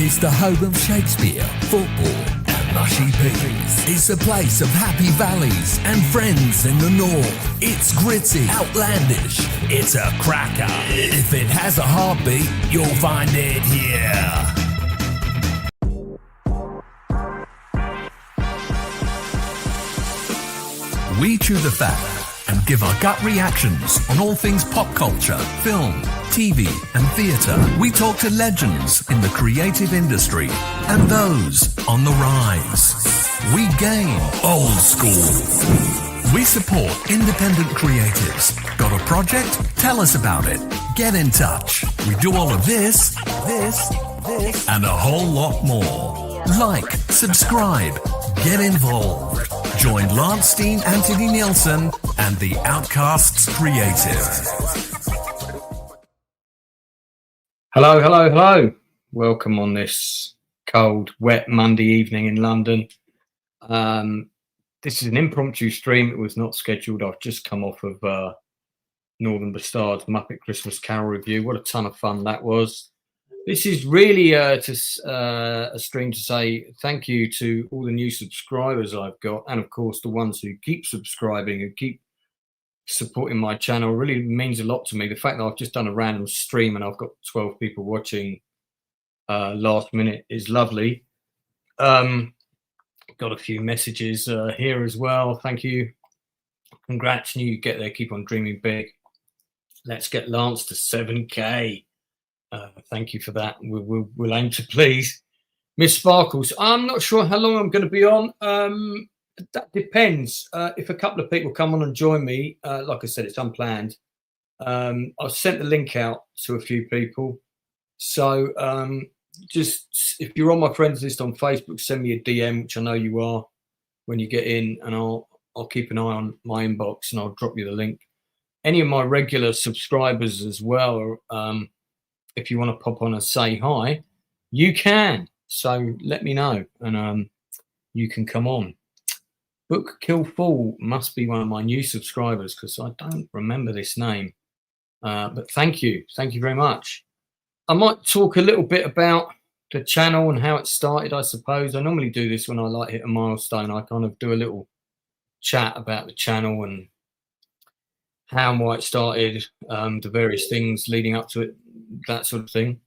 It's the home of Shakespeare, football, and mushy peas. It's a place of happy valleys and friends in the north. It's gritty, outlandish. It's a cracker. If it has a heartbeat, you'll find it here. We chew the fat and give our gut reactions on all things pop culture, film, TV and theatre. We talk to legends in the creative industry and those on the rise. We game old school. We support independent creatives. Got a project? Tell us about it. Get in touch. We do all of this, and a whole lot more. Like, subscribe, get involved. Join Steen Anthony Nielsen and the Outcasts Creative. Hello. Welcome on this cold, wet Monday evening in London. This is an impromptu stream. It was not scheduled. I've just come off of Northern Bastard's Muppet Christmas Carol review. What a ton of fun that was. This is really a stream to say thank you to all the new subscribers I've got, and of course the ones who keep subscribing and keep supporting my channel. Really means a lot to me. The fact that I've just done a random stream and I've got 12 people watching last minute is lovely. Got a few messages here as well. Thank you. Congrats, you get there. Keep on dreaming big. Let's get Lance to 7K. Thank you for that. We'll aim to please. Miss Sparkles, I'm not sure how long I'm going to be on. That depends. If a couple of people come on and join me, like I said, it's unplanned. I've sent the link out to a few people. So just if you're on my friends list on Facebook, send me a DM, which I know you are, when you get in, and I'll keep an eye on my inbox and I'll drop you the link. Any of my regular subscribers as well, if you want to pop on and say hi, you can. So let me know and you can come on. Book Kill Fool must be one of my new subscribers because I don't remember this name. But thank you. Thank you very much. I might talk a little bit about the channel and how it started, I suppose. I normally do this when I like hit a milestone. I kind of do a little chat about the channel and how and why it started, the various things leading up to it, that sort of thing.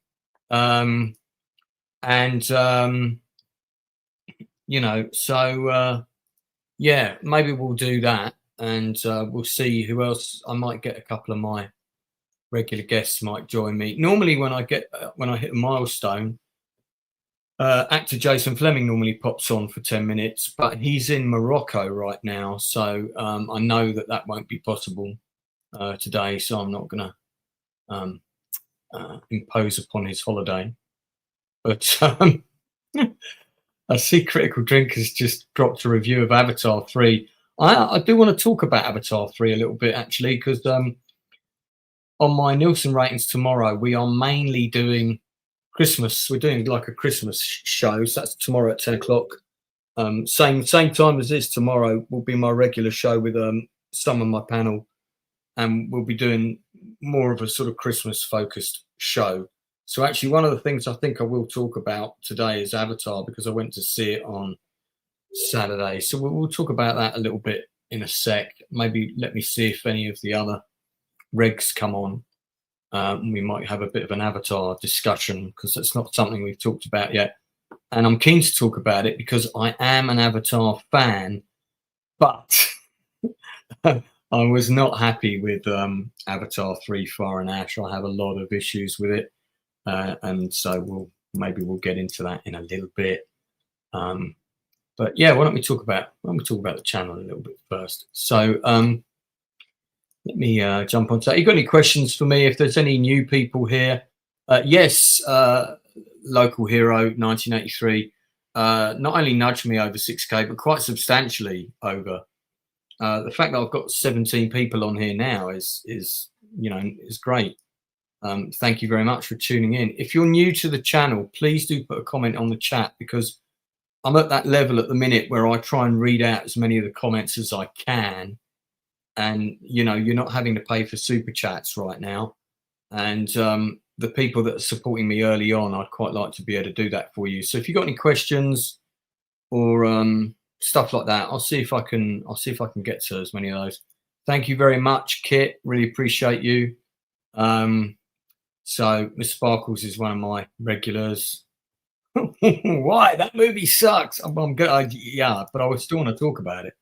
Yeah, maybe we'll do that, and we'll see who else. I might get a couple of my regular guests might join me. Normally when I hit a milestone, actor Jason Flemyng normally pops on for 10 minutes, but he's in Morocco right now, so I know that won't be possible today, so I'm not going to impose upon his holiday. But I see Critical Drink has just dropped a review of Avatar 3. I do want to talk about Avatar 3 a little bit, actually, because on my Nielsen ratings tomorrow, we are mainly doing Christmas. We're doing like a Christmas show, so that's tomorrow at 10 o'clock. Same time as this tomorrow will be my regular show with some of my panel, and we'll be doing more of a sort of Christmas-focused show. So actually, one of the things I think I will talk about today is Avatar, because I went to see it on Saturday. So we'll talk about that a little bit in a sec. Maybe let me see if any of the other regs come on. We might have a bit of an Avatar discussion, because that's not something we've talked about yet. And I'm keen to talk about it because I am an Avatar fan, but I was not happy with Avatar 3 Fire and Ash. I have a lot of issues with it. And so we'll get into that in a little bit. But yeah, why don't we talk about the channel a little bit first? So let me jump onto that. You got any questions for me? If there's any new people here, yes, local hero 1983 not only nudged me over 6K, but quite substantially over. The fact that I've got 17 people on here now is great. Thank you very much for tuning in. If you're new to the channel, please do put a comment on the chat, because I'm at that level at the minute where I try and read out as many of the comments as I can. And, you're not having to pay for super chats right now. And the people that are supporting me early on, I'd quite like to be able to do that for you. So if you've got any questions or stuff like that, I'll see if I can get to as many of those. Thank you very much, Kit. Really appreciate you. So Miss Sparkles is one of my regulars. Why? That movie sucks. I'm good. Yeah, but I still want to talk about it.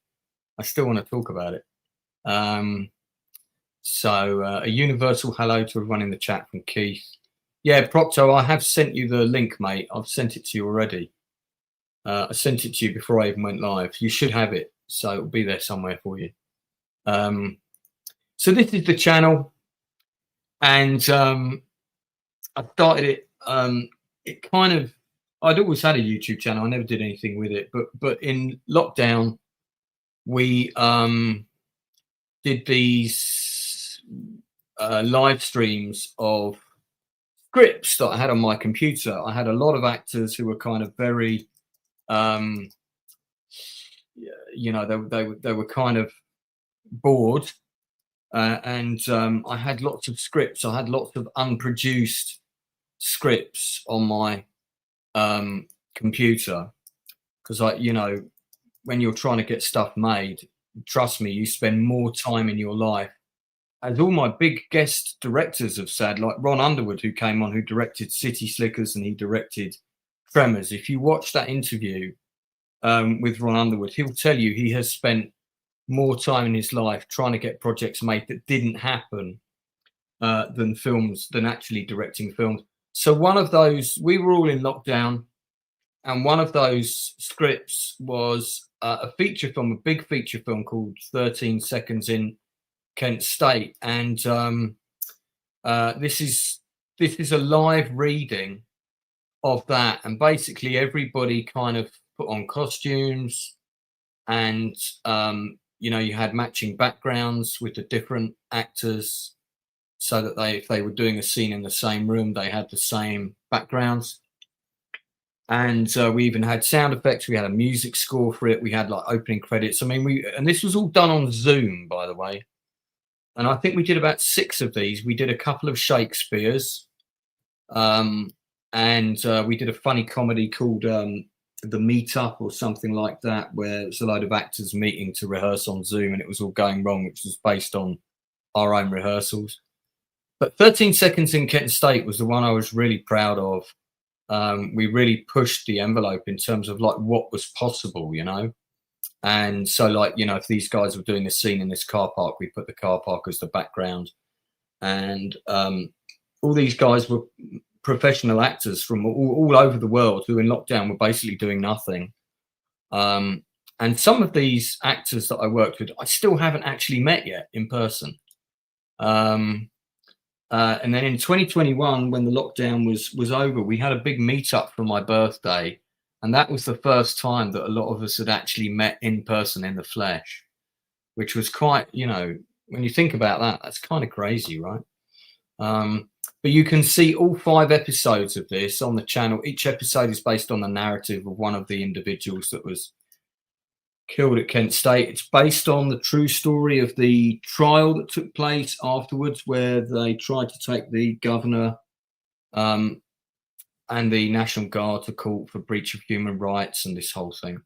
So a universal hello to everyone in the chat from Keith. Yeah, Procto, I have sent you the link, mate. I've sent it to you already. I sent it to you before I even went live. You should have it, so it'll be there somewhere for you. So this is the channel, and I started it. It kind of, I'd always had a YouTube channel. I never did anything with it, but in lockdown, we did these live streams of scripts that I had on my computer. I had a lot of actors who were kind of very, you know, they were kind of bored, and I had lots of scripts. I had lots of unproduced scripts on my computer, because you know, when you're trying to get stuff made, trust me, you spend more time in your life. As all my big guest directors have said, like Ron Underwood, who came on, who directed City Slickers and he directed Tremors. If you watch that interview with Ron Underwood, he'll tell you he has spent more time in his life trying to get projects made that didn't happen than actually directing films. So one of those, we were all in lockdown, and one of those scripts was a feature film, a big feature film called 13 Seconds in Kent State. And this is a live reading of that. And basically everybody kind of put on costumes, and, you know, you had matching backgrounds with the different actors, so that if they were doing a scene in the same room, they had the same backgrounds. And we even had sound effects. We had a music score for it. We had like opening credits. I mean, and this was all done on Zoom, by the way. And I think we did about 6 of these. We did a couple of Shakespeare's, and we did a funny comedy called The Meetup or something like that, where it was a load of actors meeting to rehearse on Zoom, and it was all going wrong, which was based on our own rehearsals. But 13 Seconds in Kent State was the one I was really proud of. We really pushed the envelope in terms of like what was possible, you know. And so, like, you know, if these guys were doing this scene in this car park, we put the car park as the background. And all these guys were professional actors from all over the world who in lockdown were basically doing nothing. And some of these actors that I worked with, I still haven't actually met yet in person. And then in 2021, when the lockdown was over, we had a big meetup for my birthday. And that was the first time that a lot of us had actually met in person, in the flesh, which was quite, you know, when you think about that, that's kind of crazy, right? But you can see all 5 episodes of this on the channel. Each episode is based on the narrative of one of the individuals that was killed at Kent State. It's based on the true story of the trial that took place afterwards, where they tried to take the governor and the National Guard to court for breach of human rights and this whole thing.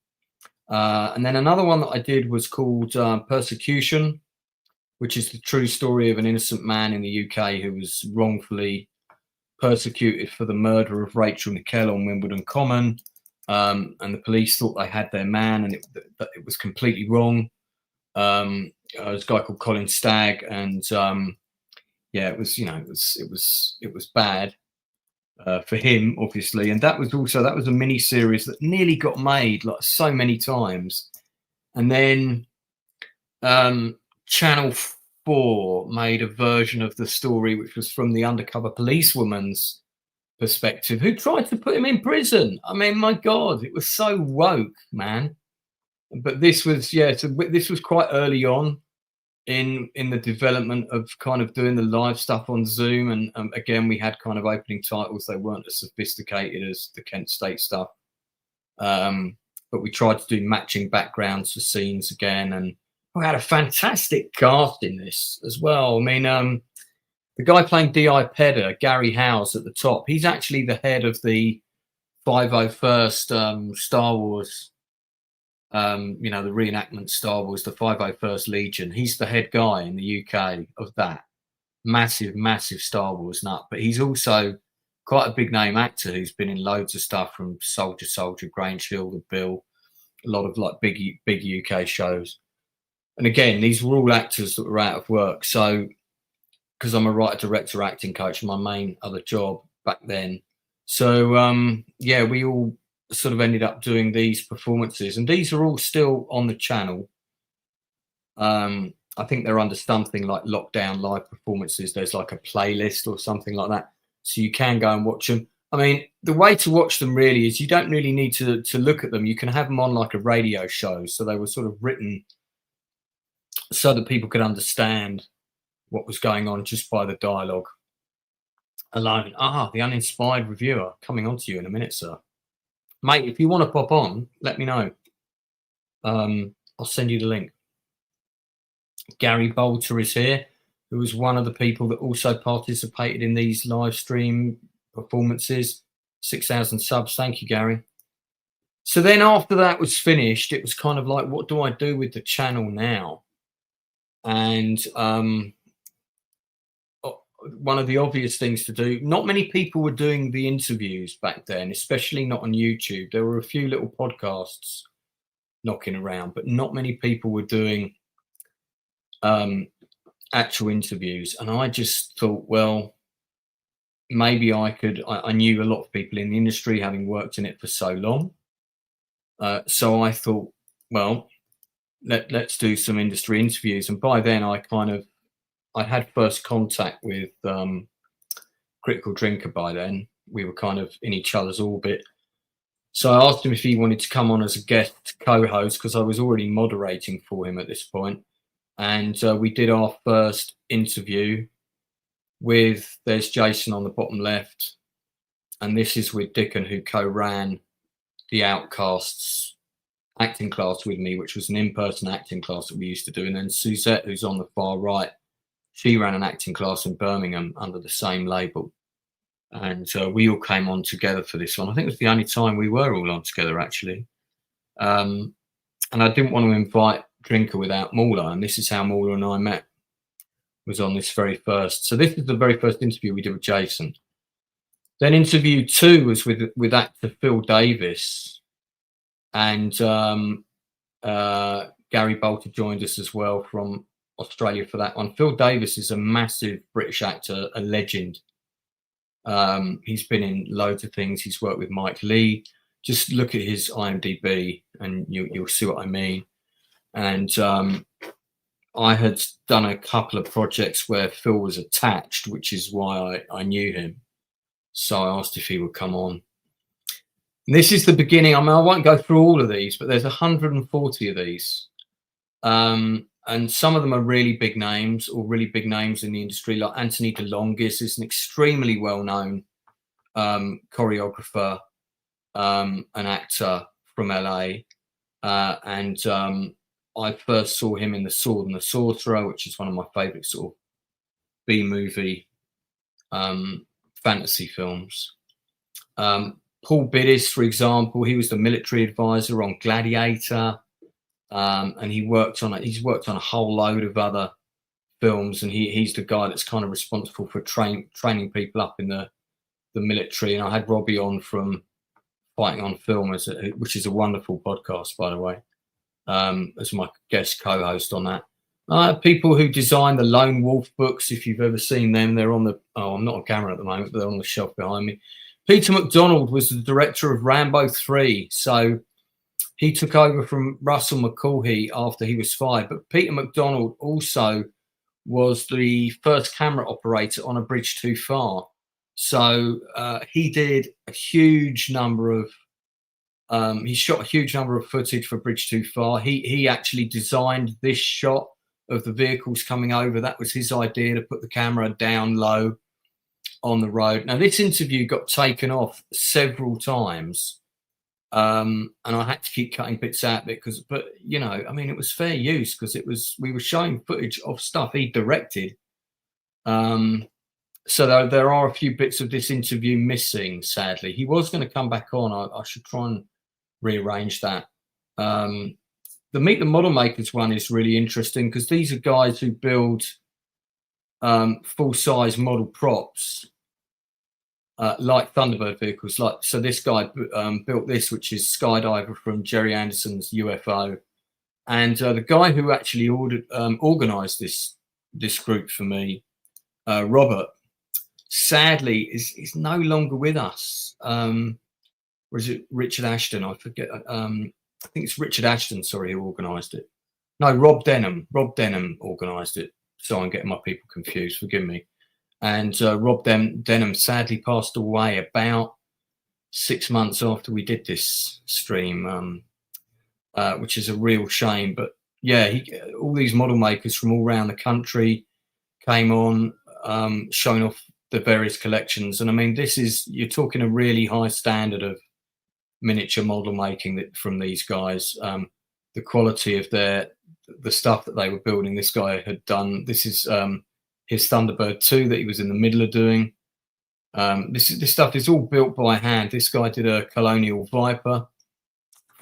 And then another one that I did was called Persecution, which is the true story of an innocent man in the UK who was wrongfully persecuted for the murder of Rachel Nickell on Wimbledon Common. And the police thought they had their man, and it was completely wrong. There's a guy called Colin Stagg, and yeah, it was, you know, it was bad for him, obviously. And that was a mini series that nearly got made like so many times. And then Channel 4 made a version of the story, which was from the undercover policewoman's perspective, who tried to put him in prison. I mean, my God, it was so woke, man. But this was, yeah, so this was quite early on in the development of kind of doing the live stuff on Zoom. And again, we had kind of opening titles. They weren't as sophisticated as the Kent State stuff. But we tried to do matching backgrounds for scenes again. And we had a fantastic cast in this as well. I mean, The guy playing D.I. Pedder, Gary Howes at the top, he's actually the head of the 501st Star Wars, the reenactment Star Wars, the 501st Legion. He's the head guy in the UK of that. Massive Star Wars nut. But he's also quite a big name actor who's been in loads of stuff from Soldier, Grange Hill, The Bill, a lot of like big UK shows. And again, these were all actors that were out of work. So, because I'm a writer, director, acting coach, my main other job back then. So, we all sort of ended up doing these performances, and these are all still on the channel. I think they're under something like Lockdown Live Performances. There's like a playlist or something like that. So you can go and watch them. I mean, the way to watch them really is you don't really need to look at them. You can have them on like a radio show. So they were sort of written so that people could understand what was going on just by the dialogue alone. The uninspired reviewer coming on to you in a minute, sir. Mate, if you want to pop on, let me know. I'll send you the link. Gary Bolter is here, who was one of the people that also participated in these live stream performances. 6,000 subs. Thank you, Gary. So then after that was finished, it was kind of like, what do I do with the channel now? And one of the obvious things to do, not many people were doing the interviews back then, especially not on YouTube. There were a few little podcasts knocking around, but not many people were doing actual interviews. And I just thought, well, maybe I could. I knew a lot of people in the industry, having worked in it for so long. So I thought, well, let's do some industry interviews. And by then I had first contact with Critical Drinker. By then we were kind of in each other's orbit. So I asked him if he wanted to come on as a guest co-host, because I was already moderating for him at this point. And we did our first interview with, there's Jason on the bottom left. And this is with Dickon, who co-ran the Outcasts acting class with me, which was an in-person acting class that we used to do. And then Suzette, who's on the far right, she ran an acting class in Birmingham under the same label. And we all came on together for this one. I think it was the only time we were all on together, actually. And I didn't want to invite Drinker without Mauler, and this is how Mauler and I met, was on this very first. So this is the very first interview we did with Jason. Then interview 2 was with actor Phil Davis, and Gary Bolter joined us as well from Australia for that one. Phil Davis is a massive British actor, a legend. He's been in loads of things. He's worked with Mike Lee. Just look at his IMDb and you'll see what I mean. And I had done a couple of projects where Phil was attached, which is why I knew him. So I asked if he would come on. And this is the beginning. I mean, I won't go through all of these, but there's 140 of these. And some of them are really big names, or really big names in the industry, like Anthony DeLongis is an extremely well-known choreographer, an actor from LA. I first saw him in The Sword and the Sorcerer, which is one of my favourite sort of B-movie fantasy films. Paul Biddis, for example, he was the military advisor on Gladiator, and he's worked on a whole load of other films, and he's the guy that's kind of responsible for training people up in the military. And I had Robbie on from Fighting on Film, which is a wonderful podcast, by the way, as my guest co-host on that. People who designed the Lone Wolf books, if you've ever seen them, they're on the, I'm not on camera at the moment, but they're on the shelf behind me. Peter MacDonald was the director of Rambo 3. So he took over from Russell McCaughey after he was fired. But Peter MacDonald also was the first camera operator on A Bridge Too Far. So he did a huge number of, he shot a huge number of footage for Bridge Too Far. He actually designed this shot of the vehicles coming over. That was his idea, to put the camera down low on the road. Now, this interview got taken off several times, and I had to keep cutting bits out of it but you know, I mean, it was fair use, because we were showing footage of stuff he directed. so there are a few bits of this interview missing, sadly. He was going to come back on. I should try and rearrange that. The Meet the Model Makers one is really interesting because these are guys who build full-size model props like Thunderbird vehicles. So this guy built this, which is Skydiver from Jerry Anderson's UFO. And the guy who actually organized this group for me, Robert, sadly is no longer with us. Or is it Richard Ashton? I forget. I think it's Richard Ashton, sorry, who organised it. No, Rob Denham. Rob Denham organised it. So I'm getting my people confused, forgive me. And Rob Denham sadly passed away about 6 months after we did this stream, which is a real shame. But yeah, all these model makers from all around the country came on, showing off the various collections. And I mean, you're talking a really high standard of miniature model making from these guys. The quality of the stuff that they were building, this guy had done. This is his Thunderbird 2 that he was in the middle of doing. This stuff is all built by hand. This guy did a Colonial Viper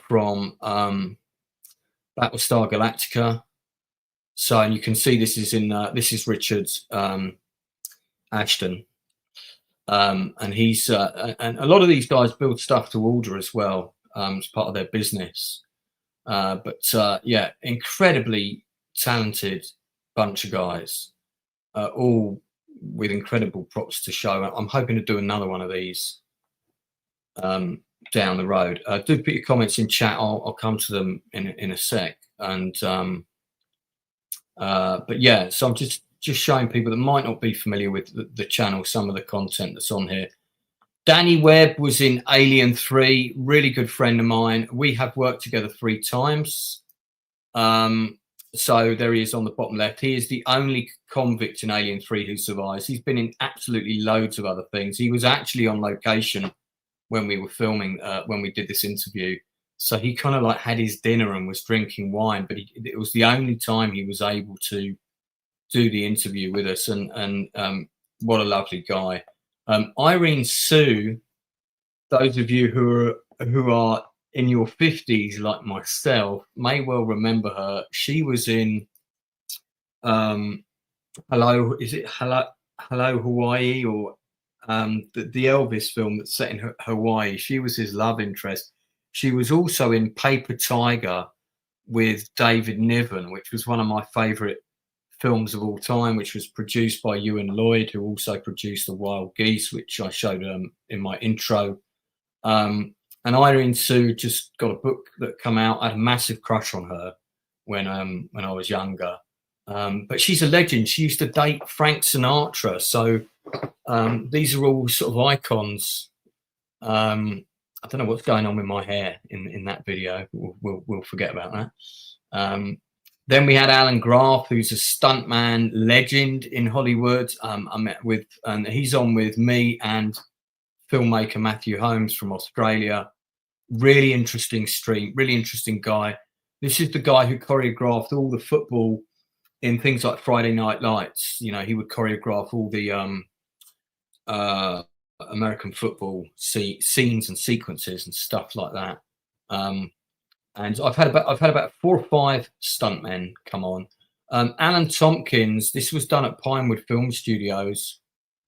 from Battlestar Galactica. So, and you can see this is Richard's Ashton. And he's and a lot of these guys build stuff to order as well, as part of their business. But yeah, incredibly talented bunch of guys, all with incredible props to show. I'm hoping to do another one of these down the road. Do put your comments in chat. I'll come to them in a sec. And but yeah, so I'm just showing people that might not be familiar with the channel some of the content that's on here. Danny Webb was in Alien 3, really good friend of mine. We have worked together 3 times. So there he is on the bottom left. He is the only convict in Alien 3 who survives. He's been in absolutely loads of other things. He was actually on location when we were filming, when we did this interview. So he kind of like had his dinner and was drinking wine, but it was the only time he was able to do the interview with us. And what a lovely guy. Irene Sue, those of you who are in your 50s like myself may well remember her. She was in Hello Hawaii, or the Elvis film that's set in Hawaii. She was his love interest. She was also in Paper Tiger with David Niven, which was one of my favorite films of all time, which was produced by Ewan Lloyd, who also produced The Wild Geese, which I showed in my intro. And Irene Sue just got a book that come out. I had a massive crush on her when I was younger. But she's a legend. She used to date Frank Sinatra. So these are all sort of icons. I don't know what's going on with my hair in that video. We'll forget about that. Then we had Alan Graff, who's a stuntman legend in Hollywood. I met with, and he's on with me and filmmaker Matthew Holmes from Australia. Really interesting stream, really interesting guy. This is the guy who choreographed all the football in things like Friday Night Lights. You know, he would choreograph all the American football scenes and sequences and stuff like that. And I've had about 4 or 5 stuntmen come on. Alan Tompkins, this was done at Pinewood Film Studios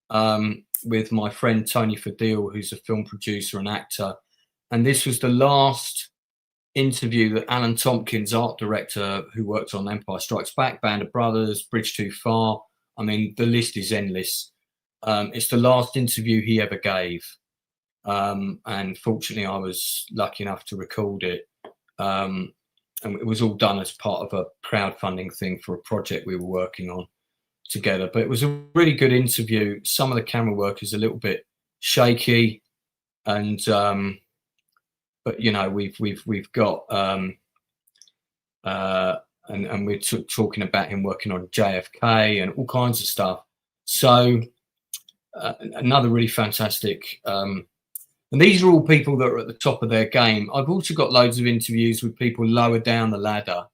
with my friend Tony Fadil, who's a film producer and actor. And this was the last interview that Alan Tompkins, art director, who worked on Empire Strikes Back, Band of Brothers, Bridge Too Far. I mean, the list is endless. It's the last interview he ever gave. And fortunately, I was lucky enough to record it. And it was all done as part of a crowdfunding thing for a project we were working on together. But it was a really good interview. Some of the camera work is a little bit shaky, and but you know, we've got and we're talking about him working on JFK and all kinds of stuff. So another really fantastic. And these are all people that are at the top of their game. I've also got loads of interviews with people lower down the ladder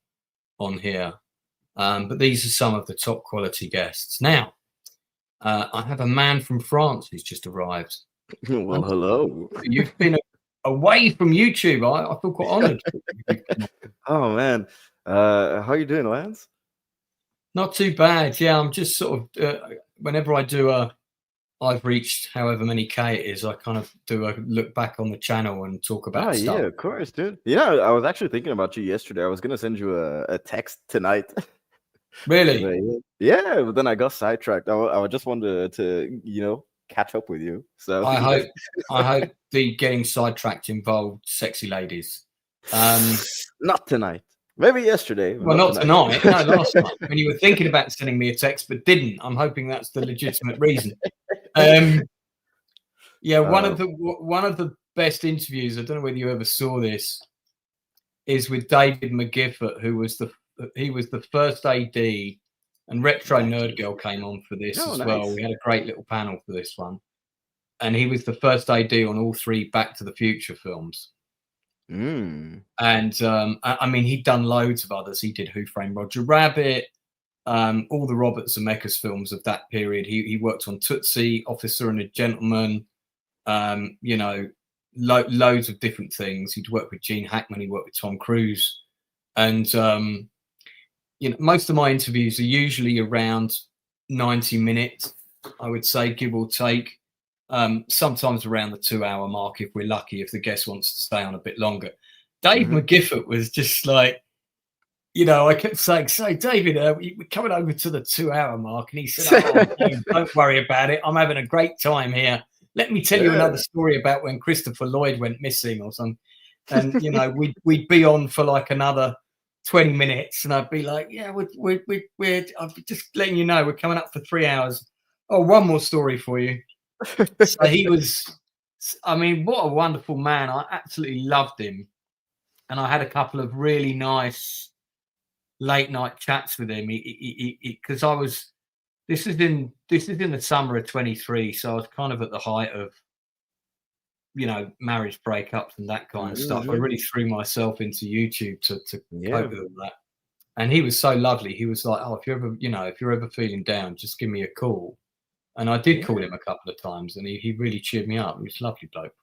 on here. But these are some of the top quality guests. Now, I have a man from France who's just arrived. Well, hello. You've been away from YouTube. I feel quite honoured. Oh man, how you doing, Lance? Not too bad. Yeah, I'm just sort of whenever I do I've reached however many K it is, I kind of do a look back on the channel and talk about stuff. Yeah, of course, dude. Yeah, I was actually thinking about you yesterday. I was gonna send you a text tonight. Really? Yeah, but then I got sidetracked. I just wanted to catch up with you. So I hope the getting sidetracked involved sexy ladies. Not tonight. Maybe yesterday. Well, not tonight. No, last night when you were thinking about sending me a text but didn't. I'm hoping that's the legitimate reason. Yeah, one of the best interviews, I don't know whether you ever saw this, is with David McGiffert, who was the first AD, and Retro Nerd Girl came on for this as nice. well. We had a great little panel for this one, and he was the first AD on all 3 Back to the Future films. And I mean, he'd done loads of others. He did Who Framed Roger Rabbit, all the Robert Zemeckis films of that period. He worked on Tootsie, Officer and a Gentleman, loads of different things. He'd worked with Gene Hackman, he worked with Tom Cruise, and most of my interviews are usually around 90 minutes, I would say, give or take. Sometimes around the 2-hour mark if we're lucky, if the guest wants to stay on a bit longer. Dave McGiffert was just like, I kept saying, so David, we're coming over to the 2-hour mark, and he said, don't worry about it, I'm having a great time here. Let me tell you another story about when Christopher Lloyd went missing or something. And we'd be on for like another 20 minutes, and I'd be like, yeah, we're I'm just letting you know we're coming up for 3 hours. Oh, one more story for you. So he was, I mean, what a wonderful man. I absolutely loved him, and I had a couple of really nice late night chats with him. Because this is in the summer of 23, so I was kind of at the height of marriage breakups and that kind of stuff. I really threw myself into YouTube to cope with all that. And he was so lovely. He was like, oh, if you're ever feeling down, just give me a call. And I did call him a couple of times, and he really cheered me up. He was a lovely bloke.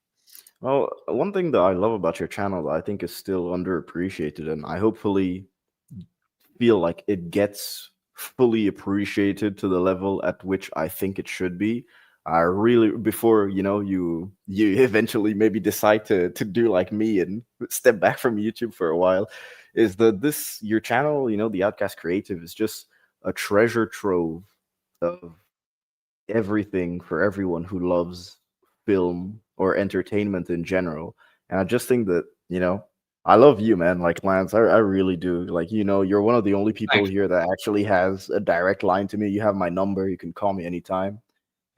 Well, one thing that I love about your channel that I think is still underappreciated, and I hopefully feel like it gets fully appreciated to the level at which I think it should be. I really, before you eventually maybe decide to do like me and step back from YouTube for a while, is that your channel, the Outcast Creative, is just a treasure trove of everything for everyone who loves film or entertainment in general. And I just think that I love you, man. Like, Lance, I really do. Like, you're one of the only people here that actually has a direct line to me. You have my number. You can call me anytime.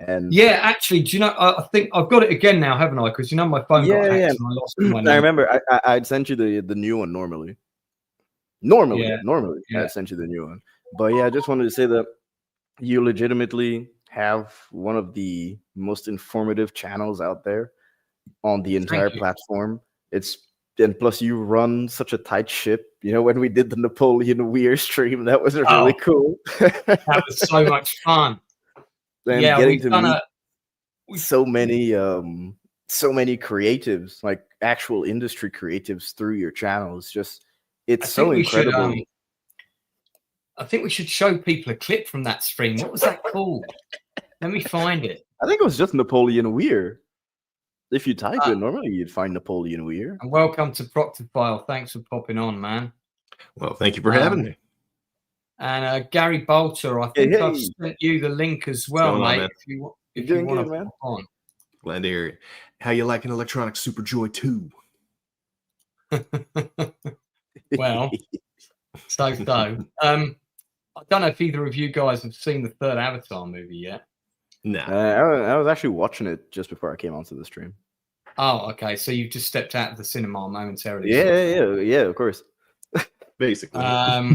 And yeah, actually, do you know? I think I've got it again now, haven't I? Because my phone got hacked and I lost my number. I remember I'd sent you the new one normally. I'd sent you the new one. But yeah, I just wanted to say that you legitimately have one of the most informative channels out there on the entire platform. And plus you run such a tight ship. When we did the Napoleon Weir stream, that was really cool. That was so much fun. And getting to meet so many creatives, like actual industry creatives, through your channel. It's so incredible. I think we should show people a clip from that stream. What was that called? Let me find it. I think it was just Napoleon Weir. If you type it, normally you'd find Napoleon Weir. And welcome to Proctophile. Thanks for popping on, man. Well, thank you for having me. And Gary Bolter, I think I've sent you the link as well, mate. Man? If you want to pop on. Glad to hear it. How you liking Electronic Superjoy 2? Well, so. I don't know if either of you guys have seen the third Avatar movie yet. No. I was actually watching it just before I came onto the stream. Oh, okay. So you've just stepped out of the cinema momentarily. Yeah, of course. Basically. I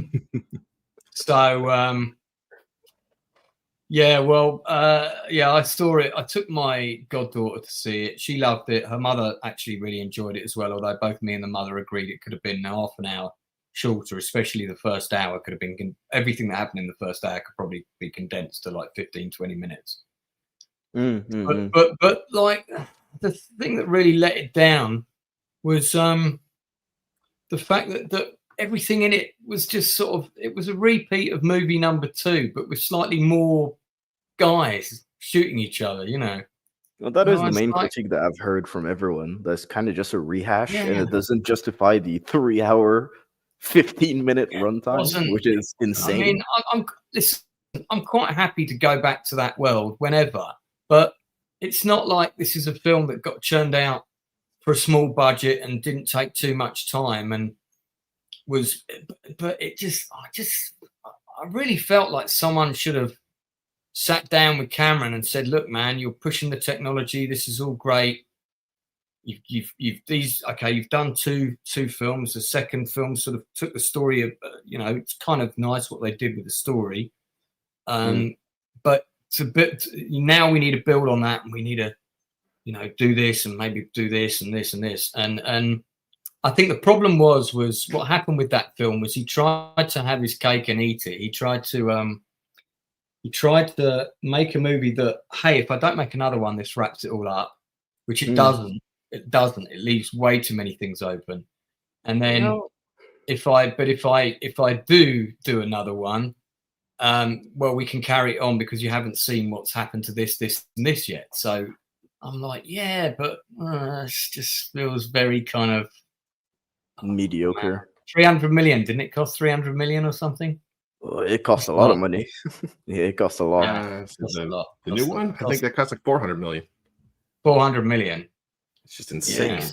saw it. I took my goddaughter to see it. She loved it. Her mother actually really enjoyed it as well, although both me and the mother agreed it could have been half an hour shorter, especially the first hour. Could have been everything that happened in the first hour could probably be condensed to like 15-20 minutes. But like the thing that really let it down was the fact that everything in it was just sort of, it was a repeat of movie number 2, but with slightly more guys shooting each other, you know. Well, that is the main critique that I've heard from everyone. That's kind of just a rehash, Yeah. and it doesn't justify the 3-hour, 15-minute runtime, which is insane. I mean, I'm quite happy to go back to that world whenever, but it's not like this is a film that got churned out for a small budget and didn't take too much time and was, but it just, I really felt like someone should have sat down with Cameron and said, look, man, you're pushing the technology. This is all great. You've done two films. The second film sort of took the story of, it's kind of nice what they did with the story. But now we need to build on that, and we need to, do this and maybe do this and this and this. And I think the problem was what happened with that film was he tried to have his cake and eat it. He tried to make a movie that, hey, if I don't make another one, this wraps it all up, which it doesn't. It doesn't. It leaves way too many things open. And then if I do another one, well, we can carry it on because you haven't seen what's happened to this, and this yet. So I'm like, yeah, but it just feels very kind of mediocre. 300 million, didn't it cost 300 million or something? Well, it costs a lot of money. Yeah, it costs a lot. The new one, I think that costs like 400 million. 400 million. It's just insane. Yeah.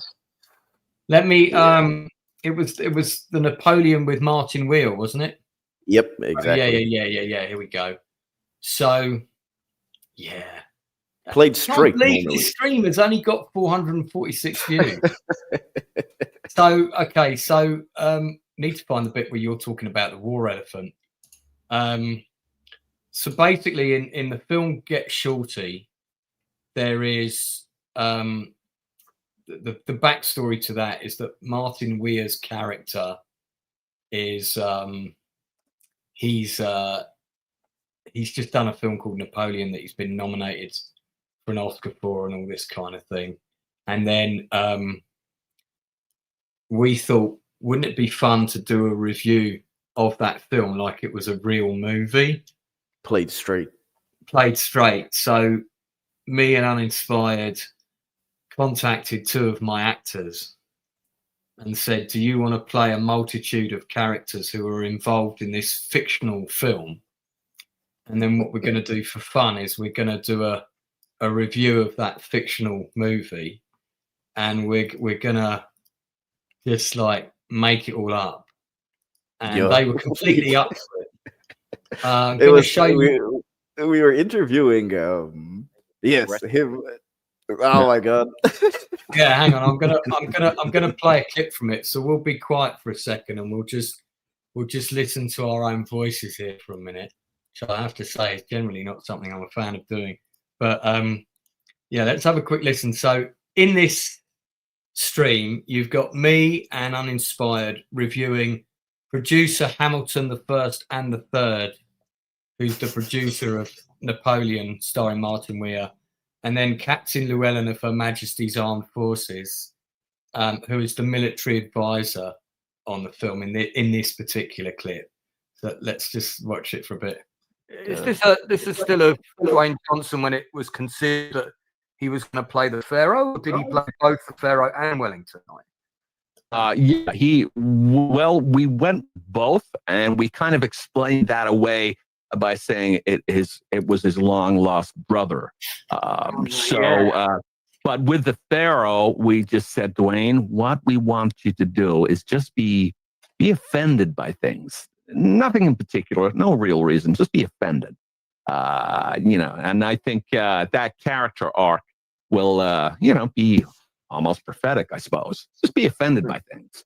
Let me. It was the Napoleon with Martin Wheel, wasn't it? Yep, exactly. Yeah. Here we go. So, yeah. Played straight. This stream has only got 446 views. So need to find the bit where you're talking about the war elephant. So basically, in the film Get Shorty, there is the backstory to that is that Martin Weir's character is he's just done a film called Napoleon that he's been nominated for an Oscar for and all this kind of thing. And then we thought, wouldn't it be fun to do a review of that film like it was a real movie? Played straight. So me and Uninspired contacted 2 of my actors and said, do you want to play a multitude of characters who are involved in this fictional film? And then what we're going to do for fun is we're going to do a review of that fictional movie, and we're going to just like make it all up. And they were completely up for it. It was show you. We were interviewing him. Oh my god. Yeah, hang on. I'm gonna play a clip from it. So we'll be quiet for a second and we'll just listen to our own voices here for a minute. So I have to say it's generally not something I'm a fan of doing. But let's have a quick listen. So in this stream, you've got me and Uninspired reviewing producer Hamilton the First and the Third, who's the producer of Napoleon starring Martin Weir, and then Captain Llewellyn of Her Majesty's Armed Forces, who is the military advisor on the film in this particular clip. So let's just watch it for a bit. Is this is still a Dwayne Johnson when it was considered that he was going to play the Pharaoh, or did he play both the Pharaoh and Wellington? We went both, and we kind of explained that away by saying it was his long lost brother. But with the Pharaoh, we just said, Dwayne, what we want you to do is just be offended by things. Nothing in particular, no real reason, just be offended. And I think that character arc will, be almost prophetic, I suppose. Just be offended by things.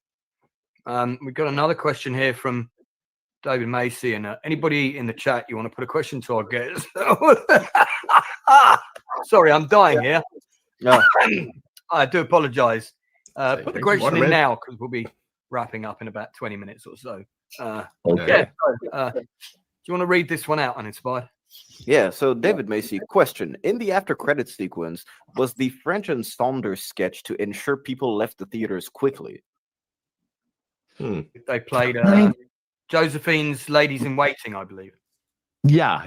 We've got another question here from David Macy, and anybody in the chat, you want to put a question to our guest? Sorry, I'm dying here. No. I do apologize. Put the question in now because we'll be wrapping up in about 20 minutes or so. Okay. Yeah. So, do you want to read this one out, Uninspired? Yeah, so David Macy, question. In the after credits sequence, was the French and Saunders sketch to ensure people left the theaters quickly? They played Josephine's Ladies in Waiting, I believe. Yeah,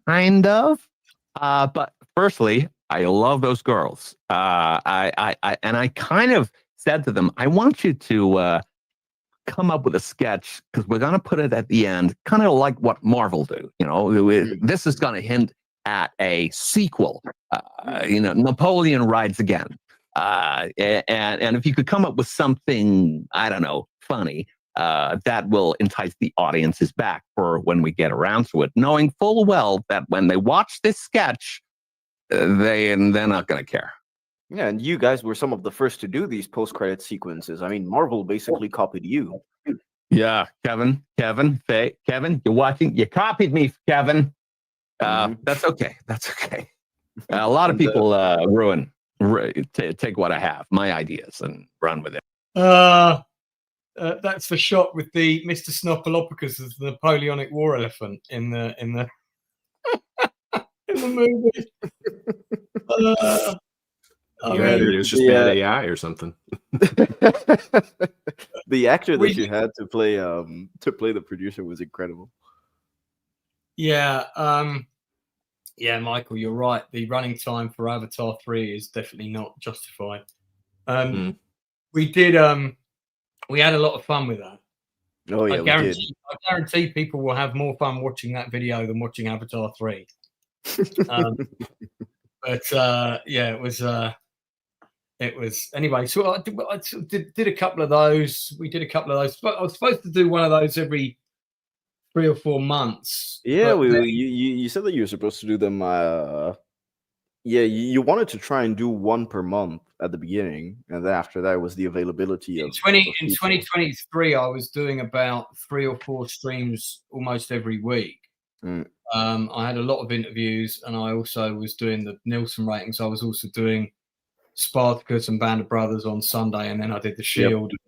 kind of. But firstly, I love those girls. I kind of said to them, I want you to come up with a sketch because we're going to put it at the end, kind of like what Marvel do. You know, this is going to hint at a sequel. Napoleon rides again. And if you could come up with something, I don't know, funny, that will entice the audiences back for when we get around to it, knowing full well that when they watch this sketch, they're not going to care. Yeah, and you guys were some of the first to do these post-credit sequences. I mean, Marvel basically copied you. Yeah, Kevin, Faye, Kevin, you're watching. You copied me, Kevin. That's okay. A lot of people take what I have, my ideas, and run with it. That's the shot with the Mr. Snuffleupagus as the Napoleonic war elephant in the in the movie. It was just bad AI or something. The actor that you had to play the producer was incredible. Yeah, Michael, you're right. The running time for Avatar 3 is definitely not justified. We did. We had a lot of fun with that. Oh yeah, I guarantee people will have more fun watching that video than watching Avatar 3. It was anyway. So I did a couple of those. We did a couple of those. But I was supposed to do one of those every 3 or 4 months. Yeah, you said that you were supposed to do them. You wanted to try and do one per month at the beginning, and then after that was the availability of. In 2023, I was doing about 3 or 4 streams almost every week. I had a lot of interviews, and I also was doing the Nielsen ratings. I was also doing Spartacus and Band of Brothers on Sunday, and then I did the Shield. Yep.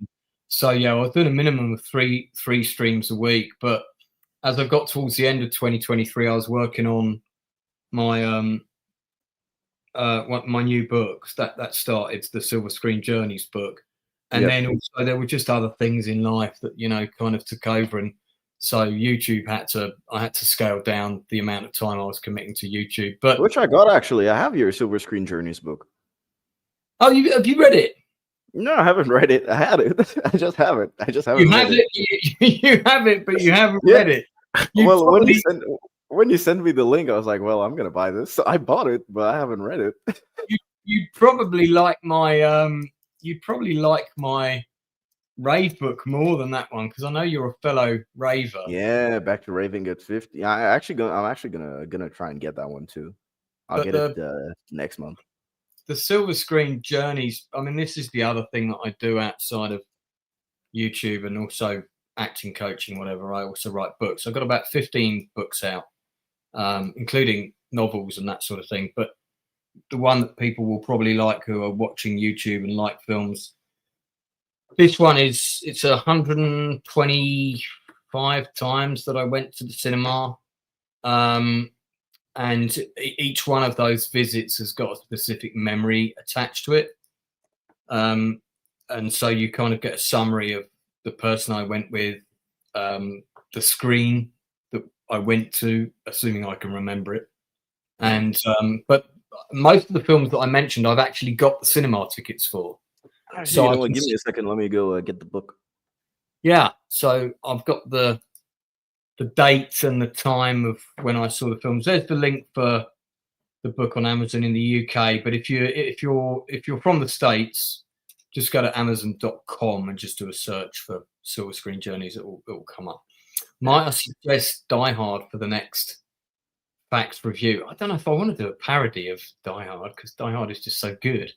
So I was doing a minimum of three streams a week. But as I got towards the end of 2023, I was working on my my new books that started, the Silver Screen Journeys book, and then also there were just other things in life that kind of took over, and so YouTube I had to scale down the amount of time I was committing to YouTube. But which I got actually. I have your Silver Screen Journeys book. Oh, have you read it? No, I haven't read it. I had it. I just haven't. You have it. You have it, but you haven't read it. When you send me the link, I was like, "Well, I'm gonna buy this." So I bought it, but I haven't read it. You'd probably like my rave book more than that one because I know you're a fellow raver. Yeah, back to raving at 50. I'm actually gonna try and get that one too. I'll get it next month. The Silver Screen Journeys, I mean, this is the other thing that I do outside of YouTube and also acting coaching, whatever. I also write books. I've got about 15 books out, including novels and that sort of thing. But the one that people will probably like who are watching YouTube and like films, this one it's 125 times that I went to the cinema. And each one of those visits has got a specific memory attached to it. And so you kind of get a summary of the person I went with, the screen that I went to, assuming I can remember it. And but most of the films that I mentioned, I've actually got the cinema tickets for. So give me a second. Let me go get the book. Yeah. So I've got the dates and the time of when I saw the films. There's the link for the book on Amazon in the UK. But if you're from the States, just go to Amazon.com and just do a search for Silver Screen Journeys. It will come up. Might I suggest Die Hard for the next Facts review? I don't know if I want to do a parody of Die Hard because Die Hard is just so good.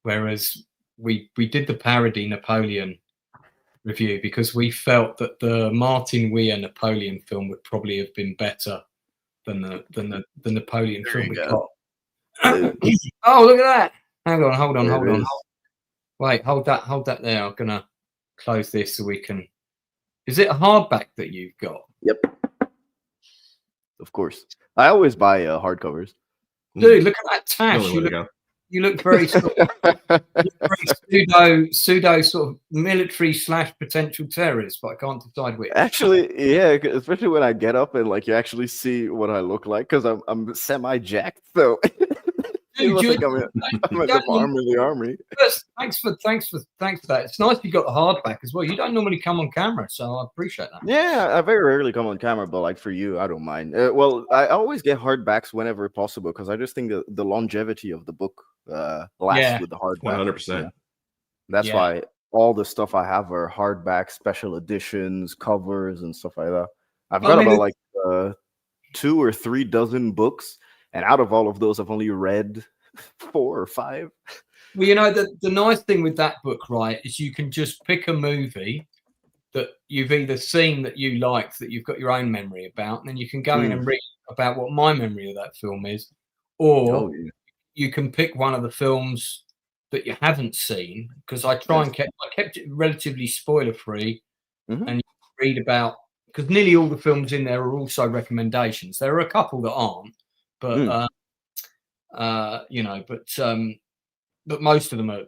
Whereas we did the parody Napoleon review because we felt that the Martin Weir Napoleon film would probably have been better than the Napoleon film we got. Oh, look at that! Hold on. Wait, hold that there. I'm gonna close this so we can. Is it a hardback that you've got? Yep. Of course. I always buy hardcovers. Dude, look at that The tash. only way to go. You look very, sort of, pseudo sort of military / potential terrorist, but I can't decide which. Actually, yeah, especially when I get up and like you actually see what I look like because I'm semi-jacked, so you look like I'm at the farm in the army. Yes, thanks for that. It's nice you got the hardback as well. You don't normally come on camera, so I appreciate that. Yeah, I very rarely come on camera, but like for you, I don't mind. Well, I always get hardbacks whenever possible because I just think the longevity of the book lasts with the hardback. 100%. Yeah. That's why all the stuff I have are hardback, special editions, covers, and stuff like that. I've got about like 2 or 3 dozen books, and out of all of those, I've only read 4 or 5. Well, you know, the nice thing with that book, right, is you can just pick a movie that you've either seen that you liked, that you've got your own memory about, and then you can go in and read about what my memory of that film is, or you can pick one of the films that you haven't seen, because I kept it relatively spoiler free, and you read about, because nearly all the films in there are also recommendations. There are a couple that aren't, but you know, but most of them are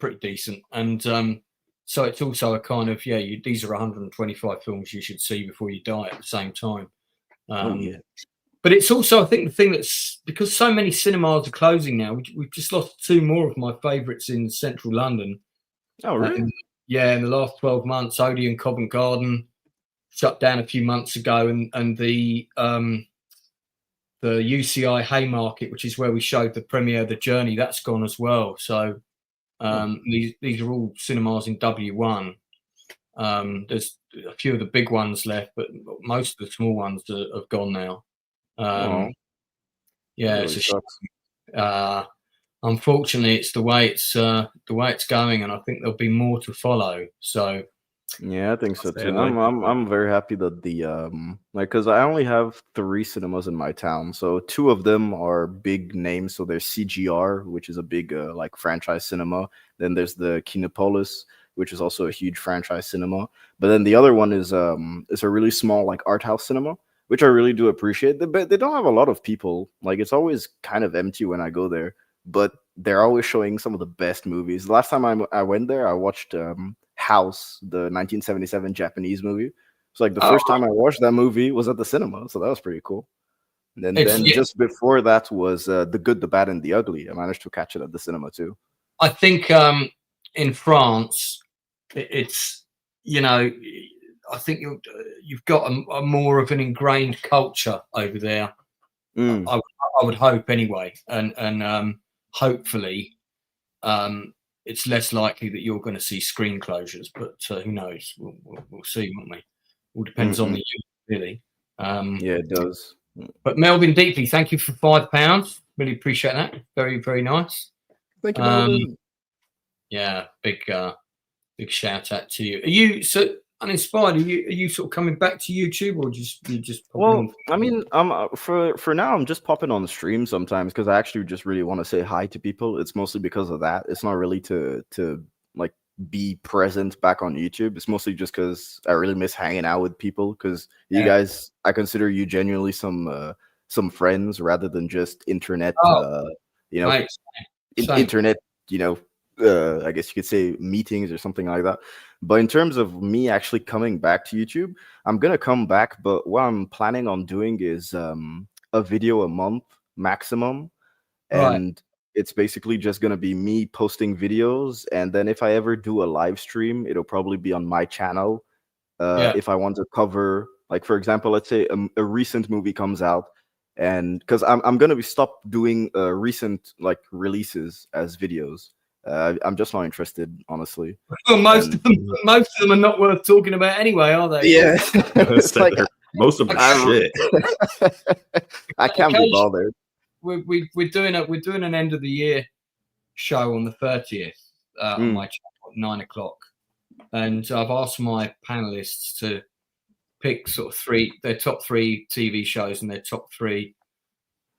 pretty decent, and so it's also a kind of these are 125 films you should see before you die at the same time. But it's also, I think, the thing that's because so many cinemas are closing now. We've just lost 2 more of my favourites in central London. Oh, really? In the last 12 months, Odeon Covent Garden shut down a few months ago, and the UCI Haymarket, which is where we showed the premiere of The Journey, that's gone as well. So these are all cinemas in W1. There's a few of the big ones left, but most of the small ones have gone now. It's a shame. Unfortunately, it's the way it's going, and I think there'll be more to follow. So yeah, I think so too. I'm very happy that the because I only have 3 cinemas in my town, so 2 of them are big names. So there's CGR, which is a big like franchise cinema. Then there's the Kinopolis, which is also a huge franchise cinema. But then the other one is a really small like art house cinema, which I really do appreciate. But they don't have a lot of people. Like it's always kind of empty when I go there. But they're always showing some of the best movies. The last time I went there, I watched House, the 1977 Japanese movie. It's like the first time I watched that movie was at the cinema, so that was pretty cool. And then just before that was The Good, the Bad, and the Ugly. I managed to catch it at the cinema too. I think in France, it's I think you've got a more of an ingrained culture over there. I would hope anyway, and hopefully it's less likely that you're going to see screen closures, but who knows? We'll see, won't we? All depends on the youth, really. Yeah, it does. But Melvin Deeply, thank you for £5. Really appreciate that. Very, very nice. Thank you, Melvin. Yeah, big shout out to you. Are you so uninspired? Are you sort of coming back to YouTube, or you just well, I mean, for now, I'm just popping on the stream sometimes because I actually just really want to say hi to people. It's mostly because of that. It's not really to like be present back on YouTube. It's mostly just because I really miss hanging out with people. Because you guys, I consider you genuinely some friends rather than just internet. Internet. I guess you could say meetings or something like that. But in terms of me actually coming back to YouTube, I'm going to come back. But what I'm planning on doing is a video a month maximum. And it's basically just going to be me posting videos. And then if I ever do a live stream, it'll probably be on my channel. If I want to cover, like, for example, let's say a recent movie comes out. And because I'm going to stop doing recent like releases as videos. I'm just not interested, honestly. Well, most of them are not worth talking about anyway, are they? Yeah, it's like, most of them shit. I can't be bothered. We're doing an end of the year show on the 30th on my channel at 9:00, and I've asked my panelists to pick sort of their top 3 TV shows and their top 3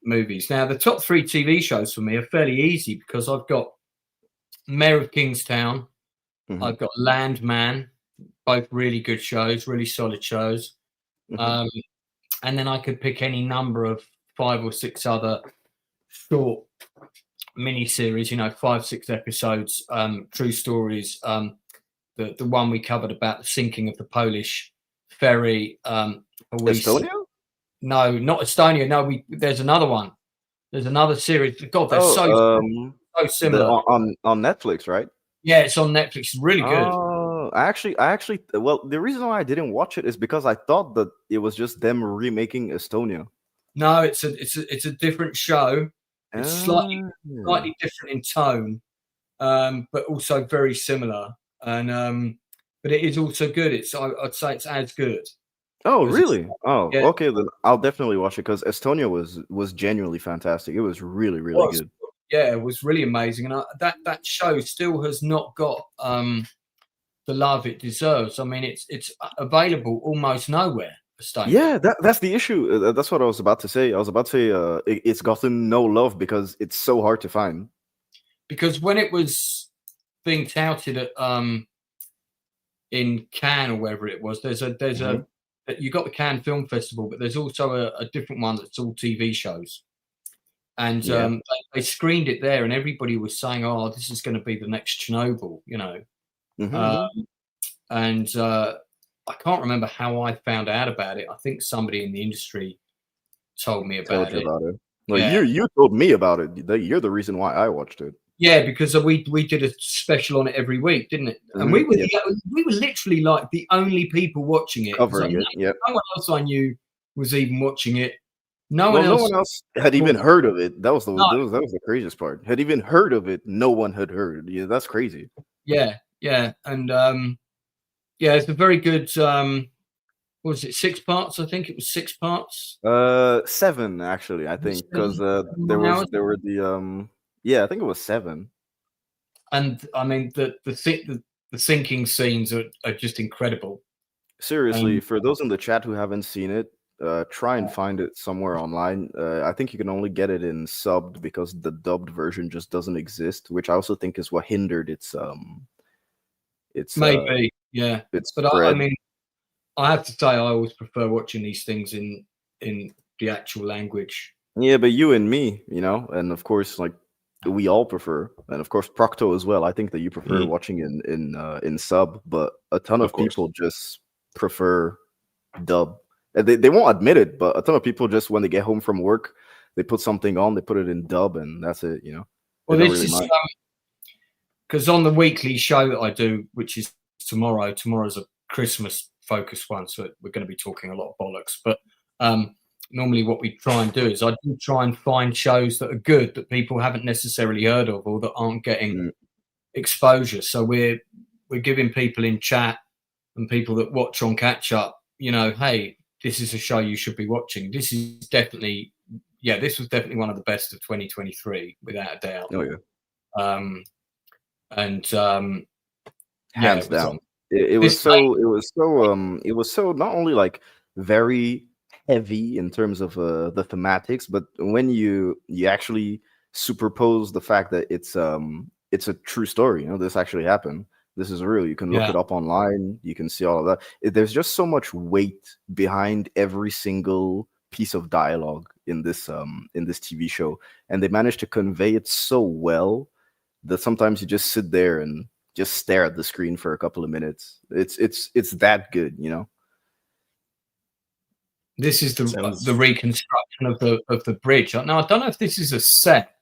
movies. Now, the top 3 TV shows for me are fairly easy because I've got Mayor of Kingstown, Mhm. I've got Landman, both really good shows, really solid shows. Mhm. And then I could pick any number of 5 or 6 other short mini series, 5, 6 episodes, true stories. The one we covered about the sinking of the Polish ferry. Estonia? No, not Estonia. No, there's another one. There's another series. God, they're so similar. On Netflix, right? Yeah, it's on Netflix. It's really good. Oh, I actually, well, the reason why I didn't watch it is because I thought that it was just them remaking Estonia. No, it's a different show. It's slightly different in tone, but also very similar. And but it is also good. I'd say it's as good. Oh, really? Oh, yeah. okay. Then I'll definitely watch it because Estonia was genuinely fantastic. It was really, really good. Yeah, it was really amazing, and that show still has not got the love it deserves. I mean, it's available almost nowhere. Estonia. Yeah, that's the issue. That's what I was about to say. I was about to say it's gotten no love because it's so hard to find. Because when it was being touted at in Cannes or wherever it was, there's a you got the Cannes Film Festival, but there's also a different one that's all TV shows. And they screened it there, and everybody was saying, "Oh, this is going to be the next Chernobyl," And I can't remember how I found out about it. I think somebody in the industry told me about it. Well, you told me about it. You're the reason why I watched it. Yeah, because we did a special on it every week, didn't it? And we were literally like the only people watching it. Covering it. Yeah. No one else I knew was even watching it. No one else had even heard of it. That was the craziest part. Had even heard of it, no one had heard. Yeah, that's crazy. Yeah, and it's a very good. What was it? 6 parts? I think it was 6 parts. 7 actually. I think because there were the I think it was 7. And I mean the sinking scenes are just incredible. Seriously, for those in the chat who haven't seen it, try and find it somewhere online. I think you can only get it in subbed because the dubbed version just doesn't exist, which I also think is what hindered its maybe its but spread. I mean, I have to say I always prefer watching these things in the actual language. Yeah, but you and me, and of course, like we all prefer, and of course Procto as well. I think that you prefer watching in sub, but a ton of people just prefer dub. They won't admit it, but a ton of people just when they get home from work, they put something on, they put it in dub, and that's it. Well, this is because on the weekly show that I do, which is tomorrow's a Christmas focused one, so we're going to be talking a lot of bollocks. But normally, what we try and do is I do try and find shows that are good that people haven't necessarily heard of or that aren't getting exposure. So we're giving people in chat and people that watch on catch up, hey, this is a show you should be watching. This is definitely, this was definitely one of the best of 2023, without a doubt. Oh yeah. Hands down. It was so not only like very heavy in terms of the thematics, but when you actually superpose the fact that it's a true story, this actually happened. This is real. You can look it up online. You can see all of that. There's just so much weight behind every single piece of dialogue in this TV show, and they managed to convey it so well that sometimes you just sit there and just stare at the screen for a couple of minutes. It's that good, This is the reconstruction of the bridge. Now I don't know if this is a set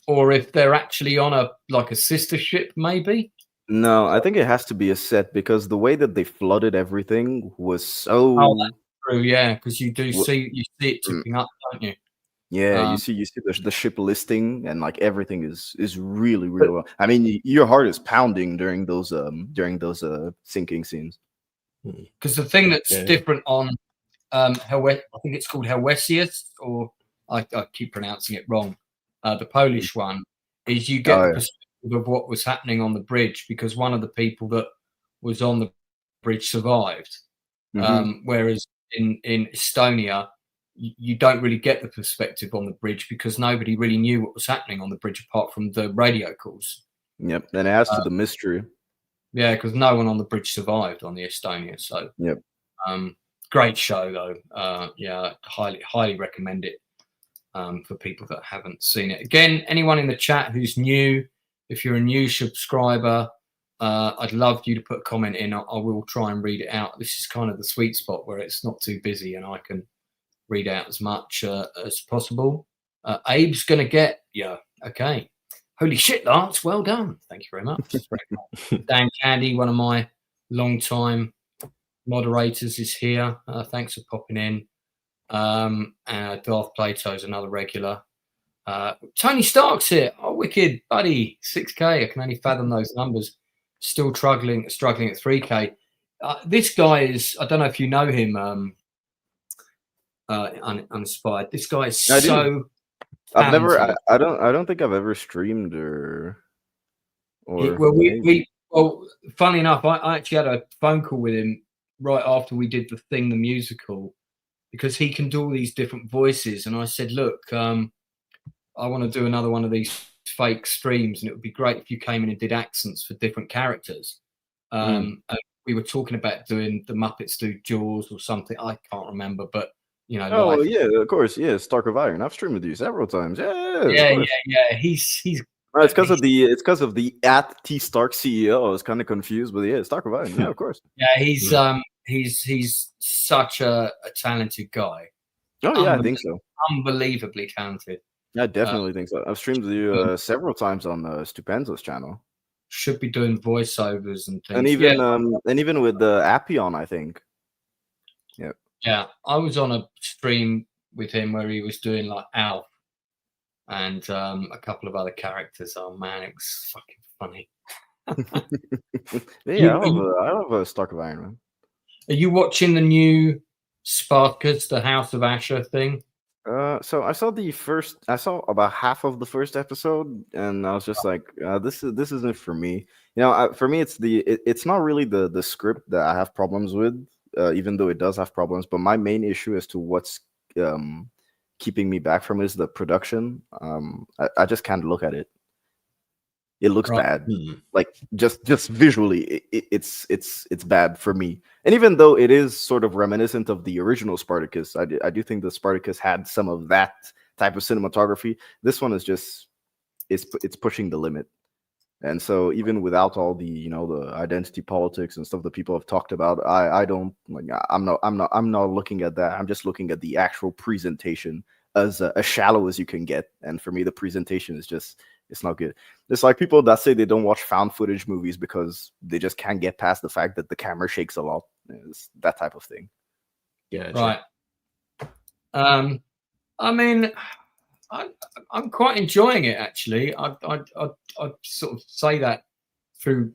or if they're actually on a sister ship, maybe. No, I think it has to be a set because the way that they flooded everything was so. Oh, that's true. Yeah, because you see it tipping up, don't you? Yeah, you see the ship listing and like everything is really well. I mean, your heart is pounding during those sinking scenes. Because the thing that's different on I think it's called Helvetius, or I keep pronouncing it wrong. The Polish one is you get the perspective of what was happening on the bridge because one of the people that was on the bridge survived, whereas in Estonia you don't really get the perspective on the bridge because nobody really knew what was happening on the bridge apart from the radio calls. Yep, and it adds to the mystery. Yeah, because no one on the bridge survived on the Estonia. So, Yep. Great show though. Yeah, highly recommend it for people that haven't seen it. Again, anyone in the chat who's new, if you're a new subscriber, I'd love you to put a comment in. I will try and read it out. This is kind of the sweet spot where it's not too busy and I can read out as much as possible. Abe's going to get, okay. Holy shit, Lance, well done. Thank you very much. Dan Candy, one of my long-time moderators, is here. Thanks for popping in. Darth Plato's another regular. Tony Stark's here. Oh, wicked, buddy. 6K. I can only fathom those numbers. Still struggling at 3K. This guy is, I don't know if you know him, Uninspired. This guy is so... I've never. I don't think I've ever streamed or. Well, funnily enough, I actually had a phone call with him right after we did the musical, because he can do all these different voices, and I said, look, I want to do another one of these fake streams, and it would be great if you came in and did accents for different characters. We were talking about doing the Muppets do Jaws or something. I can't remember, but. You know, oh yeah, of course, yeah, Stark of Iron. I've streamed with you several times. Yeah. He's. It's because of the at T Stark CEO. I was kind of confused, but yeah, Stark of Iron. Yeah, of course. Yeah, he's such a talented guy. Oh yeah, I think so. Unbelievably talented. I definitely think so. I've streamed with you several times on Stupenzo's channel. Should be doing voiceovers and things. And even with the Appion, I think. Yeah. Yeah, I was on a stream with him where he was doing like Alf and a couple of other characters. Oh man, it was fucking funny. Yeah, I love a Stark of Iron, man. Are you watching the new Spartacus, the House of Asher thing? So I saw about half of the first episode, and I was just like, this isn't for me. You know, for me, it's not really the script that I have problems with. Even though it does have problems, but my main issue as to what's keeping me back from it is the production. I just can't look at it. It looks bad. Like just visually, it's bad for me. And even though it is sort of reminiscent of the original Spartacus, I do think the Spartacus had some of that type of cinematography. This one is just it's pushing the limit. And so even without all the the identity politics and stuff that people have talked about, I don't like. I'm not looking at that. I'm just looking at the actual presentation as shallow as you can get. And for me, the presentation is it's not good. It's like people that say they don't watch found footage movies because they just can't get past the fact that the camera shakes a lot. It's that type of thing. Yeah. Right. I mean, I'm quite enjoying it actually. I sort of say that through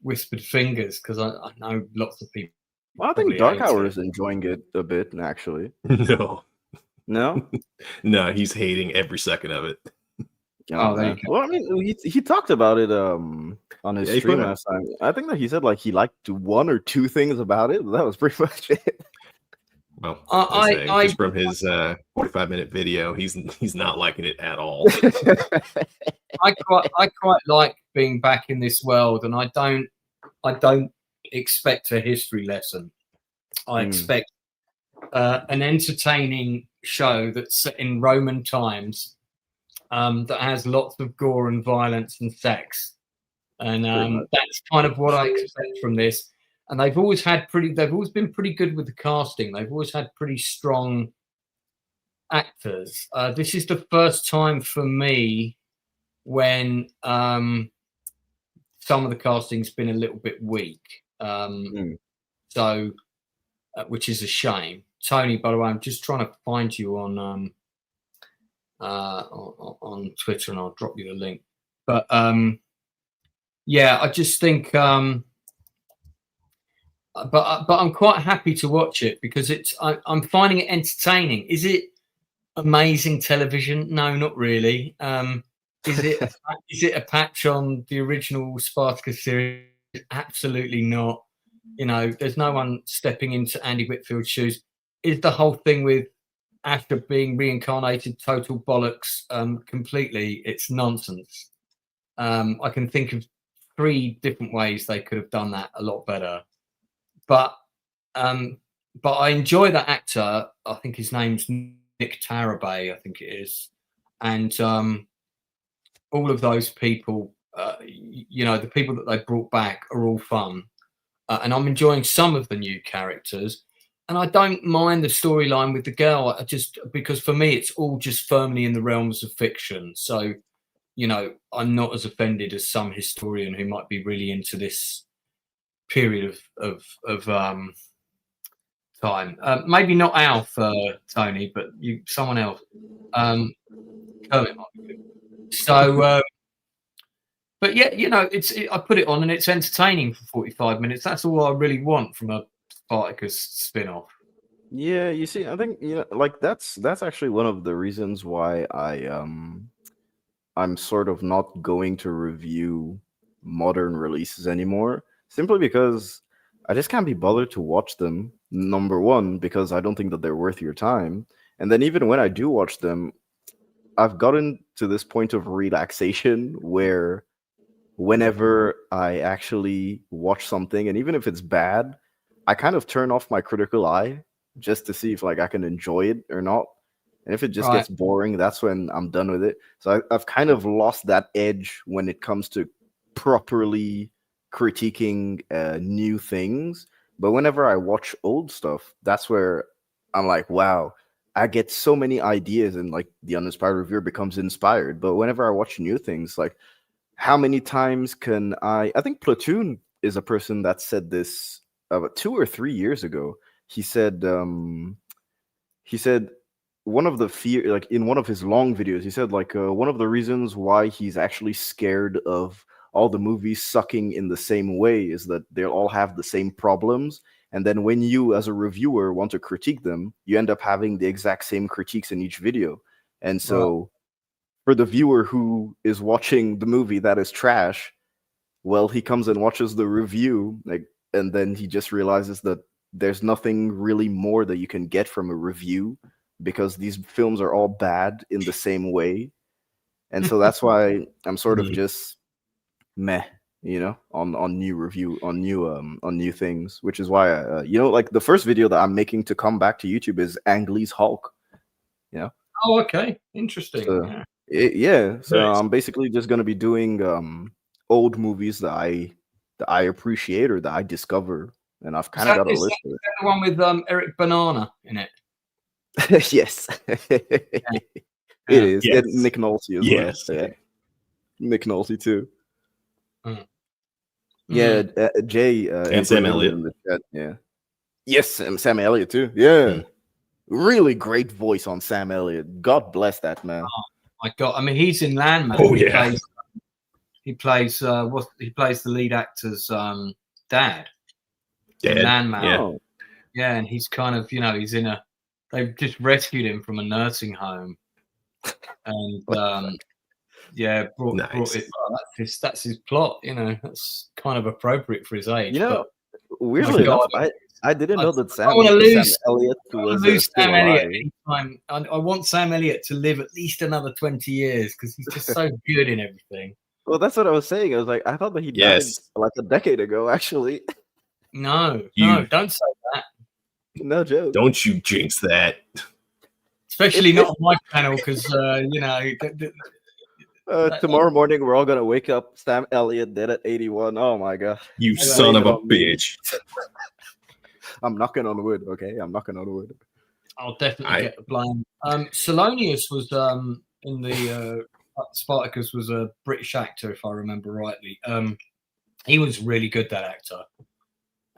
whispered fingers, because I know lots of people. Well, I think Dark Hour is enjoying it a bit actually. No, no, he's hating every second of it. Oh, there you go. Well, I mean, he talked about it on his stream last time. I think that he said like he liked one or two things about it, but that was pretty much it. Well, just from his 45-minute video, he's not liking it at all. I quite like being back in this world, and I don't expect a history lesson. I expect an entertaining show that's set in Roman times, that has lots of gore and violence and sex, and that's kind of what I expect from this. And they've always been pretty good with the casting. They've always had pretty strong actors. This is the first time for me when some of the casting's been a little bit weak. So, which is a shame. Tony, by the way, I'm just trying to find you on Twitter, and I'll drop you the link. But yeah, I just think. But I'm quite happy to watch it because I'm finding it entertaining. Is it amazing television? No, not really. Is it a patch on the original Spartacus series? Absolutely not. There's no one stepping into Andy Whitfield's shoes. Is the whole thing with Asher being reincarnated total bollocks? Completely, it's nonsense. I can think of 3 different ways they could have done that a lot better. But I enjoy that actor. I think his name's Nick Tarabay, I think it is. And all of those people, the people that they brought back are all fun. And I'm enjoying some of the new characters. And I don't mind the storyline with the girl, because for me, it's all just firmly in the realms of fiction. So, I'm not as offended as some historian who might be really into this period of time. Maybe not Alf, Tony, but someone else. Kermit might be good. So, but yeah, I put it on and it's entertaining for 45 minutes. That's all I really want from a Spartacus spin-off. Yeah, you see, I think like that's actually one of the reasons why I'm sort of not going to review modern releases anymore, simply because I just can't be bothered to watch them. Number one, because I don't think that they're worth your time, and then even when I do watch them, I've gotten to this point of relaxation where whenever I actually watch something, and even if it's bad, I kind of turn off my critical eye just to see if like I can enjoy it or not. And if it just gets boring, that's when I'm done with it. So I've kind of lost that edge when it comes to properly critiquing new things. But whenever I watch old stuff, that's where I'm like, wow, I get so many ideas, and like the uninspired reviewer becomes inspired. But whenever I watch new things, like how many times can I think Platoon is a person that said this about 2 or 3 years ago. He said one of the fear, like in one of his long videos, he said like one of the reasons why he's actually scared of all the movies sucking in the same way is that they'll all have the same problems. And then when you, as a reviewer, want to critique them, you end up having the exact same critiques in each video. And so for the viewer who is watching the movie that is trash, well, he comes and watches the review, like, and then he just realizes that there's nothing really more that you can get from a review because these films are all bad in the same way. And so that's why I'm sort of just meh, on new things, which is why like the first video that I'm making to come back to YouTube is Ang Lee's Hulk. Oh, okay, interesting. So, so nice. I'm basically just going to be doing old movies that I appreciate or that I discover, and I've kind of got a list of it. The one with Eric Banana in it. Yes. It is. Yes. Nick Nolte as well. Yeah. Nick Nolte too. Yeah, Jay and Sam Elliott in the chat. Yeah. Yes, and Sam Elliott too. Yeah. Really great voice on Sam Elliott. God bless that man. Oh my God! I mean, he's in Landman. Oh yeah. He plays the lead actor's dad. Landman. Yeah, and he's kind of he's in they've just rescued him from a nursing home, and brought it. That's his plot. That's kind of appropriate for his age. Weirdly enough, I didn't know that Sam Elliott was Sam Elliott. I want Sam Elliott to live at least another 20 years because he's just so good in everything. Well, that's what I was saying. I was like, I thought that he died like a decade ago, actually. No, don't say that. No joke. Don't you jinx that. Especially not on my channel, because tomorrow morning we're all gonna wake up. Sam Elliott dead at 81. Oh my god! You son of a bitch! I'm knocking on wood. Okay, I'm knocking on wood. I'll definitely get the blame. Salonius was in the Spartacus was a British actor, if I remember rightly. He was really good, that actor,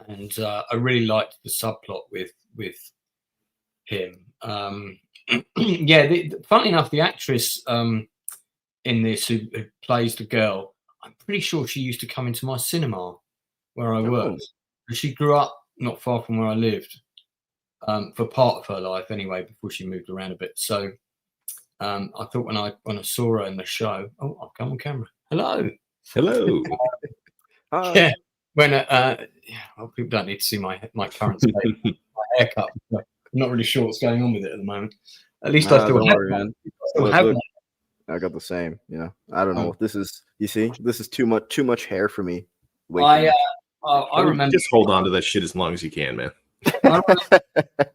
and I really liked the subplot with him. Funny enough, the actress in this who plays the girl, I'm pretty sure she used to come into my cinema where I worked. She grew up not far from where I lived for part of her life anyway, before she moved around a bit. So I thought when I saw her in the show, I'll come on camera. Hello. Yeah. When people don't need to see my current state, my haircut. I'm not really sure what's going on with it at the moment. At least I still have one. I got the same. You know, I don't know. This is, you see, this is too much hair for me. I remember. Just hold on to that shit as long as you can, man. I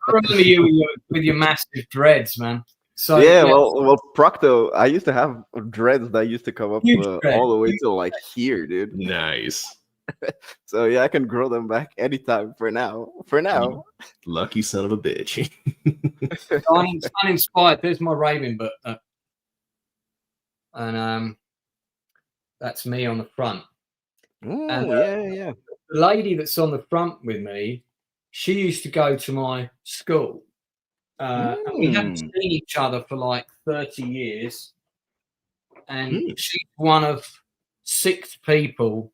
remember you with your massive dreads, man. So yeah, well, Procto, I used to have dreads that used to come up all the way to like here, dude. Nice. So yeah, I can grow them back anytime. For now. You lucky son of a bitch. Uninspired. There's my raving book, and that's me on the front. Ooh, and yeah. The lady that's on the front with me, she used to go to my school. And we hadn't seen each other for like 30 years. And she's one of 6 people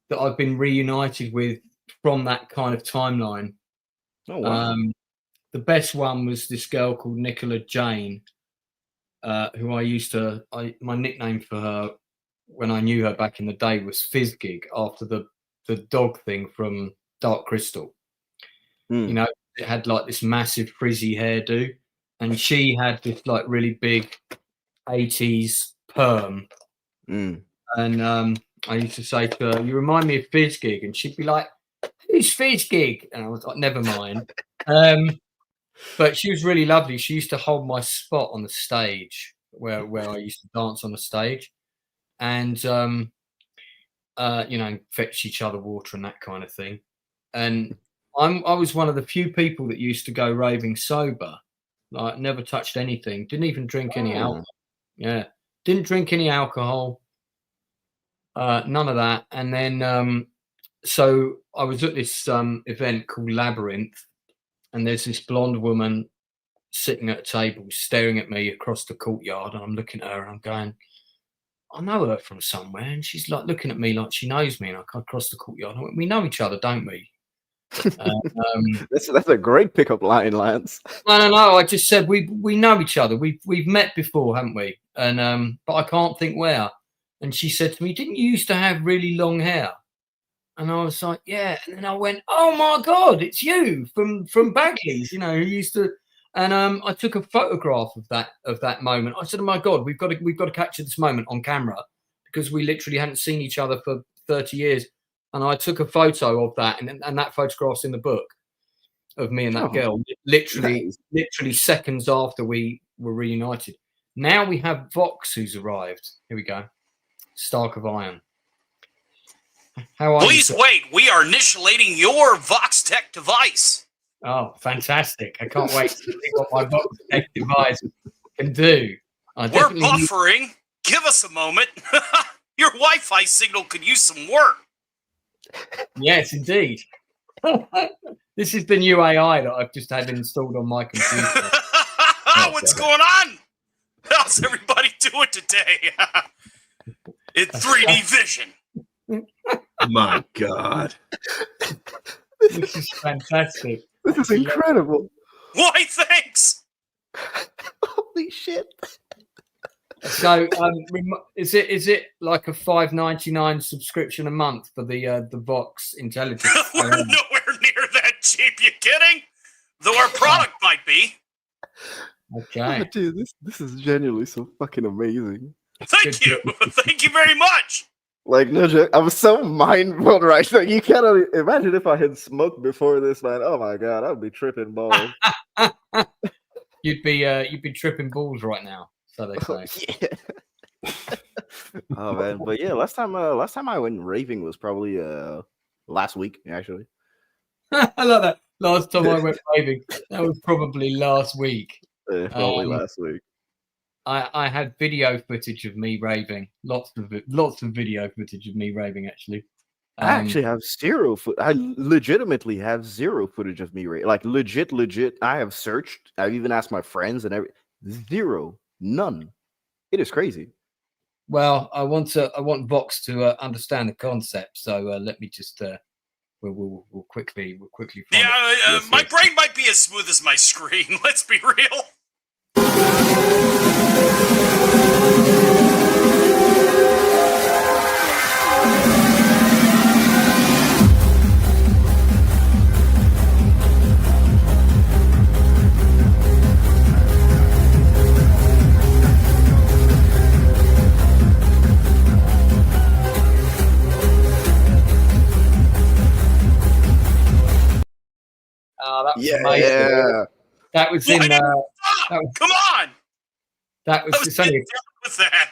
that I've been reunited with from that kind of timeline. Oh, wow. The best one was this girl called Nicola Jane, who my nickname for her when I knew her back in the day was Fizzgig, after the dog thing from Dark Crystal. You know, it had like this massive frizzy hairdo, and she had this like really big 80s perm. And I used to say to her, "You remind me of Fizzgig," and she'd be like, "Who's Fizzgig?" And I was like, "Never mind." But she was really lovely. She used to hold my spot on the stage where I used to dance on the stage, and you know, fetch each other water and that kind of thing. And I was one of the few people that used to go raving sober. Like, never touched anything. Didn't even drink any alcohol. Yeah, didn't drink any alcohol. None of that. And then, so I was at this event called Labyrinth, and there's this blonde woman sitting at a table, staring at me across the courtyard, and I'm looking at her and I'm going, I know her from somewhere. And she's like looking at me like she knows me, and I come across the courtyard. I went, we know each other, don't we? That's a great pickup line, Lance. No. I just said we know each other. We've met before, haven't we? And but I can't think where. And she said to me, "Didn't you used to have really long hair?" And I was like, "Yeah." And then I went, "Oh my God, it's you from Bagley's, you know, who used to." And I took a photograph of that moment. I said, "Oh my God, we've got to capture this moment on camera, because we literally hadn't seen each other for 30 years." And I took a photo of that, and that photograph's in the book of me and that girl, literally seconds after we were reunited. Now we have Vox, who's arrived. Here we go. Stark of Iron. How are Please wait. We are initiating your Vox Tech device. Oh, fantastic. I can't wait to see what my Vox Tech device can do. We're buffering. Give us a moment. Your Wi-Fi signal could use some work. Yes, indeed. This is the new AI that I've just had installed on my computer. What's going on? How's everybody doing today? In 3D vision. My God. This is fantastic. This is incredible. Why, thanks. Holy shit. So, is it like a $5.99 subscription a month for the Vox Intelligence? We're nowhere near that cheap. You kidding? Though our product might be. Okay. Oh, dude, this is genuinely so fucking amazing. Thank you. Thank you very much. Like, no joke, I'm so mind blown right now. You cannot imagine if I had smoked before this, man. Oh my God, I'd be tripping balls. You'd be tripping balls right now. So they say. Yeah. Oh man, but yeah, last time I went raving was probably last week, actually. I love that. Last time I went raving, that was probably last week. Probably last week. I had video footage of me raving. Lots of video footage of me raving, actually. I actually have zero I legitimately have zero footage of me raving. Like legit. I have searched. I've even asked my friends and zero. None. It is crazy. Well, I want Vox to understand the concept. So let me just we'll quickly. Yeah, my brain might be as smooth as my screen. Let's be real. was amazing. Yeah. That was in. Come on. That was With that.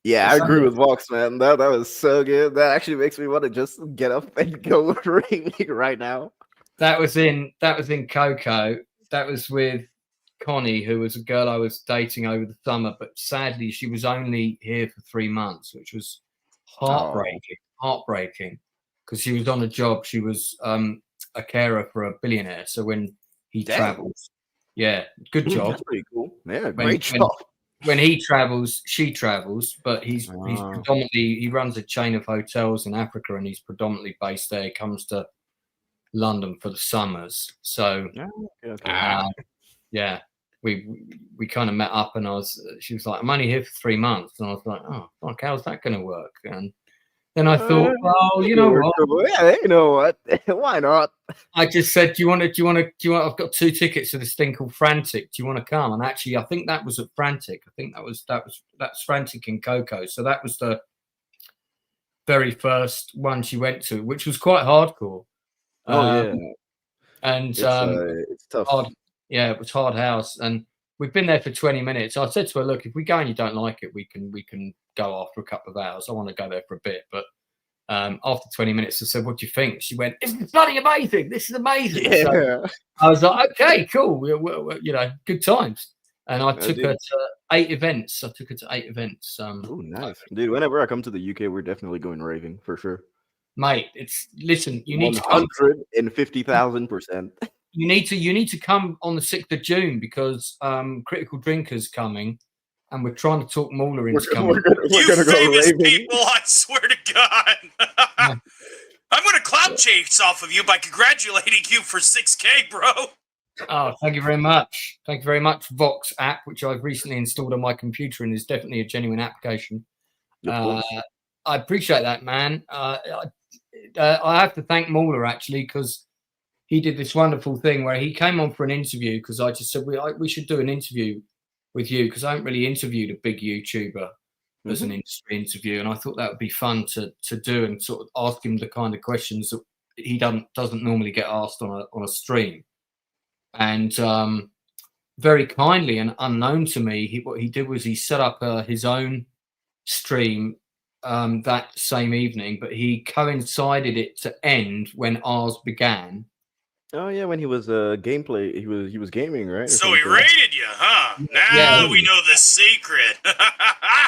Yeah, I agree with Vox, man. That was so good. That actually makes me want to just get up and go raving right now. That was in Coco. That was with Connie, who was a girl I was dating over the summer, but sadly she was only here for 3 months, which was heartbreaking, because she was on a job. She was a carer for a billionaire. So when he travels, good job. That's pretty cool. Yeah, great job. When he travels, she travels, but he's predominantly, he runs a chain of hotels in Africa, and he's predominantly based there. He comes to London for the summers. So we kind of met up, and she was like, I'm only here for 3 months, and I was like, oh fuck, how's that going to work? And then I thought, well, you know what? Yeah, you know what? Why not? I just said, do you want? I've got 2 tickets to this thing called Frantic. Do you want to come? And actually, I think that was at Frantic. I think that's Frantic in Coco. So that was the very first one she went to, which was quite hardcore. And it's tough. It was hard house, and we've been there for 20 minutes. I said to her, look, if we go and you don't like it, we can go after a couple of hours. I want to go there for a bit, but after 20 minutes, I said, what do you think? She went, this is bloody amazing. This is amazing. Yeah. So I was like, okay, cool. We're, good times. And I took her to 8 events. Oh, nice. Dude, whenever I come to the UK, we're definitely going raving for sure. Mate, you need 150,000%. You need to come on the 6th of June, because Critical Drinker's coming, and we're trying to talk Mauler into coming. We're gonna go raving. People, I swear to God. I'm going to clout chase off of you by congratulating you for 6K, bro. Oh, thank you very much. Thank you very much, Vox app, which I've recently installed on my computer and is definitely a genuine application. I appreciate that, man. I have to thank Mauler, actually, because he did this wonderful thing where he came on for an interview, because I just said, we should do an interview with you, because I haven't really interviewed a big YouTuber as an industry interview, and I thought that would be fun to do, and sort of ask him the kind of questions that he doesn't normally get asked on a stream. And very kindly and unknown to me, what he did was he set up his own stream that same evening, but he coincided it to end when ours began. Oh yeah, when he was gameplay, he was gaming, right? So he raided you, huh? Now we know the secret.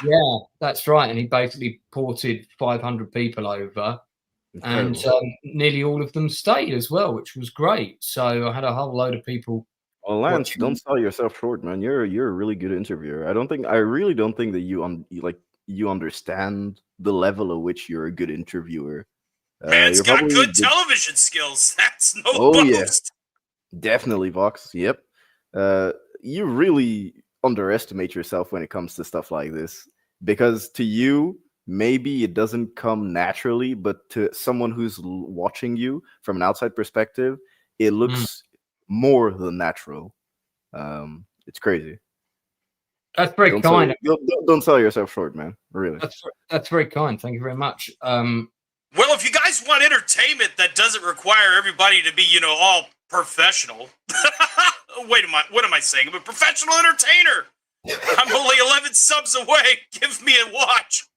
Yeah, that's right. And he basically ported 500 people over, and nearly all of them stayed as well, which was great. So I had a whole load of people. Well, Lance, don't sell yourself short, man. You're a really good interviewer. I really don't think that you understand the level at which you're a good interviewer. Man's got good television skills. That's no boast. Yeah. Definitely, Vox. Yep. You really underestimate yourself when it comes to stuff like this, because to you, maybe it doesn't come naturally, but to someone who's watching you from an outside perspective, it looks more than natural. It's crazy. That's very kind. Don't sell yourself short, man. Really. That's very kind. Thank you very much. Well, if you guys want entertainment that doesn't require everybody to be, all professional. Wait a minute, what am I saying? I'm a professional entertainer. I'm only 11 subs away. Give me a watch.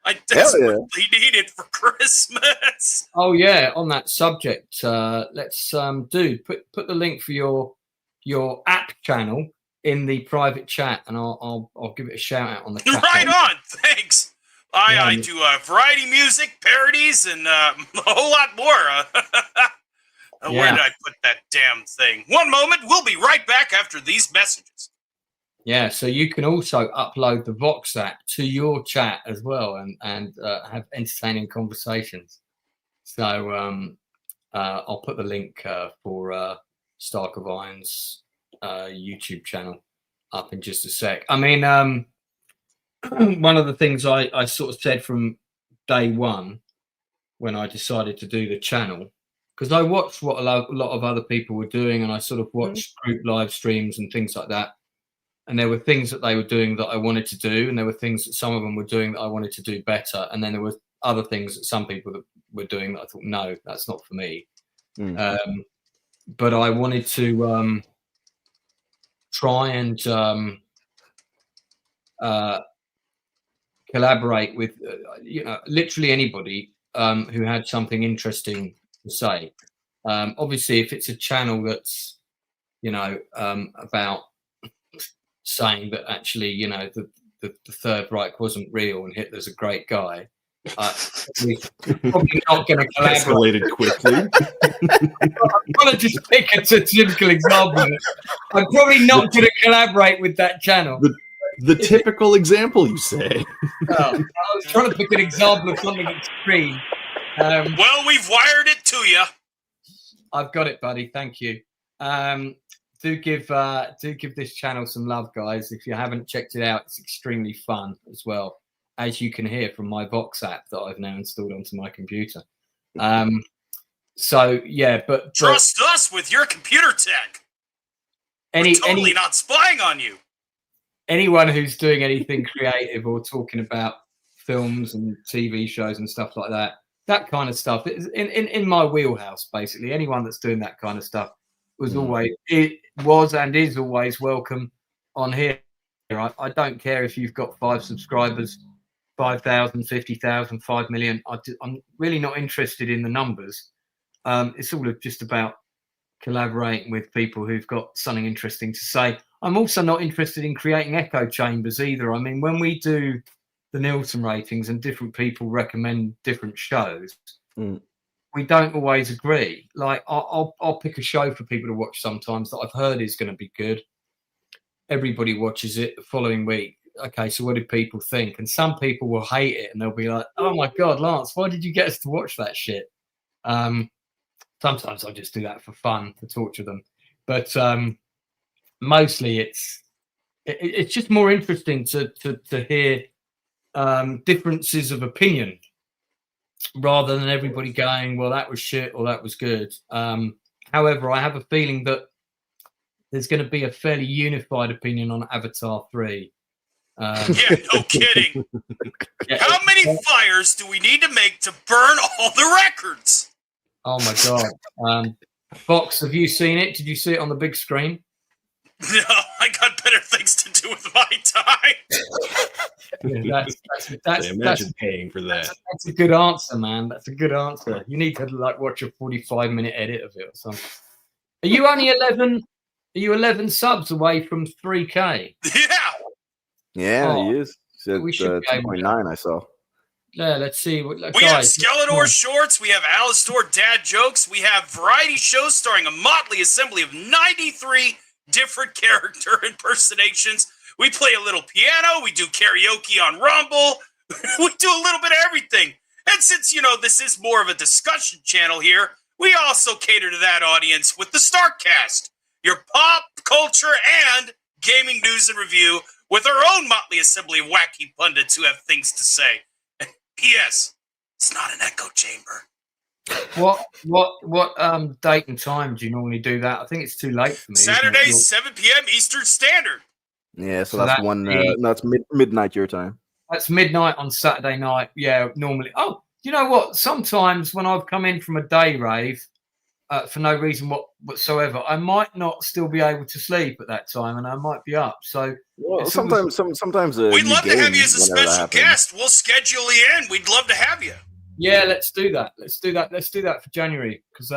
I desperately need it for Christmas. Oh yeah, on that subject, let's put the link for your app channel in the private chat, and I'll give it a shout out on the chat. Right on, thanks. I do variety music, parodies, and a whole lot more. Where did I put that damn thing? One moment, we'll be right back after these messages. Yeah, so you can also upload the Vox app to your chat as well, and have entertaining conversations. So I'll put the link for Stark of Iron's YouTube channel up in just a sec. I mean, one of the things I sort of said from day one when I decided to do the channel, because I watched what a lot of other people were doing, and I sort of watched group live streams and things like that. And there were things that they were doing that I wanted to do, and there were things that some of them were doing that I wanted to do better. And then there were other things that some people that were doing that I thought, no, that's not for me. but I wanted to try and collaborate with literally anybody who had something interesting to say. Obviously, if it's a channel that's about saying that actually the Third Reich wasn't real and Hitler's a great guy, we're probably not going to collaborate. Escalated quickly. I'm going to just pick a typical example. I'm probably not going to collaborate with that channel. The typical example, you say? I was trying to pick an example of something extreme. Well, we've wired it to you. I've got it, buddy. Thank you. Do give this channel some love, guys. If you haven't checked it out, it's extremely fun as well, as you can hear from my Vox app that I've now installed onto my computer. So yeah, but trust us with your computer tech. We're totally not spying on you. Anyone who's doing anything creative or talking about films and TV shows and stuff like that kind of stuff, in my wheelhouse, basically. Anyone that's doing that kind of stuff was and is always welcome on here. I don't care if you've got 5 subscribers, 5,000, 50,000, 5 million. I'm really not interested in the numbers. It's all just about collaborating with people who've got something interesting to say. I'm also not interested in creating echo chambers either. I mean, when we do the Nielsen ratings and different people recommend different shows, we don't always agree. Like, I'll pick a show for people to watch sometimes that I've heard is going to be good. Everybody watches it the following week. Okay, so what did people think? And some people will hate it and they'll be like, oh my God, Lance, why did you get us to watch that shit? Sometimes I'll just do that for fun, to torture them. But mostly it's just more interesting to hear differences of opinion rather than everybody going, well, that was shit or that was good. However, I have a feeling that there's going to be a fairly unified opinion on Avatar 3. Yeah, no kidding. How many fires do we need to make to burn all the records? Oh my God. Fox, have you seen it? Did you see it on the big screen? No, I got better things to do with my time. Yeah, that's paying for that. That's a good answer, man. That's a good answer. You need to watch a 45-minute edit of it or something. Are you only 11? Are you 11 subs away from 3K? Yeah. He is. We should 2.9. I saw. Yeah, let's see. We have Skeletor shorts. We have Alistor dad jokes. We have variety shows starring a motley assembly of 93 different character impersonations. We play a little piano. We do karaoke on Rumble. We do a little bit of everything. And since, this is more of a discussion channel here, we also cater to that audience with the Starkcast, your pop culture and gaming news and review with our own motley assembly of wacky pundits who have things to say. And P.S. It's not an echo chamber. What date and time do you normally do that? I think it's too late for me. Saturday, 7 p.m. Eastern Standard. Yeah, so that's that's midnight your time. That's midnight on Saturday night. Yeah, normally. Oh, you know what? Sometimes when I've come in from a day rave for no reason whatsoever, I might not still be able to sleep at that time, and I might be up. So sometimes we'd love to have you as a special guest. We'll schedule you in. We'd love to have you. Yeah, let's do that. Let's do that for January, because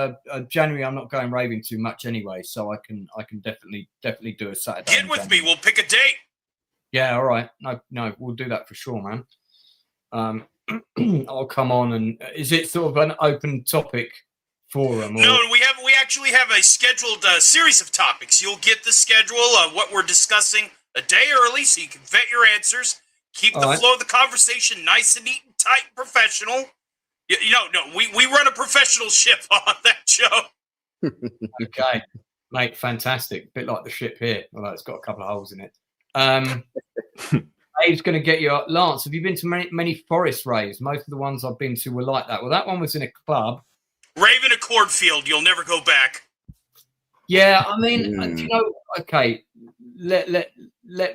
January I'm not going raving too much anyway, so I can definitely do a Saturday. Get with me. We'll pick a date. Yeah, all right. No, we'll do that for sure, man. I'll come on, and is it sort of an open topic forum? No, we actually have a scheduled series of topics. You'll get the schedule of what we're discussing a day early, so you can vet your answers. Keep the flow of the conversation nice and neat and tight and professional. We run a professional ship on that show. Okay, mate, fantastic. Bit like the ship here, although it's got a couple of holes in it. Dave's going to get you. Lance, have you been to many forest raves? Most of the ones I've been to were like that. Well, that one was in a club. Rave in a cornfield. You'll never go back. Yeah, I mean, okay, let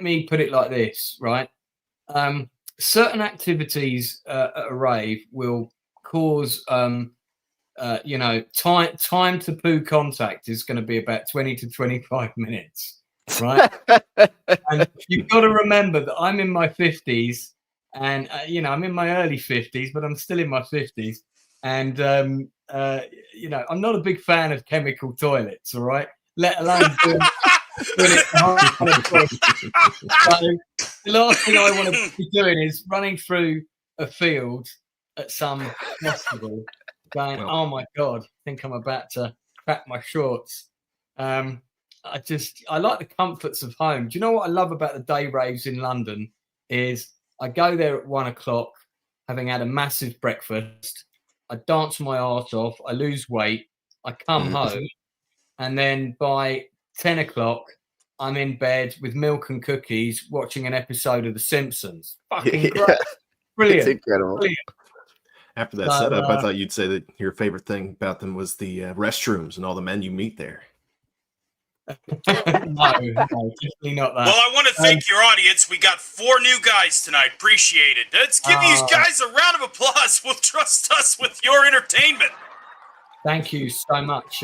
me put it like this, right? Certain activities at a rave will cause time to poo contact is going to be about 20 to 25 minutes, right? And you've got to remember that I'm in my 50s, and I'm in my early 50s, but I'm still in my 50s, and I'm not a big fan of chemical toilets, all right? Let alone doing it. So the last thing I want to be doing is running through a field at some festival, going, "Oh my God, I think I'm about to crap my shorts." I like the comforts of home. Do you know what I love about the day raves in London? Is I go there at 1 o'clock, having had a massive breakfast. I dance my arse off. I lose weight. I come home, and then by 10 o'clock, I'm in bed with milk and cookies, watching an episode of The Simpsons. Fucking great. Brilliant. It's incredible. Brilliant. After that setup, I thought you'd say that your favorite thing about them was the restrooms and all the men you meet there. No, definitely not that. Well, I want to thank your audience. We got 4 new guys tonight. Appreciate it. Let's give these guys a round of applause. We'll trust us with your entertainment. Thank you so much,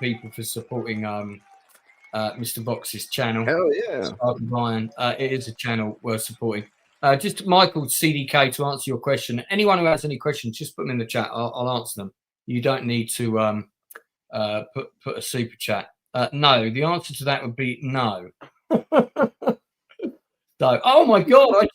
people, for supporting Mr. Box's channel. Hell yeah. Ryan, it is a channel worth supporting. Just Michael CDK, to answer your question. Anyone who has any questions, just put them in the chat. I'll answer them. You don't need to put a super chat. No, the answer to that would be no. So, oh my God,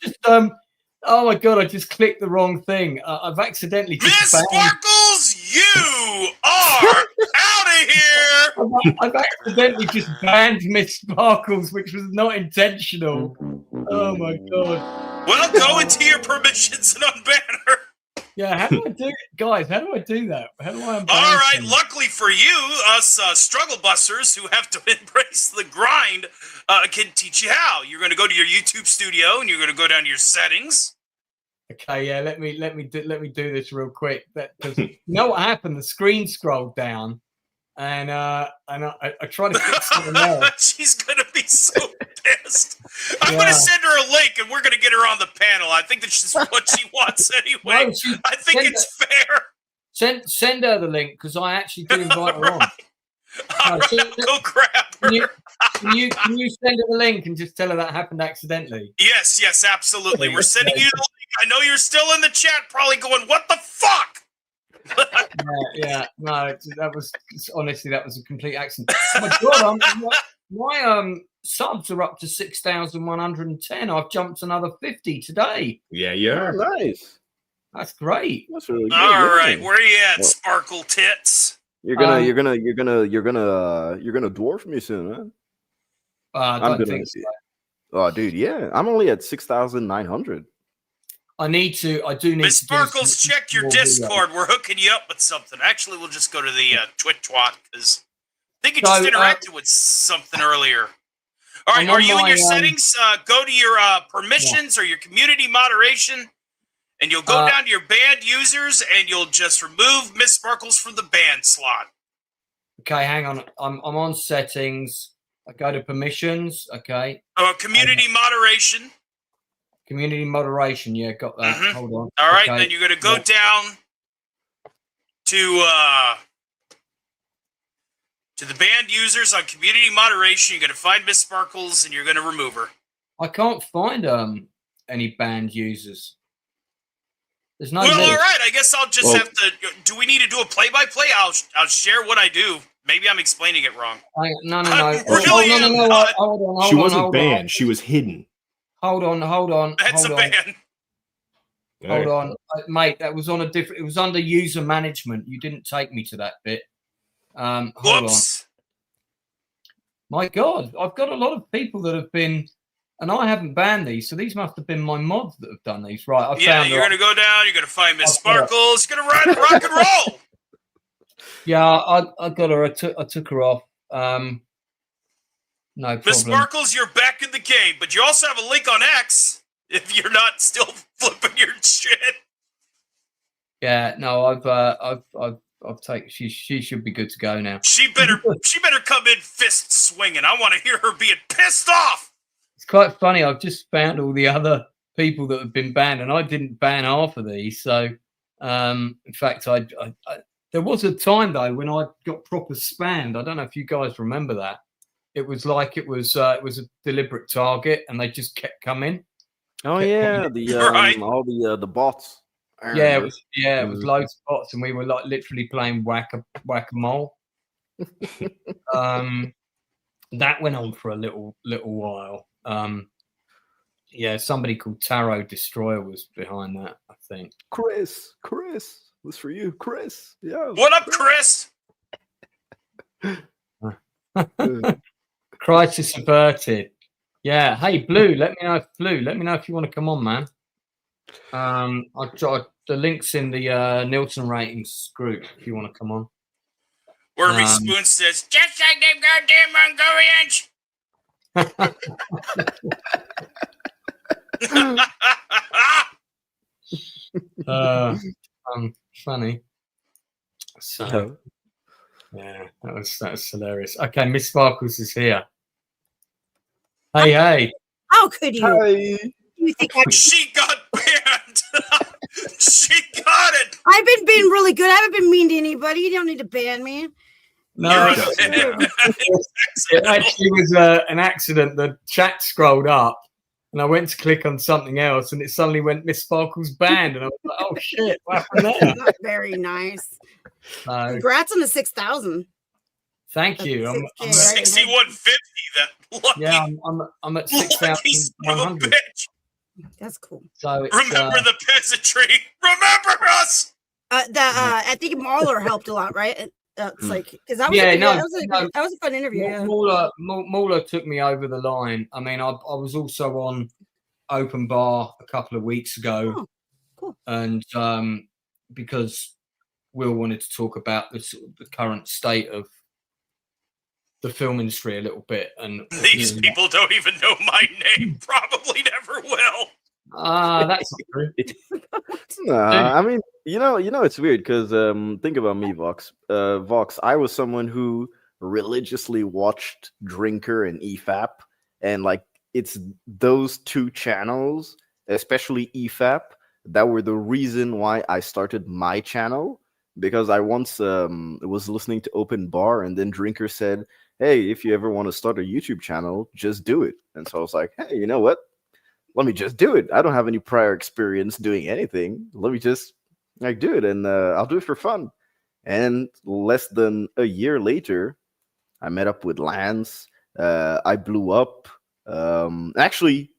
I just clicked the wrong thing. I've accidentally Miss Sparkles, you are out of here. I've accidentally just banned Miss Sparkles, which was not intentional. Oh my God. Well, go into your permissions and unban her. Yeah, how do I do it? Guys, how do I do that? How do I unban All right, them? luckily for you, us struggle busters who have to embrace the grind can teach you how. You're going to go to your YouTube studio and you're going to go down to your settings. Okay, yeah, let me do this real quick. Because you know what happened? The screen scrolled down, and I tried to fix something else. She's gonna be so pissed. I'm gonna send her a link, and we're gonna get her on the panel. I think that's just what she wants anyway. No, I think it's fair. Send her the link, because I actually do invite her on. Go grab her. Can you send her the link and just tell her that happened accidentally? Yes, absolutely. We're sending you the link. I know you're still in the chat, probably going, "What the fuck?" No, that was honestly, that was a complete accident. Oh my God, my subs are up to 6,110. I've jumped another 50 today. Yeah, yeah. Oh, nice. That's great. That's really good. All right, where you at, Sparkle Tits? You're gonna dwarf me soon, man. I don't think so. Oh, dude, yeah. I'm only at 6,900. I do need Miss to Sparkles, check your Discord. We're hooking you up with something. Actually, we'll just go to the Twitch twat, because I think it just interacted with something earlier. All right, are you in your settings? Go to your permissions or your community moderation, and you'll go down to your banned users, and you'll just remove Miss Sparkles from the banned slot. Okay, hang on. I'm on settings. I go to permissions. Okay. Community moderation. Community moderation. Yeah, got that. Mm-hmm. Hold on. All right, then you're going to go down to the banned users on community moderation. You're going to find Miss Sparkles, and you're going to remove her. I can't find any banned users. There's no. Well, all right. I guess I'll just have to. Do we need to do a play-by-play? I'll share what I do. Maybe I'm explaining it wrong. No. Hold on. She wasn't banned. She was hidden. Hold on. That's a ban. Hold on, mate. That was on a different. It was under user management. You didn't take me to that bit. Hold Whoops. on. My God, I've got a lot of people that have been, and I haven't banned these. So these must have been my mods that have done these. Right. You're going to go down. You're going to find Miss Sparkles. You're going to ride rock and roll. Yeah, I got her. I took her off. No problem. Miss Sparkles, you're back in the game, but you also have a link on X if you're not still flipping your shit. Yeah, no, I've taken. She should be good to go now. She better come in fist swinging. I want to hear her being pissed off. It's quite funny. I've just found all the other people that have been banned, and I didn't ban half of these. So, in fact, There was a time though when I got proper spammed. I don't know if you guys remember that. It was like it was a deliberate target, and they just kept coming. Oh yeah, the Right. all the bots. I Yeah, remember. it was loads of bots, and we were like literally playing whack-a-mole. That went on for a little while. Yeah, somebody called Tarot Destroyer was behind that, I think. Chris, this for you, Chris. Yeah. What up, Chris? Crisis averted. Yeah. Hey, Blue. Let me know if you want to come on, man. I've got the links in the Nielsen ratings group if you want to come on. Wormy Spoon says, just like them goddamn Mongolians. Funny. So, yeah, that's hilarious. Okay, Miss Sparkles is here. Hey. How could you? Hi. You think She got banned. She got it. I've been being really good. I haven't been mean to anybody. You don't need to ban me. No, You're it actually was an accident. The chat scrolled up, and I went to click on something else, and it suddenly went Miss Sparkle's banned, and I was like, "Oh shit, what happened there?" Not very nice. So, Congrats on the 6,000. thank you. I'm 6K, at, 6150. That lucky, yeah, I'm at lucky son of a 6,100. bitch. That's cool. So it's, Remember the peasantry. Remember us. I think Mahler helped a lot, right? It's like because that was Yeah, that was a fun interview. Yeah. Mauler took me over the line. I mean, I was also on Open Bar a couple of weeks ago, Oh, cool. and because Will wanted to talk about the current state of the film industry a little bit, and These people don't even know my name. Probably never will. that's not true. Nah, I mean, you know, it's weird because think about me, Vox. Vox, I was someone who religiously watched Drinker and EFAP, and like it's those two channels, especially EFAP, that were the reason why I started my channel. Because I once was listening to Open Bar, and then Drinker said, "Hey, if you ever want to start a YouTube channel, just do it." And so I was like, "Hey, you know what? Let me just do it. I don't have any prior experience doing anything. Let me just do it, and I'll do it for fun." And less than a year later, I met up with Lance. I blew up. Actually,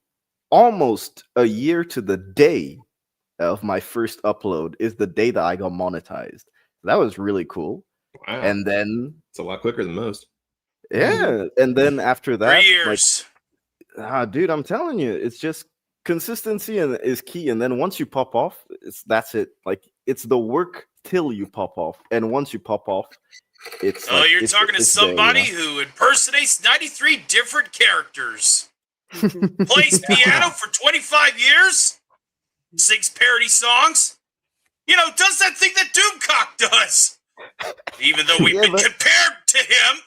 almost a year to the day of my first upload is the day that I got monetized. That was really cool. Wow. And then It's a lot quicker than most. yeah, and then after that, 3 years. dude, I'm telling you, it's just consistency and is key. And then once you pop off, that's it. Like it's the work till you pop off, and once you pop off, it's. Oh, like, you're it's talking to there, you somebody know? who impersonates 93 different characters, plays piano for 25 years, sings parody songs. You know, does that thing that Doomcock does. Even though we've been compared to him.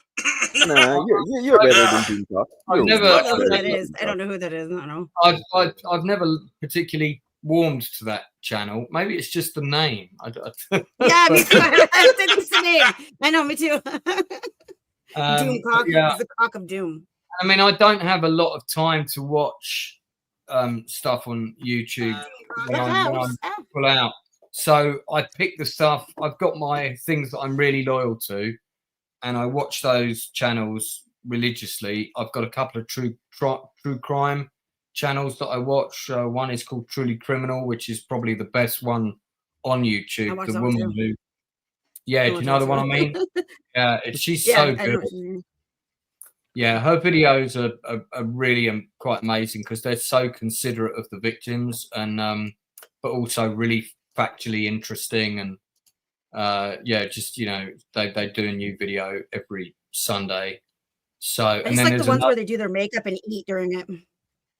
Nah, you're better than Doomcock. I've You're never- I much don't know who better that than is. I Doomcock. don't know who that is. I don't know. I've never particularly warmed to that channel. Maybe it's just the name. Yeah, me too. It's the name. I know, me too. Doom cock yeah. is the cock of doom. I mean, I don't have a lot of time to watch stuff on YouTube when I'm full out. So I pick the stuff. I've got my things that I'm really loyal to, and I watch those channels religiously. I've got a couple of true crime channels that I watch. One is called Truly Criminal, which is probably the best one on I YouTube. watch The that one woman too. who, yeah, do you know the one I mean? Yeah, she's so I know good. what you mean. Yeah, her videos are really quite amazing because they're so considerate of the victims, and but also really factually interesting, and yeah, just they do a new video every Sunday. So I and just then like the there's ones where they do their makeup and eat during it.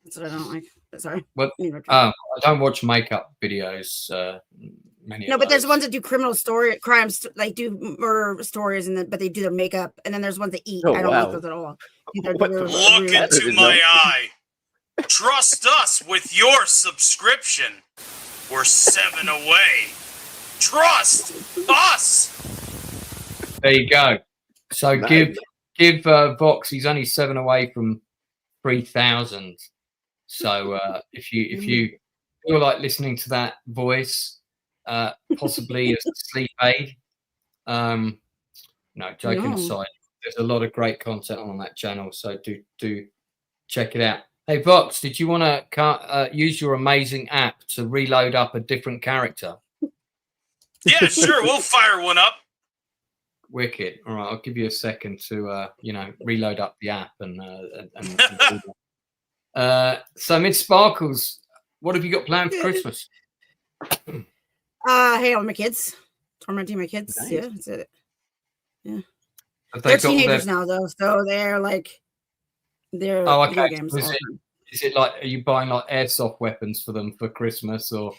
That's what I don't like. Sorry. What? No, I don't watch makeup videos. Many but of there's those. ones that do crimes, like do murder stories, but they do their makeup, and then there's ones that eat. Oh, I don't wow. like those at all. What the Look I into didn't my know. eye. Trust us with your subscription. We're 7 away Trust us. There you go. So Nice. give Vox. He's only 7 away from 3,000. So if you feel like listening to that voice, possibly as a sleep aid. No, joking aside, there's a lot of great content on that channel, so do check it out. Hey Vox, did you want to use your amazing app to reload up a different character? Yeah, sure. We'll fire one up. Wicked. All right, I'll give you a second to reload up the app and so Mid Sparkles, what have you got planned for Christmas? Hang out with my kids, tormenting my kids. Nice. Yeah, that's it. Yeah, Have they're they got teenagers their... now though, so they're Oh, video okay. games. So all the time. is it like, are you buying like airsoft weapons for them for Christmas or?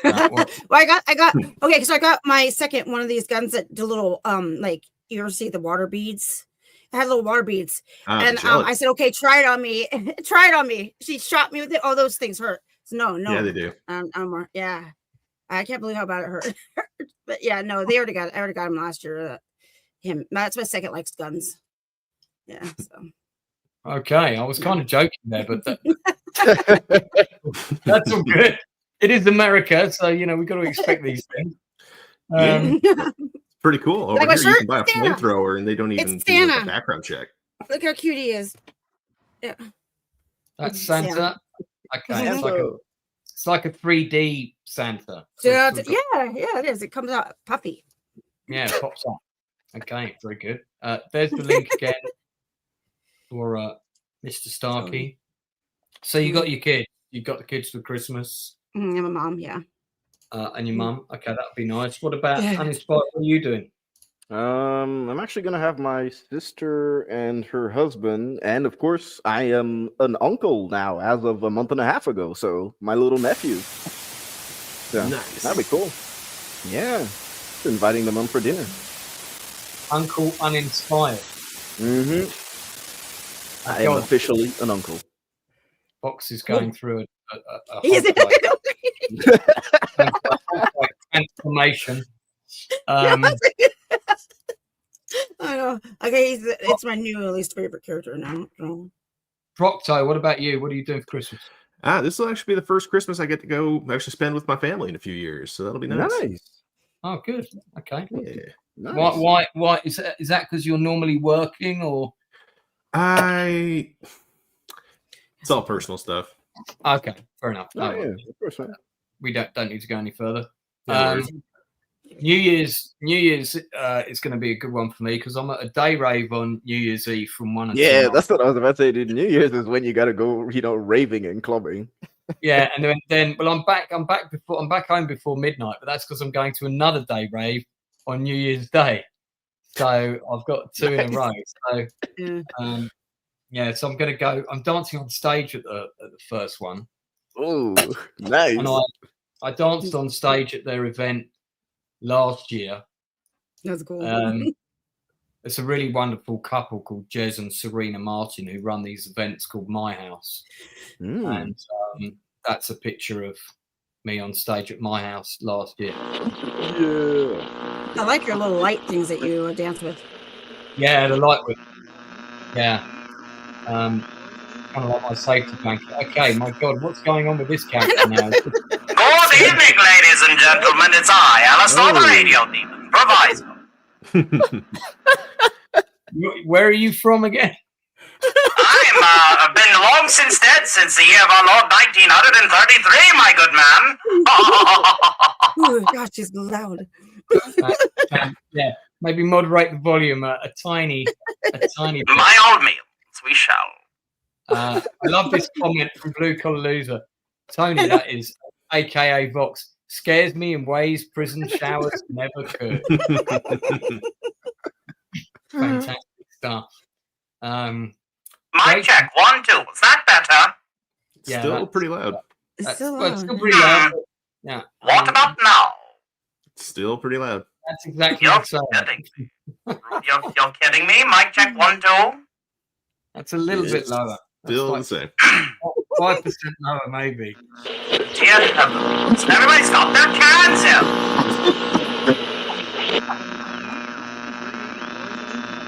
What? Well, I got okay, because I got my second one of these guns that do little like, you ever see the water beads? It had little water beads, and I said, okay, try it on me. Try it on me. She shot me with it. All those things hurt. So no. Yeah, they do. I'm more. Yeah, I can't believe how bad it hurt. But yeah, no, they already got it. I already got him last year. Him. That's my second likes guns. Yeah. So. Okay, I was kind of joking there, but that's all good. It is America, so we've got to expect these things. Pretty cool. Over Like my here, you shirt? can buy a Santa. flamethrower and they don't even It's do like, a Santa. background check. Look how cute he is. Yeah. That's Santa. Okay, Mhm. it's like a 3D Santa. Yeah, it is. It comes out puffy. Yeah, it pops up. Okay, very good. There's the link again for Mr. Starkey. So you got your kids. You got the kids for Christmas. I'm a mom. Yeah. And your mum. Okay, that'd be nice. What about Yeah. Uninspired? What are you doing? I'm actually gonna have my sister and her husband, and of course, I am an uncle now as of a month and a half ago. So my little nephew. So Nice. that'd be cool. Yeah, inviting them on for dinner. Uncle Uninspired. I am officially an uncle. Box is going through a He is. transformation. I know. Okay, it's my new least favorite character now. So. Procto, what about you? What are you doing for Christmas? This will actually be the first Christmas I get to go actually spend with my family in a few years, so that'll be nice. Oh, good. Okay. Yeah. Nice. Why is that because you're normally working or? It's all personal stuff. Okay, fair enough. Oh, yeah, of course, man. We don't need to go any further. No worries. New Year's is going to be a good one for me because I'm at a day rave on New Year's Eve from 1 until Yeah, 9. that's what I was about to say, dude. New Year's is when you gotta go, raving and clubbing. Yeah, and then I'm back home before midnight, but that's because I'm going to another day rave on New Year's Day. So I've got 2 in a row. So so I'm gonna go. I'm dancing on stage at the first one. Oh, nice. And I danced on stage at their event last year. That's cool. It's a really wonderful couple called Jez and Serena Martin who run these events called My House. And that's a picture of me on stage at My House last year. Yeah. I like your little light things that you dance with. Yeah, the light with. Yeah. Kind of like my safety blanket. Okay, my God, what's going on with this character now? Good evening, ladies and gentlemen. It's I, Alistair, the Radio Demon, proviso. Where are you from again? I've been long since dead since the year of our Lord 1933, my good man. Oh gosh, she's loud. Yeah, maybe moderate the volume a tiny bit. My old meals, we shall. I love this comment from Blue Collar Loser. Tony, that is, aka Vox, scares me in ways prison showers never could. Fantastic stuff. Mic check, 1, 2. Is that better? Yeah, Still pretty loud. It's so well, it's loud. still pretty loud. Yeah. What about now? Still pretty loud. That's exactly You're what I'm saying. kidding me. You're kidding me? Mic check, 1, 2. That's a little bit lower. That's Still like the same. 5% lower, maybe. Dear heavens. Everybody stop their cans here.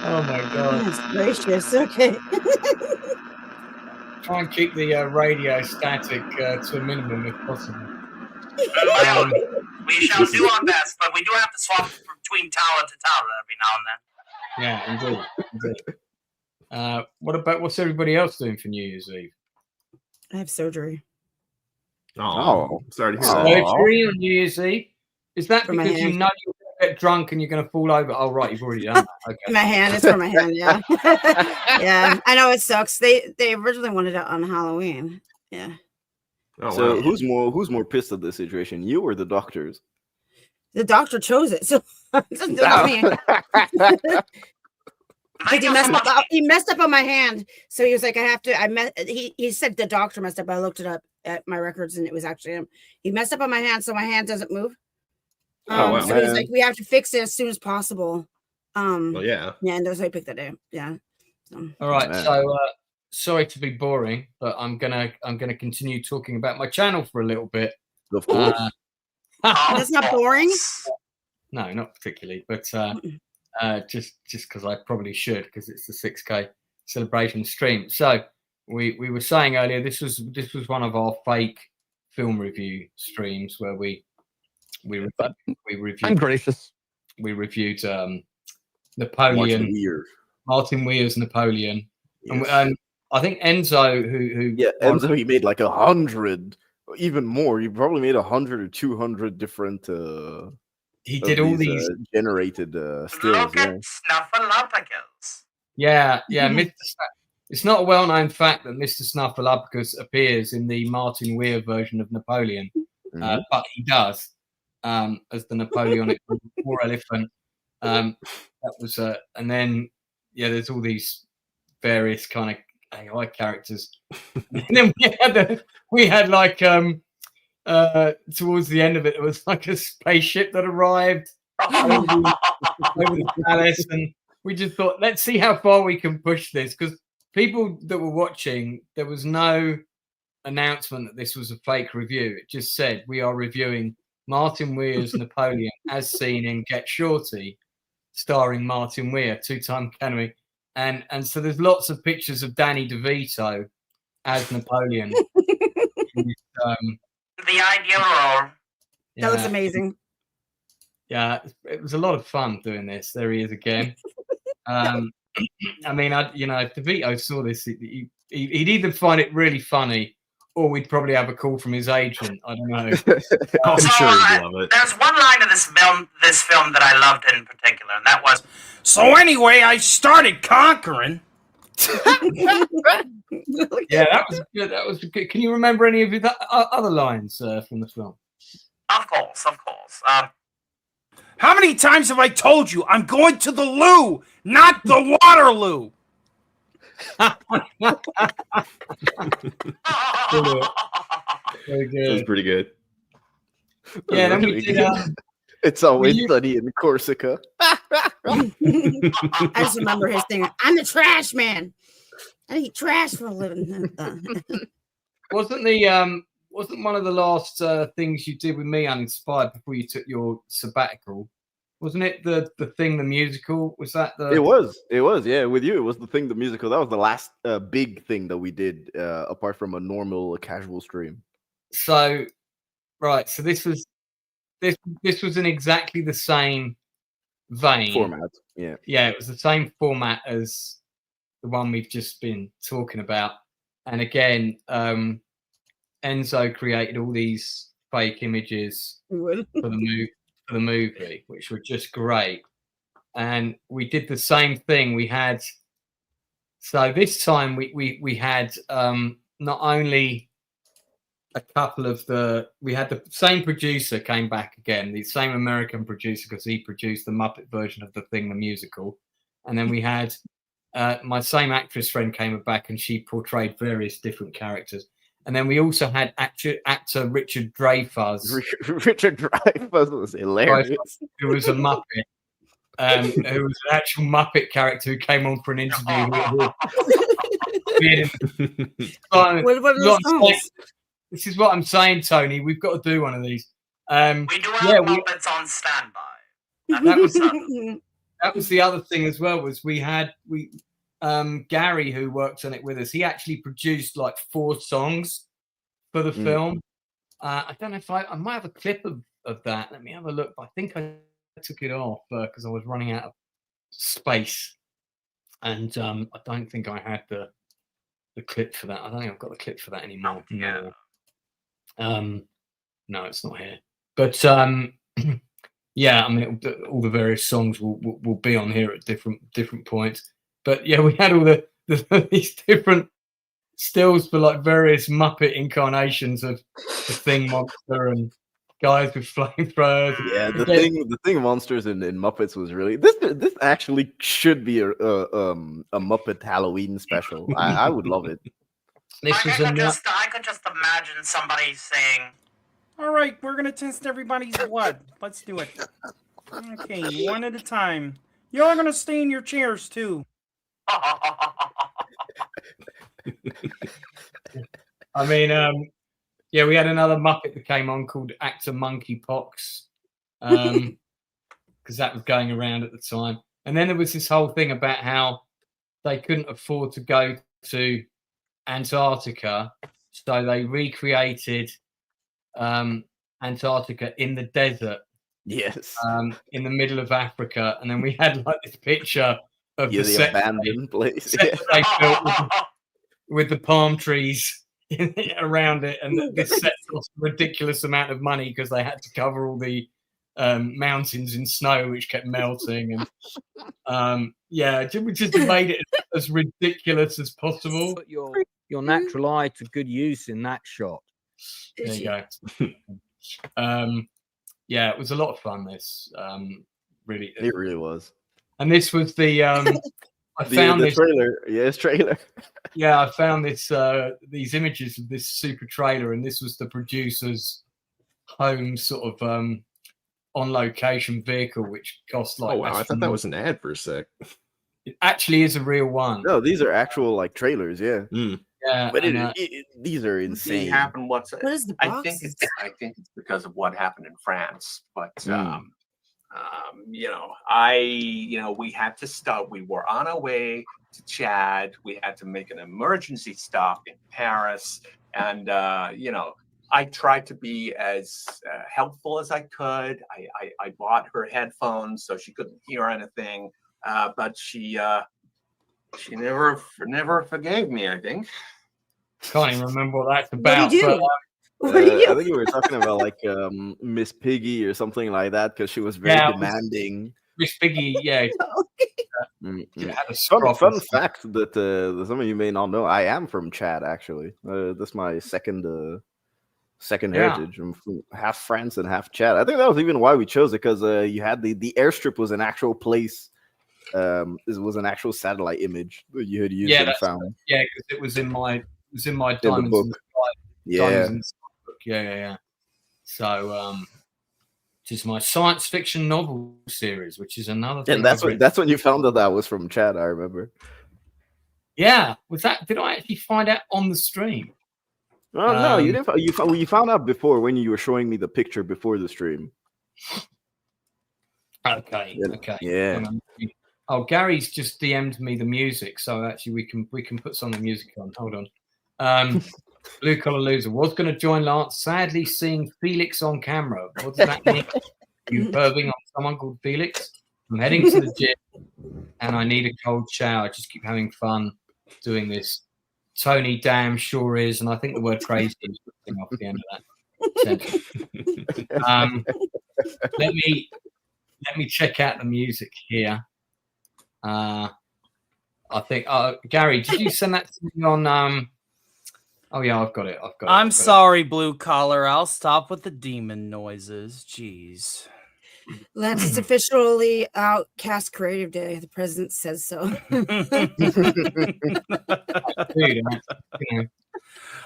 Oh my god. That's gracious. Okay. Try and keep the radio static to a minimum if possible. We shall do our best, but we do have to swap between tower to tower every now and then. Yeah, indeed. What's everybody else doing for New Year's Eve? I have surgery. Oh, sorry to hear that. Surgery on New Year's Eve? Is that For my because you hand. know you're going to get drunk and you're going to fall over? Oh, right, you've already done that. Okay. My hand. It's for my hand. Yeah. Yeah. I know it sucks. They originally wanted it on Halloween. Yeah. Oh, So wow. who's more pissed at this situation, you or the doctors? The doctor chose it, so it's not me. He messed up on my hand, so he was like, "I have to." He said the doctor messed up. I looked it up at my records, and it was actually him. He messed up on my hand, so my hand doesn't move. Wow. So he's like, "We have to fix it as soon as possible." Well, yeah. Yeah, and that's why I picked that day. Yeah. So. All right, Man. so sorry to be boring, but I'm gonna continue talking about my channel for a little bit. Of course. That's not boring. No, not particularly, but just because I probably should, because it's the 6K celebration stream. So we were saying earlier, this was one of our fake film review streams where we reviewed. I'm gracious. We reviewed Napoleon, Martin Weir's Napoleon, Yes. and I think Enzo, who Enzo, he made like 100, even more. He probably made 100 or 200 different. he did all these generated stills. Look at Snuffleupagus. Yeah, Mr. It's not a well-known fact that Mr. Snuffleupagus appears in the Martin Weir version of Napoleon, but he does as the Napoleonic war elephant. That was, and then there's all these various kind of AI characters. And then we had like towards the end of it, was like a spaceship that arrived over the palace, and we just thought, let's see how far we can push this, because people that were watching, there was no announcement that this was a fake review. It just said we are reviewing Martin Weir's Napoleon as seen in Get Shorty, starring Martin Weir, two-time Academy. And so there's lots of pictures of Danny DeVito as Napoleon. The ideal role. That looks amazing. Yeah, it was a lot of fun doing this. There he is again. I mean, if DeVito saw this, he'd either find it really funny, or we'd probably have a call from his agent. I don't know. I'm sure he'd love it. There's one line of this film that I loved in particular, and that was, So anyway, I started conquering. Yeah, that was good. That was good. Can you remember any of the other lines from the film? Of course. How many times have I told you I'm going to the loo, not the Waterloo? Very That was good. pretty good. Yeah, then we did. It's always sunny in Corsica. I just remember his thing. I'm the trash man. I eat trash for a living. Wasn't one of the last things you did with me uninspired before you took your sabbatical? Wasn't it the thing, the musical? Was that the? It was, yeah. With you, it was the thing, the musical. That was the last big thing that we did, apart from a normal, casual stream. So, right. So this was in exactly the same vein. Format, yeah. Yeah, it was the same format as the one we've just been talking about. And again, Enzo created all these fake images for the movie, which were just great. And we did the same thing. We had, so this time we had not only a couple of we had the same producer came back again, the same American producer, because he produced the Muppet version of the thing, the musical. And then we had my same actress friend came back, and she portrayed various different characters. And then we also had actor Richard Dreyfuss. Richard Dreyfuss was hilarious. Who was a Muppet. Who was an actual Muppet character who came on for an interview. What are those songs? This is what I'm saying, Tony. We've got to do one of these. We do have Muppets on standby. That was the other thing as well. Was Gary, who worked on it with us, he actually produced like 4 songs for the film. I don't know if I might have a clip of that. Let me have a look. I think I took it off because I was running out of space, and I don't think I had the clip for that. I don't think I've got the clip for that anymore. Yeah. No, it's not here. But yeah, I mean, all the various songs will be on here at different points. But yeah, we had all these different stills for like various Muppet incarnations of the Thing monster and guys with flamethrowers. Yeah, the thing monsters in Muppets was really this actually should be a Muppet Halloween special. I would love it. I could just imagine somebody saying, "All right, we're gonna test everybody's blood. Let's do it. Okay, one at a time. You're all gonna stay in your chairs too." I mean, yeah, we had another Muppet that came on called Actor Monkeypox, because that was going around at the time. And then there was this whole thing about how they couldn't afford to go to Antarctica, so they recreated Antarctica in the desert. Yes. In the middle of Africa, and then we had like this picture of the abandoned place they built with the palm trees around it, and this set cost a ridiculous amount of money because they had to cover all the mountains in snow, which kept melting, and yeah, we just made it as ridiculous as possible. Put your natural eye to good use in that shot. There you go. Yeah, it was a lot of fun. This really, it really was. And this was the I found the this trailer. Yes, trailer. Yeah, I found this these images of this super trailer, and this was the producer's home sort of on location vehicle, which cost like. Oh wow! I thought that was an ad for a sec. It actually is a real one. No, these are actual like trailers. Yeah. Yeah, but these are insane. What is the box? I think it's because of what happened in France. But we had to stop. We were on our way to Chad. We had to make an emergency stop in Paris, and I tried to be as helpful as I could. I bought her headphones so she couldn't hear anything, but she never forgave me, I think. Can't even remember what that's about. What do you do? I think we were talking about like Miss Piggy or something like that because she was very demanding. Miss Piggy, yeah. Fun fact that some of you may not know, I am from Chad actually. That's my second heritage. I'm from half France and half Chad. I think that was even why we chose it, because you had the airstrip was an actual place. This was an actual satellite image that you had used and found. Yeah, because it was in my Diamonds book. In the Sky. Diamonds in the Sky book. Yeah. So just my science fiction novel series, which is another thing. And that's when you found that was from Chad, I remember. Yeah. Did I actually find out on the stream? Oh, no, you didn't. You found out before when you were showing me the picture before the stream. Okay. Yeah. Oh, Gary's just DM'd me the music, so actually we can put some of the music on. Hold on. Blue Collar Loser was going to join Lance. Sadly, seeing Felix on camera. What does that mean? You perving on someone called Felix? I'm heading to the gym, and I need a cold shower. I just keep having fun doing this. Tony damn sure is, and I think the word crazy is off the end of that sentence. Let me check out the music here. I think Gary, did you send that to me on oh yeah, I've got it. I'm sorry, Blue Collar. I'll stop with the demon noises. Jeez. Lance, it's officially Outcast Creative Day. The president says so.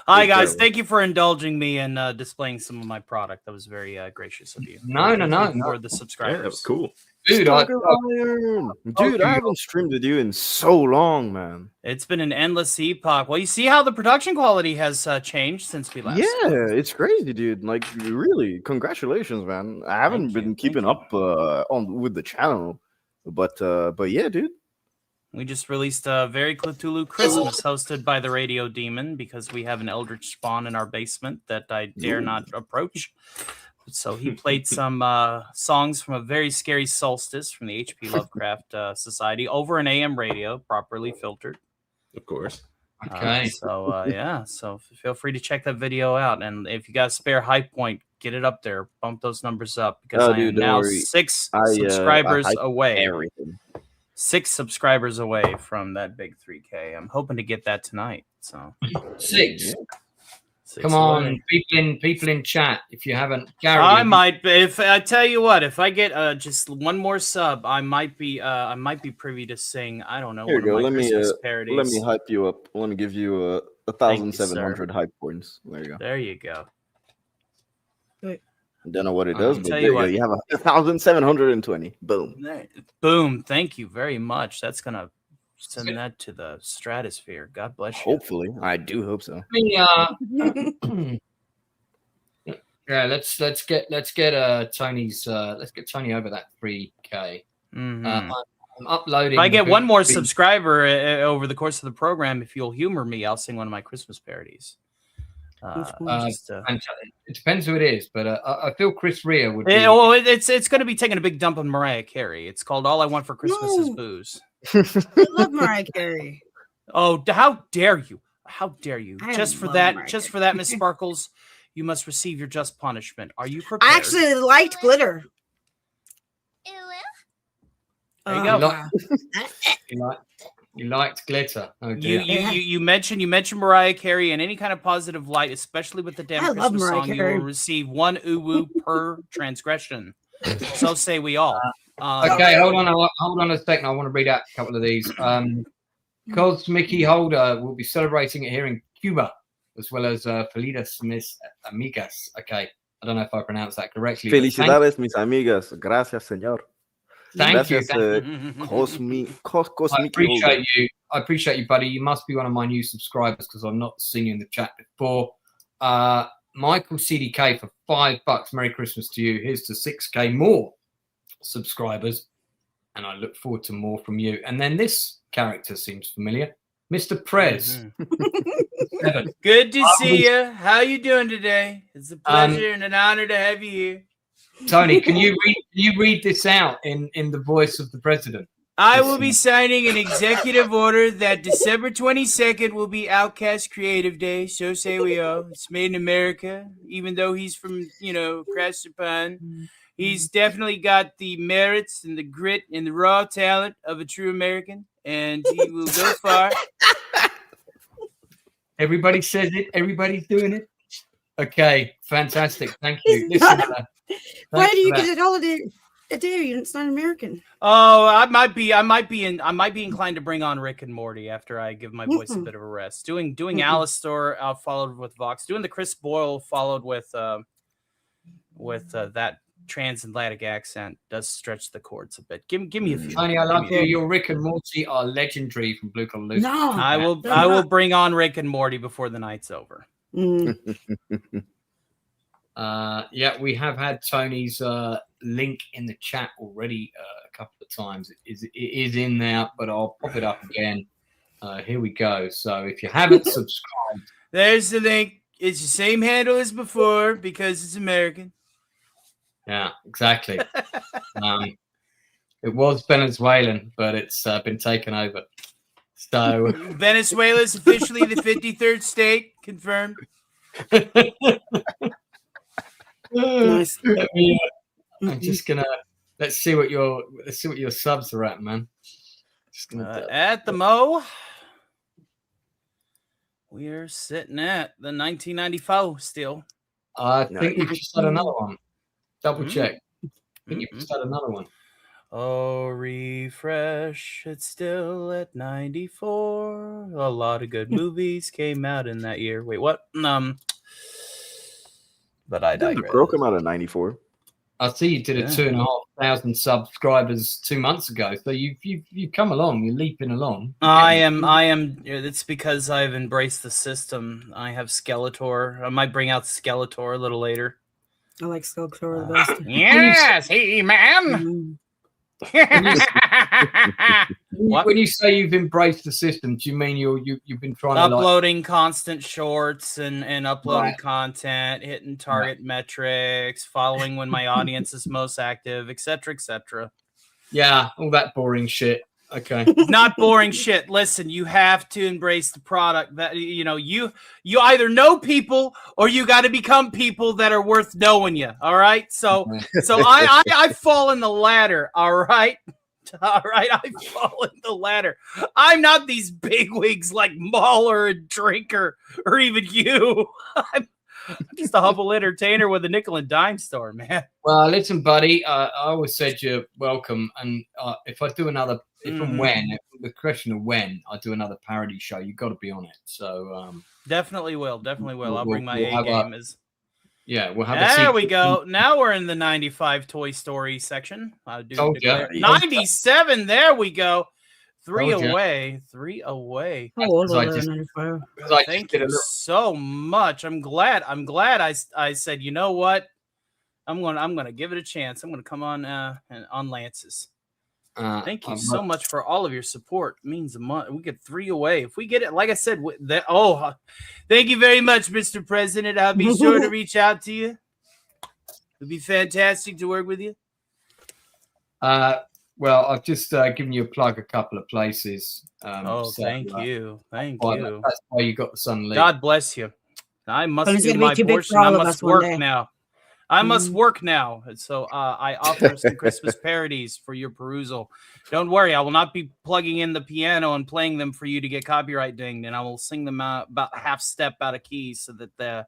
Hi guys, thank you for indulging me and displaying some of my product. That was very gracious of you. No. For the subscribers. Yeah, that was cool. Dude, I haven't streamed with you in so long, man. It's been an endless epoch. Well, you see how the production quality has changed since we last. Yeah, it's crazy, dude. Like, really, congratulations, man. I haven't been keeping up with the channel, but yeah, dude. We just released a Very Cthulhu Christmas hosted by the Radio Demon because we have an eldritch spawn in our basement that I dare not approach. So he played some songs from A Very Scary Solstice from the H.P. Lovecraft Society over an AM radio, properly filtered. Of course. Okay. So feel free to check that video out. And if you got a spare high point, get it up there. Bump those numbers up because I am now 6 subscribers away. Everything. 6 subscribers away from that big 3K. I'm hoping to get that tonight. So 6. Come on, people in chat. If you haven't, Gary, I might. If I tell you what, if I get just one more sub, I might be privy to sing. I don't know. Here you go. Let me parodies. hype you up. Let me give you 1,700 hype points. There you go. There you go. I don't know what it does, but tell there you you go. You have 1,720. Boom. Boom. Thank you very much. That's gonna send that to the stratosphere. God bless you. Hopefully, I do hope so. Yeah, let's get Tony's let's get Tony over that 3K. I'm uploading. If I get one more subscriber over the course of the program, if you'll humor me, I'll sing one of my Christmas parodies. It depends who it is, but I feel Chris Rea would be. It's going to be taking a big dump on Mariah Carey. it's called All I Want for Christmas is Booze. I love Mariah Carey. Oh, how dare you? How dare you? Just for that, Miss Sparkles, you must receive your just punishment. Are you prepared? I actually liked Glitter. There you go. You liked Glitter. Oh, dear. You mentioned Mariah Carey in any kind of positive light, especially with the damn Christmas song. You will receive 1 uwu per transgression. So say we all. Okay, hold on a second. I want to read out a couple of these. Cos Mickey Holder will be celebrating it here in Cuba, as well as Felidas Mis Amigas. Okay, I don't know if I pronounced that correctly. Felicidades, mis amigas. Gracias, señor. Thank you. I appreciate you, buddy. You must be one of my new subscribers because I've not seen you in the chat before. Michael CDK for $5. Merry Christmas to you. Here's to 6K more subscribers, and I look forward to more from you. And then this character seems familiar, Mr. Prez. Good to see you. How you doing today? It's a pleasure and an honor to have you here. Tony, can you read this out in the voice of the president? I will be signing an executive order that December 22nd will be Outcast Creative Day. So say we all. It's made in America, even though he's from, across the pond. He's definitely got the merits and the grit and the raw talent of a true American, and he will go far. Everybody says it. Everybody's doing it. Okay, fantastic. Thank you. Listen, why do you get it all a day? It's not American. Oh, I might be inclined to bring on Rick and Morty after I give my voice a bit of a rest. Doing Alistor followed with Vox. Doing the Chris Boyle followed with that transatlantic accent does stretch the chords a bit. Give me a few. Tony, I love you. Your Rick and Morty are legendary from Blue Collar Loose. No, I will bring on Rick and Morty before the night's over. Yeah, we have had Tony's link in the chat already a couple of times. It is in there, but I'll pop it up again. Here we go. So if you haven't subscribed, there's the link. It's the same handle as before because it's American. Yeah, exactly. It was Venezuelan, but it's been taken over. So Venezuela is officially the 53rd state. Confirmed. Nice. I'm just gonna let's see what your subs are at, man. Just gonna at the Mo. We're sitting at the 1994 still. I think we've just had another one. Double check. I think you've just had another one. Oh, refresh. It's still at 94. A lot of good movies came out in that year. Wait, what? But I digress. Broke him out of 94. I see you did a 2,500 subscribers 2 months ago. So you've come along. You're leaping along. I am. It's because I've embraced the system. I have Skeletor. I might bring out Skeletor a little later. I like Skeletor the best. Yes, He-Man. When you say you've embraced the system, do you mean you've been trying uploading constant shorts and uploading content, hitting target metrics, following when my audience is most active, etc., etc. Yeah, all that boring shit. Okay. Not boring shit. Listen, you have to embrace the product. That you either know people or you got to become people that are worth knowing you. All right. So I fall in the latter. All right. All right. I fall in the latter. I'm not these bigwigs like Mahler and Drinker or even you. I'm just a humble entertainer with a nickel and dime store, man. Well, listen, buddy. I always said you're welcome, and if I do another. If and when, the question of when I do another parody show, you've got to be on it. So definitely will. I'll bring my A game. We'll have. There we go. Now we're in the 95 Toy Story section. I do 97. There we go. Three away. How old are you? 95. Thank you so much. I'm glad. I said, you know what? I'm gonna give it a chance. I'm gonna come on on Lance's. Thank you so much for all of your support. It means a month. We get 3 away. If we get it, like I said, thank you very much, Mr. President. I'll be sure to reach out to you. It'd be fantastic to work with you. Well, I've just given you a plug a couple of places. Thank you. Thank you. That's why you got the Sun League. God bless you. I must do my portion. I must work now. I must work now. So I offer some Christmas parodies for your perusal. Don't worry. I will not be plugging in the piano and playing them for you to get copyright dinged. And I will sing them out about half step out of key so that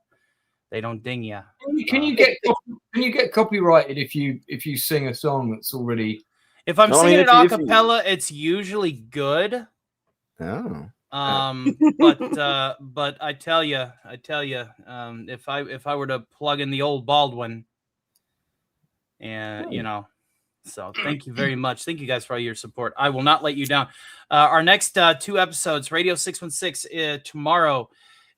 they don't ding you. Can you get copyrighted if you sing a song that's already... If I'm singing it a cappella, it's usually good. Oh. But I tell you, if I were to plug in the old Baldwin, and so thank you very much. Thank you guys for all your support. I will not let you down. Our next 2 episodes, Radio 616, tomorrow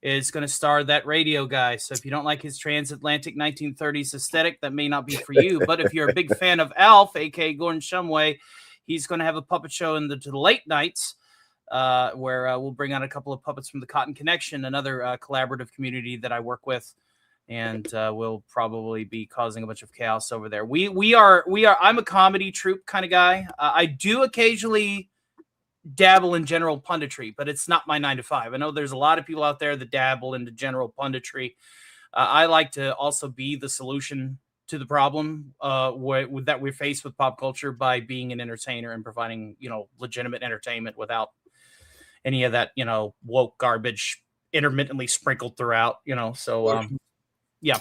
is going to star that radio guy. So if you don't like his transatlantic 1930s aesthetic, that may not be for you. But if you're a big fan of Alf, aka Gordon Shumway, he's going to have a puppet show in the late nights. Where we'll bring on a couple of puppets from the Cotton Connection, another collaborative community that I work with, and we'll probably be causing a bunch of chaos over there. We are. I'm a comedy troupe kind of guy. I do occasionally dabble in general punditry, but it's not my 9 to 5. I know there's a lot of people out there that dabble into general punditry. I like to also be the solution to the problem that we're faced with pop culture by being an entertainer and providing legitimate entertainment without any of that, woke garbage intermittently sprinkled throughout, so, yeah.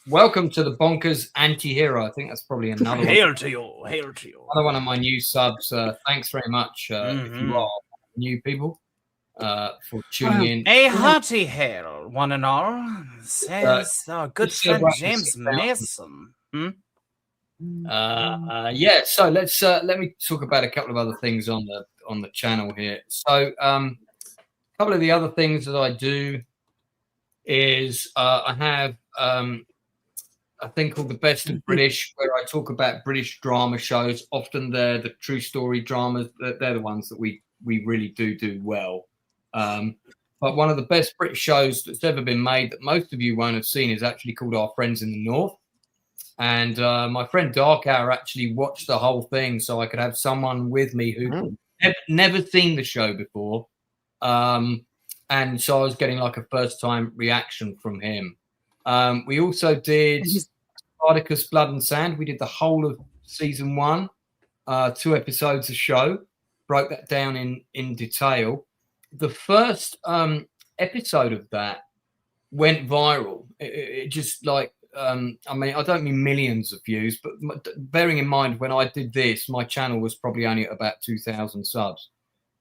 Welcome to the Bonkers Anti-Hero. I think that's probably another Hail to you. Another one of my new subs. Thanks very much, if you are new people, for tuning in. A hearty hail, one and all, says our good friend James Mason. Yeah, so let me talk about a couple of other things on the channel here. So a couple of the other things that I do is I have a thing called The Best of British, where I talk about British drama shows. Often they're the true story dramas. They're the ones that we really do well. But one of the best British shows that's ever been made that most of you won't have seen is actually called Our Friends in the North. And my friend Dark Hour actually watched the whole thing so I could have someone with me who never seen the show before. And so I was getting like a first-time reaction from him. We also did Spartacus Blood and Sand. We did the whole of season 1, 2 episodes a show, broke that down in detail. The first episode of that went viral. It just like, I mean, I don't mean millions of views, but bearing in mind when I did this, my channel was probably only at about 2,000 subs.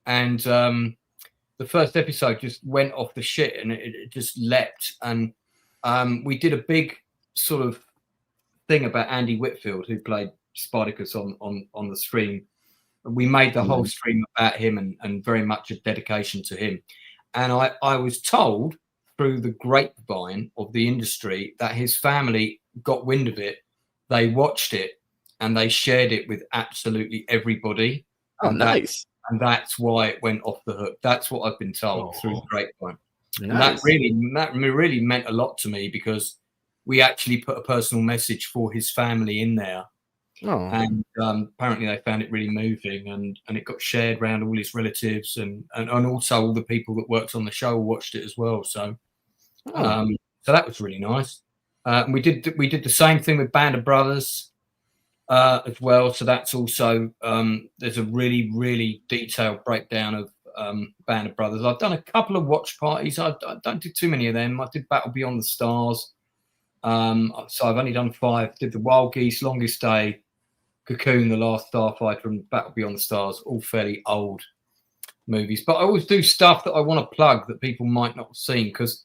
And the first episode just went off the shit and it just leapt. And we did a big sort of thing about Andy Whitfield, who played Spartacus on the stream. We made the whole stream about him and very much a dedication to him. And I was told through the grapevine of the industry that his family got wind of it. They watched it and they shared it with absolutely everybody. Oh, nice. And that's why it went off the hook. That's what I've been told through the grapevine. Nice. And that really meant a lot to me, because we actually put a personal message for his family in there. Oh. And apparently they found it really moving, and it got shared around all his relatives, and also all the people that worked on the show watched it as well. So so that was really nice. We did the same thing with Band of Brothers as well. So that's also there's a really detailed breakdown of Band of Brothers. I've done a couple of watch parties. I don't do too many of them. I did Battle Beyond the Stars. So I've only done 5. Did the Wild Geese, Longest Day, Cocoon, The Last Starfighter, and Battle Beyond the Stars. All fairly old movies. But I always do stuff that I want to plug that people might not have seen, because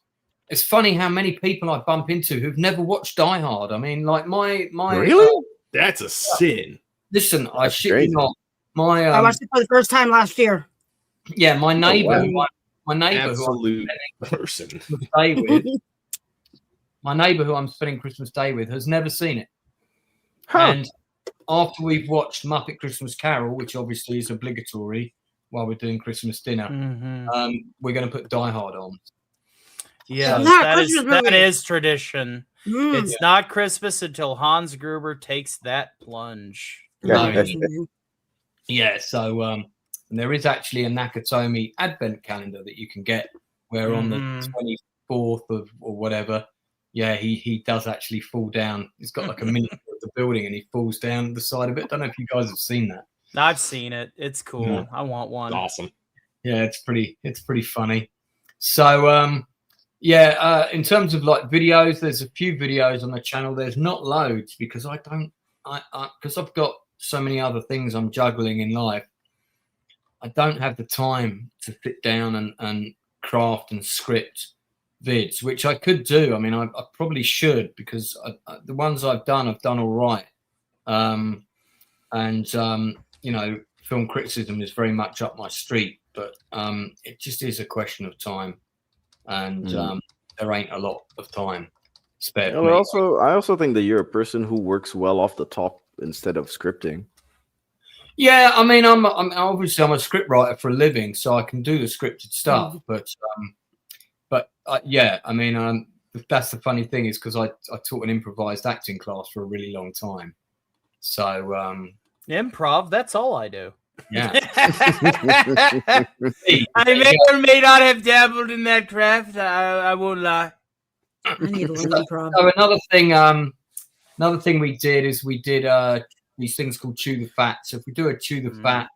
it's funny how many people I bump into who've never watched Die Hard. I mean, like my really? That's a sin. Listen, I shit you not. I watched it for the first time last year. Yeah, my neighbor, absolute person. My neighbor who I'm spending Christmas Day with has never seen it. Huh. And after we've watched Muppet Christmas Carol, which obviously is obligatory while we're doing Christmas dinner, we're going to put Die Hard on. Yeah, So, that is tradition. It's not Christmas until Hans Gruber takes that plunge. Yeah, so and there is actually a Nakatomi Advent calendar that you can get, where on the 24th of or whatever, he does actually fall down. He's got like a miniature of the building and he falls down the side of it. Don't know if you guys have seen that. I've seen it. It's cool. Yeah. I want one. Awesome. Yeah, it's pretty funny. So in terms of like videos, there's a few videos on the channel. There's not loads because because I've got so many other things I'm juggling in life. I don't have the time to sit down and craft and script vids, which I could do. I mean, I probably should, because the ones I've done all right. Film criticism is very much up my street, but it just is a question of time, and there ain't a lot of time spare. I also think that you're a person who works well off the top instead of scripting. Yeah, I mean, I'm obviously a script writer for a living, so I can do the scripted stuff. But I mean, that's the funny thing, is because I taught an improvised acting class for a really long time. So improv, that's all I do. Yeah. I may or may not have dabbled in that craft. I won't lie. I need a little improv. So another thing we did is we did these things called Chew the Fat. So if we do a Chew the Fat,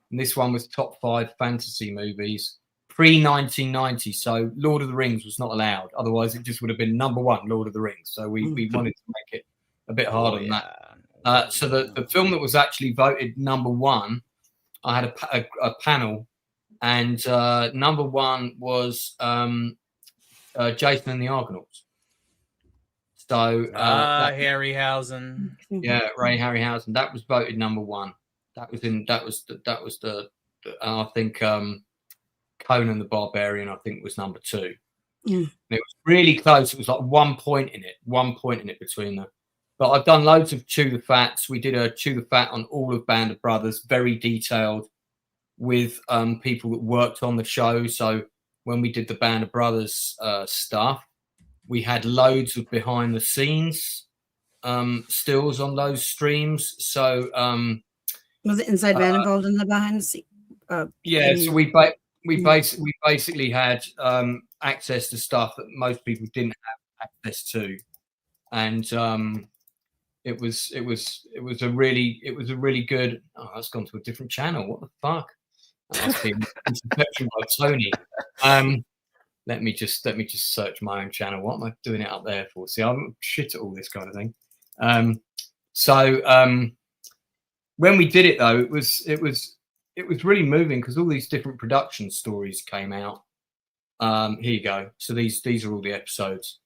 and this one was top 5 fantasy movies pre-1990. So Lord of the Rings was not allowed. Otherwise, it just would have been number 1, Lord of the Rings. So we wanted to make it a bit harder than that. So the film that was actually voted number 1, I had a panel, and number 1 was Jason and the Argonauts. So Harryhausen. Yeah, Ray Harryhausen. That was voted number 1. That was the I think Conan the Barbarian, I think, was number 2. Yeah. And it was really close. It was like 1 point in it between them. But I've done loads of Chew the Fats. We did a Chew the Fat on all of Band of Brothers, very detailed, with people that worked on the show. So when we did the Band of Brothers stuff, we had loads of behind the scenes stills on those streams. So was it Inside Man involved in the behind the scenes? So we basically had access to stuff that most people didn't have access to, and it was a really good. Oh, that's gone to a different channel. What the fuck? That must be interception by Tony. Let me just search my own channel. What am I doing it up there for? See, I'm shit at all this kind of thing. When we did it though, it was really moving, because all these different production stories came out. Here you go. So these are all the episodes,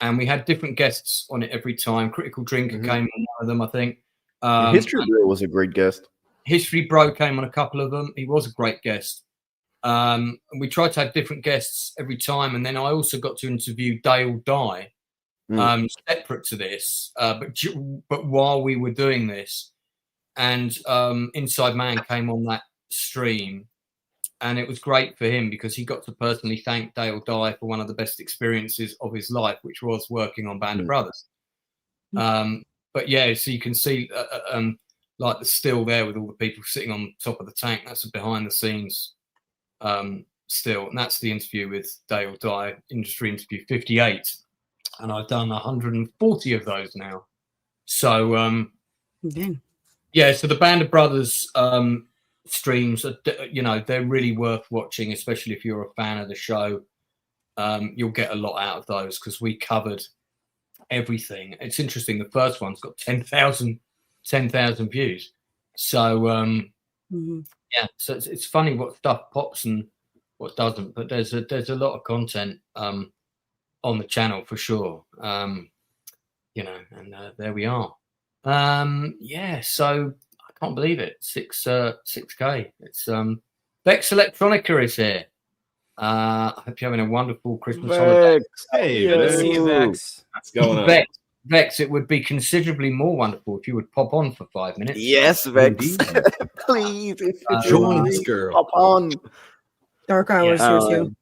and we had different guests on it every time. Critical Drinker came on one of them, I think. History Bro was a great guest. History Bro came on a couple of them. He was a great guest. And we tried to have different guests every time, and then I also got to interview Dale Dye, separate to this, but while we were doing this, and Inside Man came on that stream, and it was great for him because he got to personally thank Dale Dye for one of the best experiences of his life, which was working on Band of Brothers. But yeah, so you can see like the still there with all the people sitting on top of the tank. That's a behind the scenes still, and that's the interview with Dale Dye, industry interview 58, and I've done 140 of those now. So yeah, so the Band of Brothers streams are, they're really worth watching, especially if you're a fan of the show. You'll get a lot out of those because we covered everything. It's interesting, the first one's got 10,000 views, so yeah, so it's funny what stuff pops and what doesn't, but there's a lot of content on the channel for sure. And there we are. Yeah, so I can't believe it. 6K. It's Vex Electronica is here. I hope you're having a wonderful Christmas holiday. Hey, Good to see you, Vex. What's going on? Vex, it would be considerably more wonderful if you would pop on for 5 minutes. Yes, Vex. Please, join this girl. Pop on. Dark Hours here too.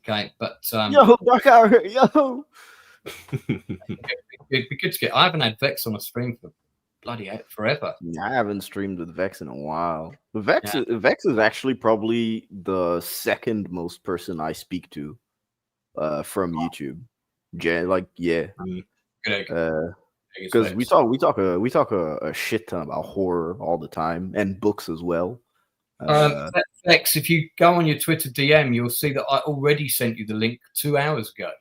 Okay, but yo, Dark Hour, yo. It'd be good to get. I haven't had Vex on a stream for bloody forever. I haven't streamed with Vex in a while. But Vex is actually probably the second most person I speak to from YouTube. Because we talk a shit ton about horror all the time and books as well. Vex, if you go on your Twitter DM, you'll see that I already sent you the link 2 hours ago.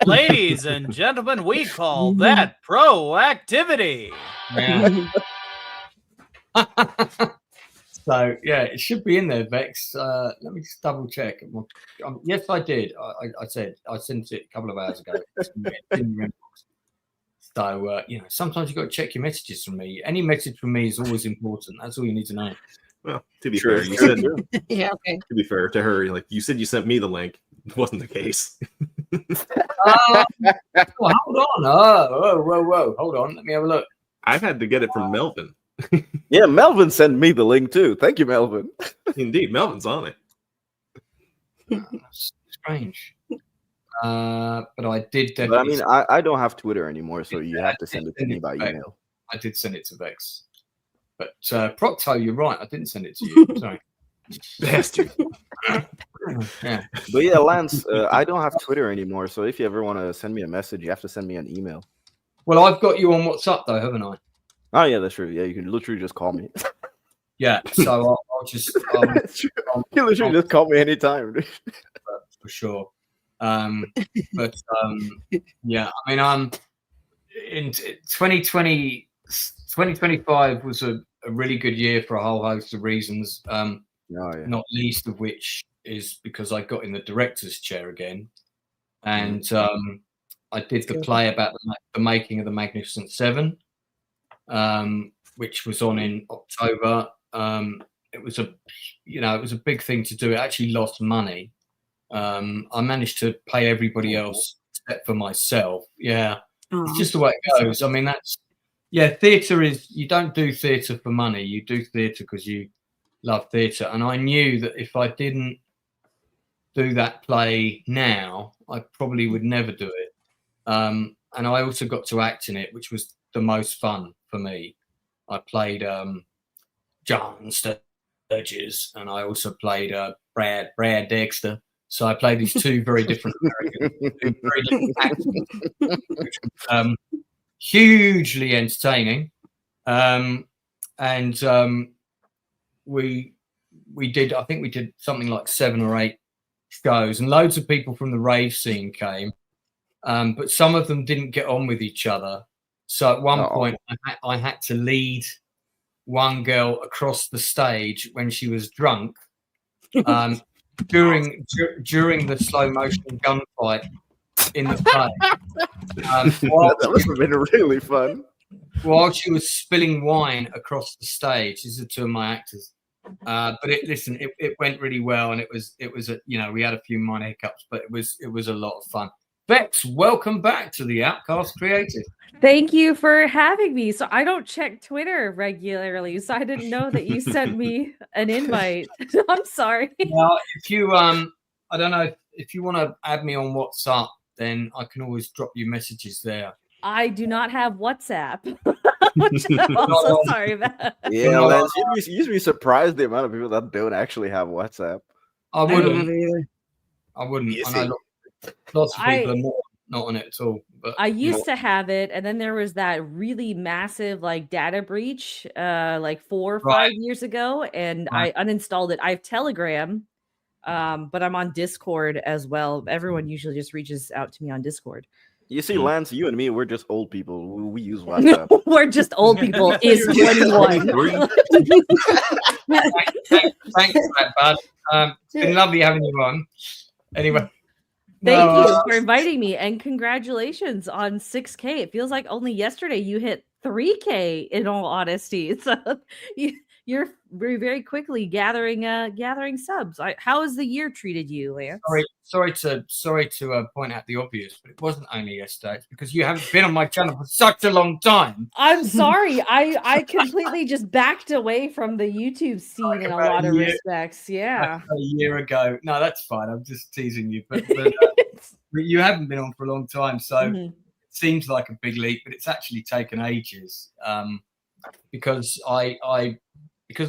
Ladies and gentlemen, we call that proactivity. Yeah. So yeah, it should be in there, Vex. Let me just double check. Yes, I did. I said I sent it a couple of hours ago. So sometimes you've got to check your messages from me. Any message from me is always important. That's all you need to know. Well, to be fair, you said yeah, okay. To be fair to her, like you said, you sent me the link. It wasn't the case. Hold on. Whoa. Hold on. Let me have a look. I've had to get it from Melvin. Yeah, Melvin sent me the link too. Thank you, Melvin. Indeed, Melvin's on it. Strange. But I did definitely. But I mean, I don't have Twitter anymore, so you have to send it to me by email. I did send it to Vex. But Procto, you're right. I didn't send it to you. Sorry. Bastard. Yeah. But yeah, Lance, I don't have Twitter anymore, so if you ever want to send me a message, you have to send me an email. Well, I've got you on WhatsApp though, haven't I? Oh yeah, that's true. Yeah, you can literally just call me. Yeah, so I'll just you literally just call me anytime. For sure. But yeah, I mean, in 2020, 2025 was a really good year for a whole host of reasons. Not least of which is because I got in the director's chair again, and I did the play about the making of the Magnificent Seven, which was on in October. It was a big thing to do. It actually lost money. I managed to pay everybody else except for myself. Yeah, it's just the way it goes. I mean, theatre is, you don't do theatre for money. You do theatre because you love theatre. And I knew that if I didn't do that play now, I probably would never do it. And I also got to act in it, which was the most fun for me. I played John Sturges, and I also played Brad Dexter. So I played these two very different actors, which was hugely entertaining. We did, I think we did something like 7 or 8 shows, and loads of people from the rave scene came, but some of them didn't get on with each other. So at one point I had to lead one girl across the stage when she was drunk. During the slow motion gunfight in the play. That must have been really fun. While she was spilling wine across the stage, these are two of my actors. But it went really well, and it was we had a few minor hiccups, but it was a lot of fun. Bex, welcome back to the Outcast Creative. Thank you for having me. So I don't check Twitter regularly, so I didn't know that you sent me an invite. I'm sorry. Well, if you I don't know if you want to add me on WhatsApp, then I can always drop you messages there. I do not have WhatsApp, which I'm also sorry about. Yeah, Lance, you'd be surprised the amount of people that don't actually have WhatsApp. I wouldn't. I know lots of people are not on it at all. But I used to have it, and then there was that really massive data breach 4 or 5 years ago, and I uninstalled it. I have Telegram, but I'm on Discord as well. Everyone usually just reaches out to me on Discord. You see, Lance, you and me, we're just old people. We use WhatsApp. We're just old people. Is 21. Thanks for that, bud. It's been lovely having you on. Anyway. Thank you for inviting me, and congratulations on 6K. It feels like only yesterday you hit 3K, in all honesty. So you're very, very quickly gathering subs. How has the year treated you, Lance? Sorry to point out the obvious, but it wasn't only yesterday. It's because you haven't been on my channel for such a long time. I'm sorry. I completely just backed away from the YouTube scene in a lot of respects. Yeah. A year ago. No, that's fine. I'm just teasing you. But you haven't been on for a long time. So it seems like a big leap, but it's actually taken ages. Because I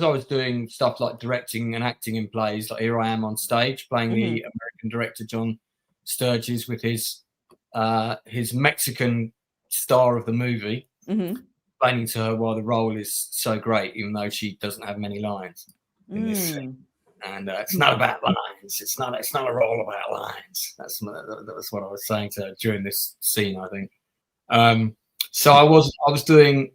was doing stuff like directing and acting in plays, like here I am on stage playing the American director John Sturges with his Mexican star of the movie, explaining to her why the role is so great, even though she doesn't have many lines in this scene. And it's not about lines. It's not a role about lines. That's what I was saying to her during this scene, I think. So I was doing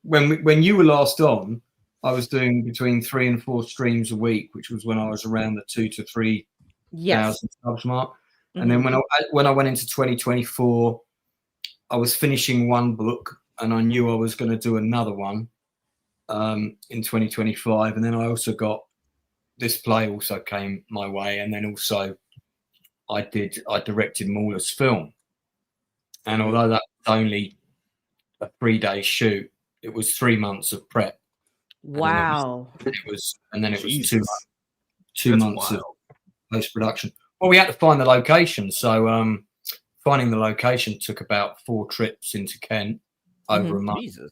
when you were last on. I was doing between 3 and 4 streams a week, which was when I was around the 2,000 to 3,000 subs mark. And then when I went into 2024, I was finishing one book, and I knew I was going to do another one in 2025. And then I also got this play also came my way, and then also I directed Mauler's film. And although that was only a 3-day shoot, it was 3 months of prep. Wow. And then it was 2 months of post-production. Well, we had to find the location. So finding the location took about 4 trips into Kent over a month. Jesus.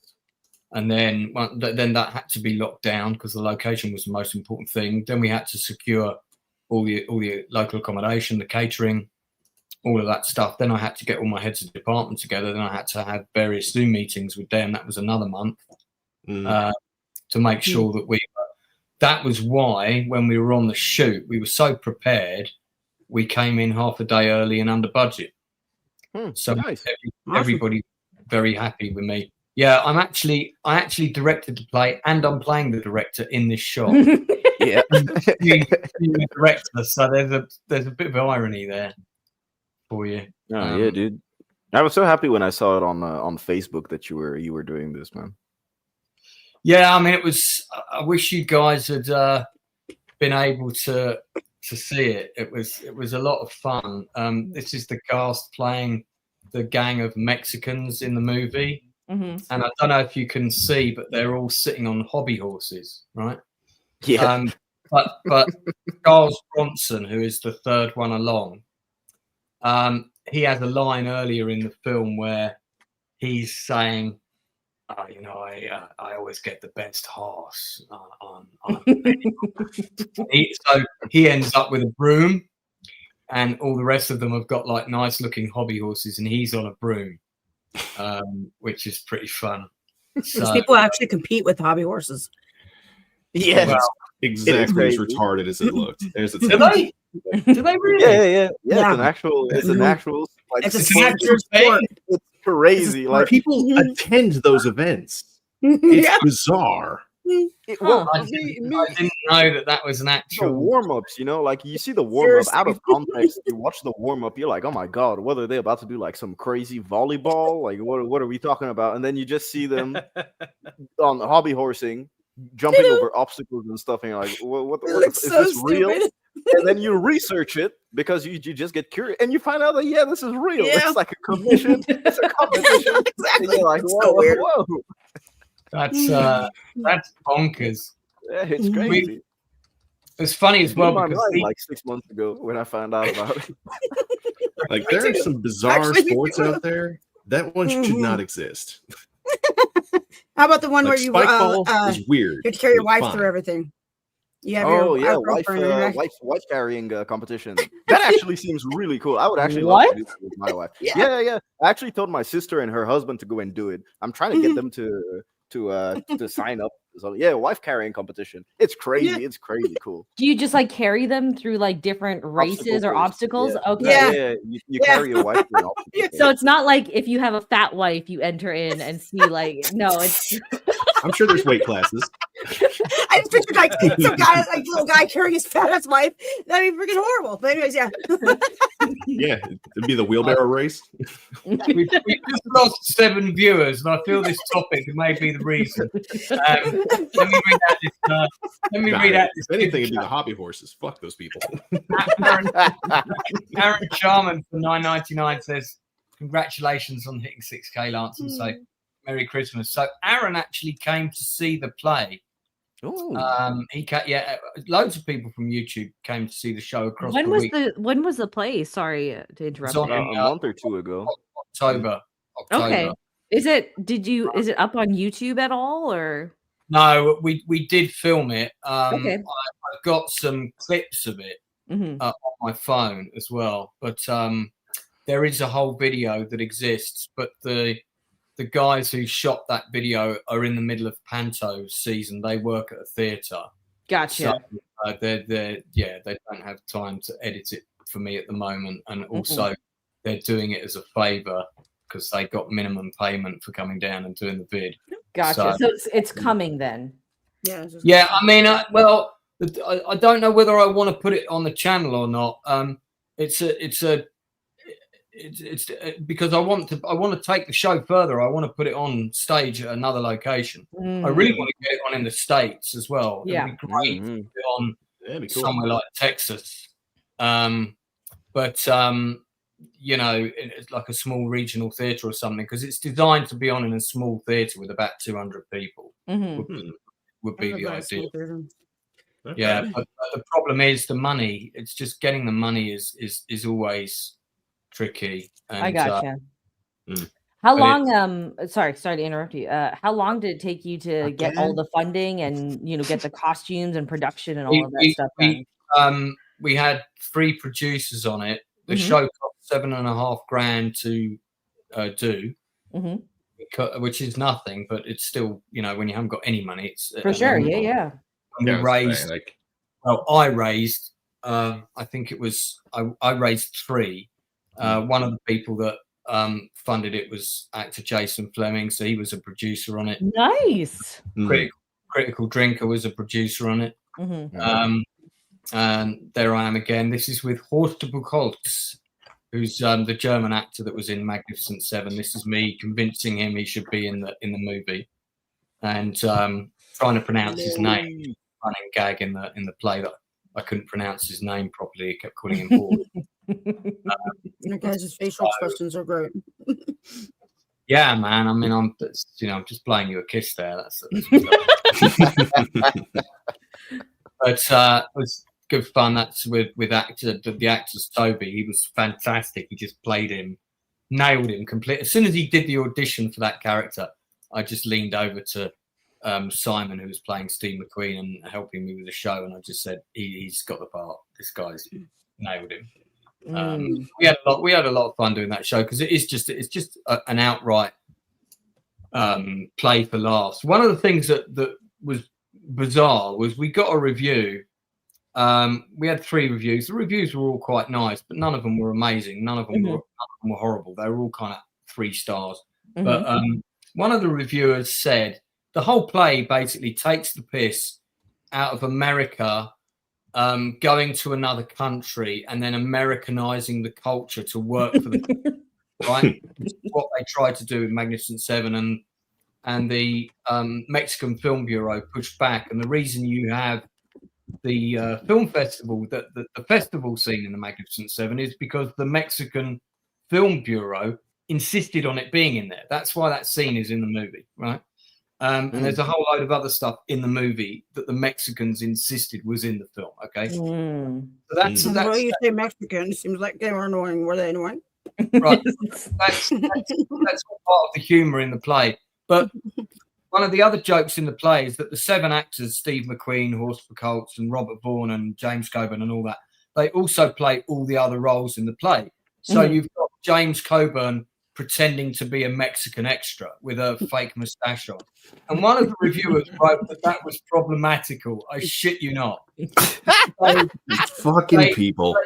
And then that had to be locked down because the location was the most important thing. Then we had to secure all the local accommodation, the catering, all of that stuff. Then I had to get all my heads of department together. Then I had to have various Zoom meetings with them. That was another month. To make sure that was why when we were on the shoot, we were so prepared, we came in half a day early and under budget. So nice. Everybody very happy with me. Yeah, I actually directed the play, and I'm playing the director in this shot. Yeah, the director. So there's a bit of irony there for you. Oh yeah, dude. I was so happy when I saw it on Facebook that you were doing this, man. Yeah, I mean, it was. I wish you guys had been able to see it. It was a lot of fun. This is the cast playing the gang of Mexicans in the movie, and I don't know if you can see, but they're all sitting on hobby horses, right? Yeah. But Charles Bronson, who is the third one along, he has a line earlier in the film where he's saying, I always get the best horse on so he ends up with a broom, and all the rest of them have got like nice looking hobby horses, and he's on a broom, which is pretty fun. So, people actually compete with hobby horses. Yeah, well, exactly as retarded as it looked. There's a do they really? Yeah. It's an actual sport. It's crazy. Like people attend those events. It's bizarre. Well, I didn't know that was an actual warm-ups, like you see the warm-up out of context. You watch the warm-up, you're like, oh my god, what are they about to do? Like some crazy volleyball? Like what are we talking about? And then you just see them on hobby horsing, jumping over obstacles and stuff, and you're like, what is this real? And then you research it because you just get curious, and you find out that this is real. Yeah. It's like a commission, it's a competition. Exactly. And you're like, It's whoa, so weird. whoa. That's bonkers. Yeah, it's crazy. It's funny as well because like 6 months ago when I found out about it. Like there are some bizarre sports out there. That one should not exist. How about the one Like where you spike ball is weird. You have to carry your but wife fine. through everything. You have your wife carrying competition. That actually seems really cool. I would actually love to do that with my wife. Yeah. I actually told my sister and her husband to go and do it. I'm trying to get them to sign up. So wife carrying competition. It's crazy. Yeah. It's crazy cool. Do you just like carry them through like different races or obstacles? Yeah. Okay. Yeah. You carry your wife through an obstacle. So it's not like if you have a fat wife, you enter in and see like it's. I'm sure there's weight classes. I just pictured like some guy, like little guy carrying his fat ass wife. That'd be freaking horrible. But anyways, yeah. Yeah, it'd be the wheelbarrow race. we just lost 7 viewers, and I feel this topic may be the reason. Let me read out this. If anything, it'd be the hobby horses. Fuck those people. Aaron Sharman for $9.99 says, "Congratulations on hitting 6K, Lance, and say Merry Christmas." So Aaron actually came to see the play. Loads of people from YouTube came to see the show across the week. When was the play? Sorry to interrupt. A month or two ago. October. Okay. Is it up on YouTube at all or? No, we did film it. Okay. I've got some clips of it on my phone as well, but there is a whole video that exists. But the guys who shot that video are in the middle of Panto season. They work at a theatre. Gotcha. So they don't have time to edit it for me at the moment, and also they're doing it as a favour because they got minimum payment for coming down and doing the vid. Gotcha. So it's coming then. Yeah. I mean, I don't know whether I want to put it on the channel or not. It's because I want to take the show further. I want to put it on stage at another location. I really want to get it on in the States as well. Yeah. It'd be great to put it on somewhere like Texas. It's like a small regional theatre or something because it's designed to be on in a small theatre with about 200 people. Would be the idea. Yeah, but the problem is the money. It's just getting the money is always tricky. And, I gotcha. How long? Sorry to interrupt you. How long did it take you to get all the funding and get the costumes and production and all of that stuff done? We had 3 producers on it. The show cost $7,500 to do, which is nothing, but it's still when you haven't got any money, it's for sure. Yeah. And we raised. I raised. I think it was. I raised 3. One of the people that funded it was actor Jason Flemyng, so he was a producer on it. Nice. Critical Drinker was a producer on it. And there I am again. This is with Horst Buchholz, who's the German actor that was in Magnificent Seven. This is me convincing him he should be in the movie, and trying to pronounce his name. Running gag in the play that I couldn't pronounce his name properly. He kept calling him Horst. Your guys' facial expressions are great. Yeah, man. I mean, I'm just blowing you a kiss there. But it was good fun. That's with the actor's Toby. He was fantastic. He just played him, nailed him completely. As soon as he did the audition for that character, I just leaned over to Simon, who was playing Steve McQueen and helping me with the show, and I just said, he's got the part. This guy's nailed him. We had a lot of fun doing that show because it's just an outright play for laughs. One of the things that was bizarre was we got a review. We had 3 reviews. The reviews were all quite nice, but none of them were amazing. None of them were horrible. They were all kind of 3 stars. But one of the reviewers said, the whole play basically takes the piss out of America going to another country and then Americanizing the culture to work for the right. What they tried to do with Magnificent Seven, and the Mexican Film Bureau pushed back. And the reason you have the film festival, the festival scene in the Magnificent Seven, is because the Mexican Film Bureau insisted on it being in there. That's why that scene is in the movie, right? And there's a whole load of other stuff in the movie that the Mexicans insisted was in the film. Okay, so that's well, you say Mexican, it seems like they were annoying. Were they annoying? Right. That's all part of the humor in the play. But one of the other jokes in the play is that the 7 actors, Steve McQueen, Horsford Coates, and Robert Vaughan, and James Coburn, and all that, they also play all the other roles in the play. So you've got James Coburn pretending to be a Mexican extra with a fake mustache on. And one of the reviewers wrote that was problematical. I shit you not. People.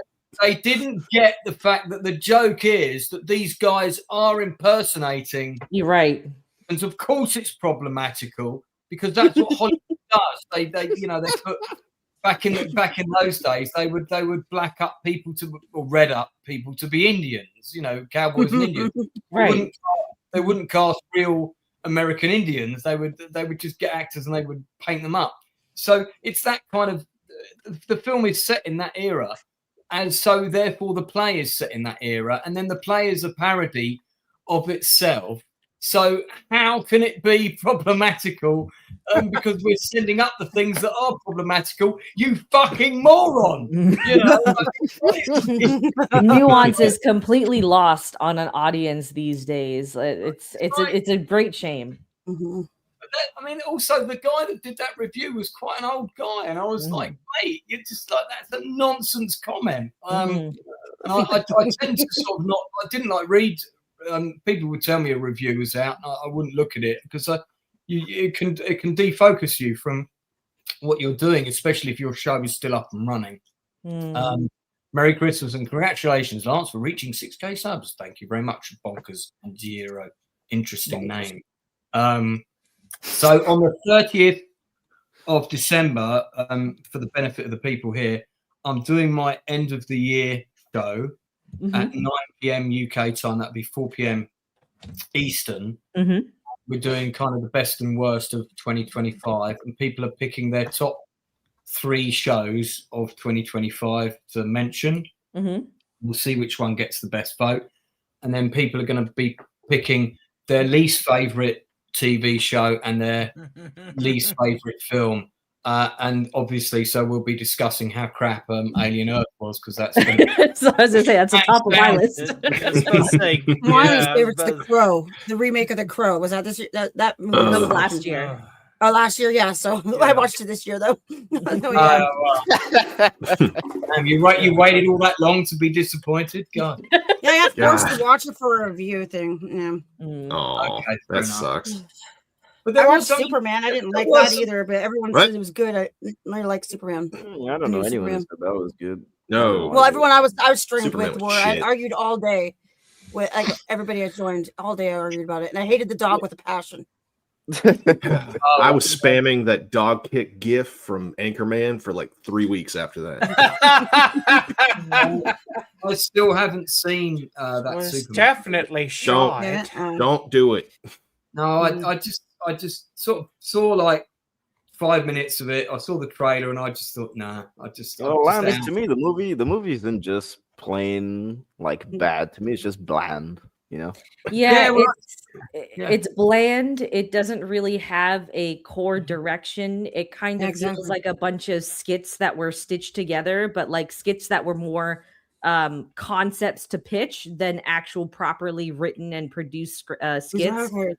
They didn't get the fact that the joke is that these guys are impersonating. You're right. And of course it's problematical because that's what Hollywood does. They put back in those days they would black up people or red up people to be Indians, cowboys and Indians. Right. They wouldn't cast real American Indians. They would just get actors and they would paint them up. So it's that kind of the film is set in that era. And so, therefore, the play is set in that era. And then the play is a parody of itself. So how can it be problematical? Because we're sending up the things that are problematical. You fucking moron! Nuance is completely lost on an audience these days. It's a great shame. Mm-hmm. Also the guy that did that review was quite an old guy, and I was like, mate, you're just like, that's a nonsense comment. And I tend to sort of not. I didn't read. People would tell me a review was out. I wouldn't look at it because it can defocus you from what you're doing, especially if your show is still up and running. Merry Christmas and congratulations, Lance, for reaching 6K subs. Thank you very much, Bonkers and Zero. Interesting name. So on the 30th of December, for the benefit of the people here, I'm doing my end of the year show at 9 p.m. UK time. That'd be 4 p.m. Eastern. We're doing kind of the best and worst of 2025, and people are picking their top 3 shows of 2025 to mention. We'll see which one gets the best vote, and then people are going to be picking their least favorite TV show and their least favorite film, and obviously, so we'll be discussing how crap Alien Earth was because that's. So I was gonna say that's the top of my list. My favorite's The Crow, the remake of The Crow. Was that this year? That movie was last year. Oh, last year, yeah. So I watched it this year, though. You waited all that long to be disappointed? God. Yeah, I got forced to watch it for a review thing. Yeah. Okay, that sucks. But I watched Superman. I didn't like that either, but everyone said it was good. I like Superman. I don't know anyone who said that was good. No. Well, everyone I was streamed Superman with was were I shit. argued all day with everybody I joined all day. I argued about it, and I hated the dog with a passion. I was spamming that dog kick gif from Anchorman for like 3 weeks after that. I still haven't seen that. Was Superman. definitely shot. Don't do it. No, I just sort of saw like 5 minutes of it. I saw the trailer and I just thought, nah. To me, the movie isn't just plain like bad. To me, it's just bland. Yeah, it's bland. It doesn't really have a core direction. It kind of feels like a bunch of skits that were stitched together, but like skits that were more concepts to pitch than actual properly written and produced skits. Exactly.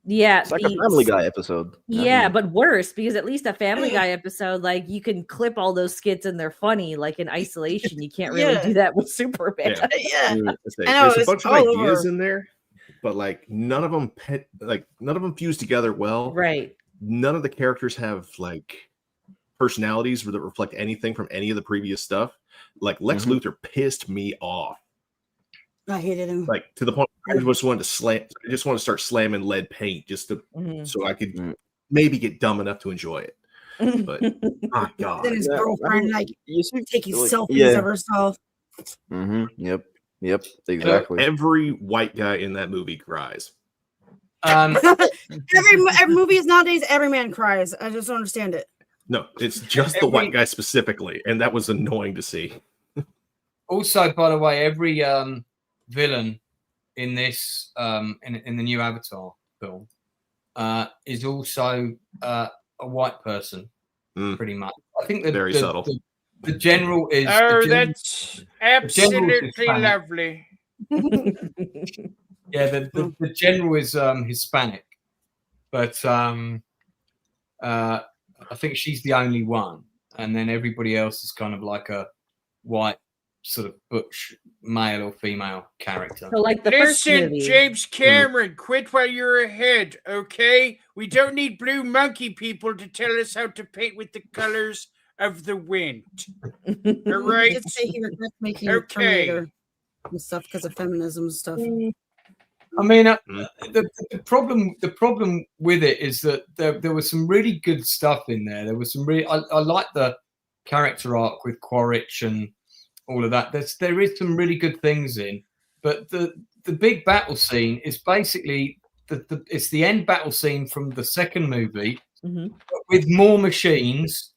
Yeah, it's like a Family Guy episode. Yeah, but worse, because at least a Family Guy episode, like you can clip all those skits and they're funny, like in isolation. You can't really do that with Superman. There's a bunch of ideas in there, but like none of them fuse together well. Right. None of the characters have like personalities that reflect anything from any of the previous stuff. Like Lex Luthor pissed me off. I hated him. Like to the point I just wanted to start slamming lead paint just to so I could maybe get dumb enough to enjoy it. But my God, Then his girlfriend taking like, selfies of herself. Yep, exactly. Every white guy in that movie cries. Every movies nowadays, every man cries. I just don't understand it. No, it's just the white guy specifically, and that was annoying to see. Also, by the way, every villain in this in the new Avatar film is also a white person, pretty much. I think very subtle. The general is. Oh, that's absolutely lovely. Yeah, the general is Hispanic, but I think she's the only one, and then everybody else is kind of like a white sort of butch male or female character. So like the first movie. James Cameron, quit while you're ahead, okay? We don't need blue monkey people to tell us how to paint with the colors of the wind. All right. He did say he regrets making Terminator and stuff because of feminism and stuff. I mean, the problem with it is that there was some really good stuff in there. There was some really I like the character arc with Quaritch and all of that. There is some really good things in, but the big battle scene is basically it's the end battle scene from the second movie, but with more machines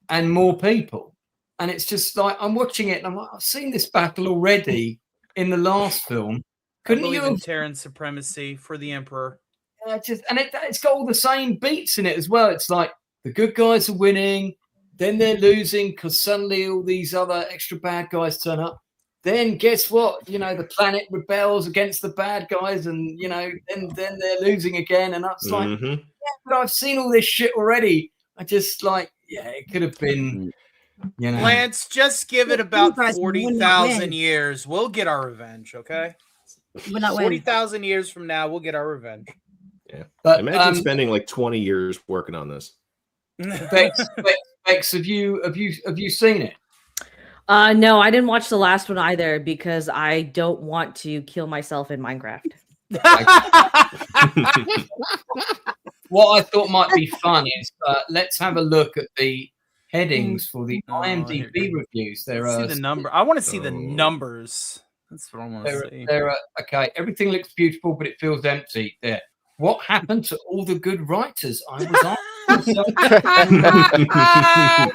and more people, and it's just like I'm watching it and I'm like, I've seen this battle already in the last film. Couldn't you have Terran supremacy for the Emperor? It's got all the same beats in it as well. It's like the good guys are winning, then they're losing because suddenly all these other extra bad guys turn up. Then guess what? You know, the planet rebels against the bad guys, and you know, then they're losing again. And that's like, yeah, but I've seen all this shit already. I just like, yeah, it could have been. You know, Lance, just give it about 40,000 years. We'll get our revenge, okay? 40,000 years from now, we'll get our revenge. Yeah, but imagine spending like 20 years working on this. Bex, have you seen it? No, I didn't watch the last one either because I don't want to kill myself in Minecraft. What I thought might be fun is let's have a look at the headings for the IMDb reviews. There are the number. I want to see the numbers. That's what I want to see. Okay, everything looks beautiful, but it feels empty. There. What happened to all the good writers I was on?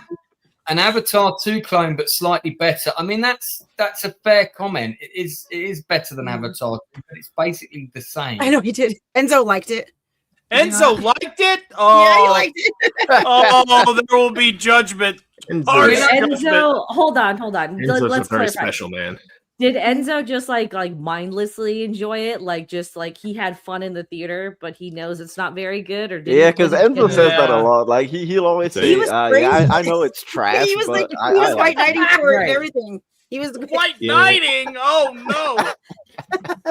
An Avatar 2 clone, but slightly better. I mean, that's a fair comment. It is better than Avatar 2, but it's basically the same. I know he did. Enzo liked it. Enzo liked it? Oh, yeah, he liked it. Oh, there will be judgment. Enzo, hold on. Enzo's Let's a very clarify. special man. Did Enzo just like mindlessly enjoy it? Like just like he had fun in the theater, but he knows it's not very good? Or because Enzo says that a lot. Like he'll always say, yeah, I know it's trash. He was but like, he was white knighting for it and everything. He was white knighting. Oh no.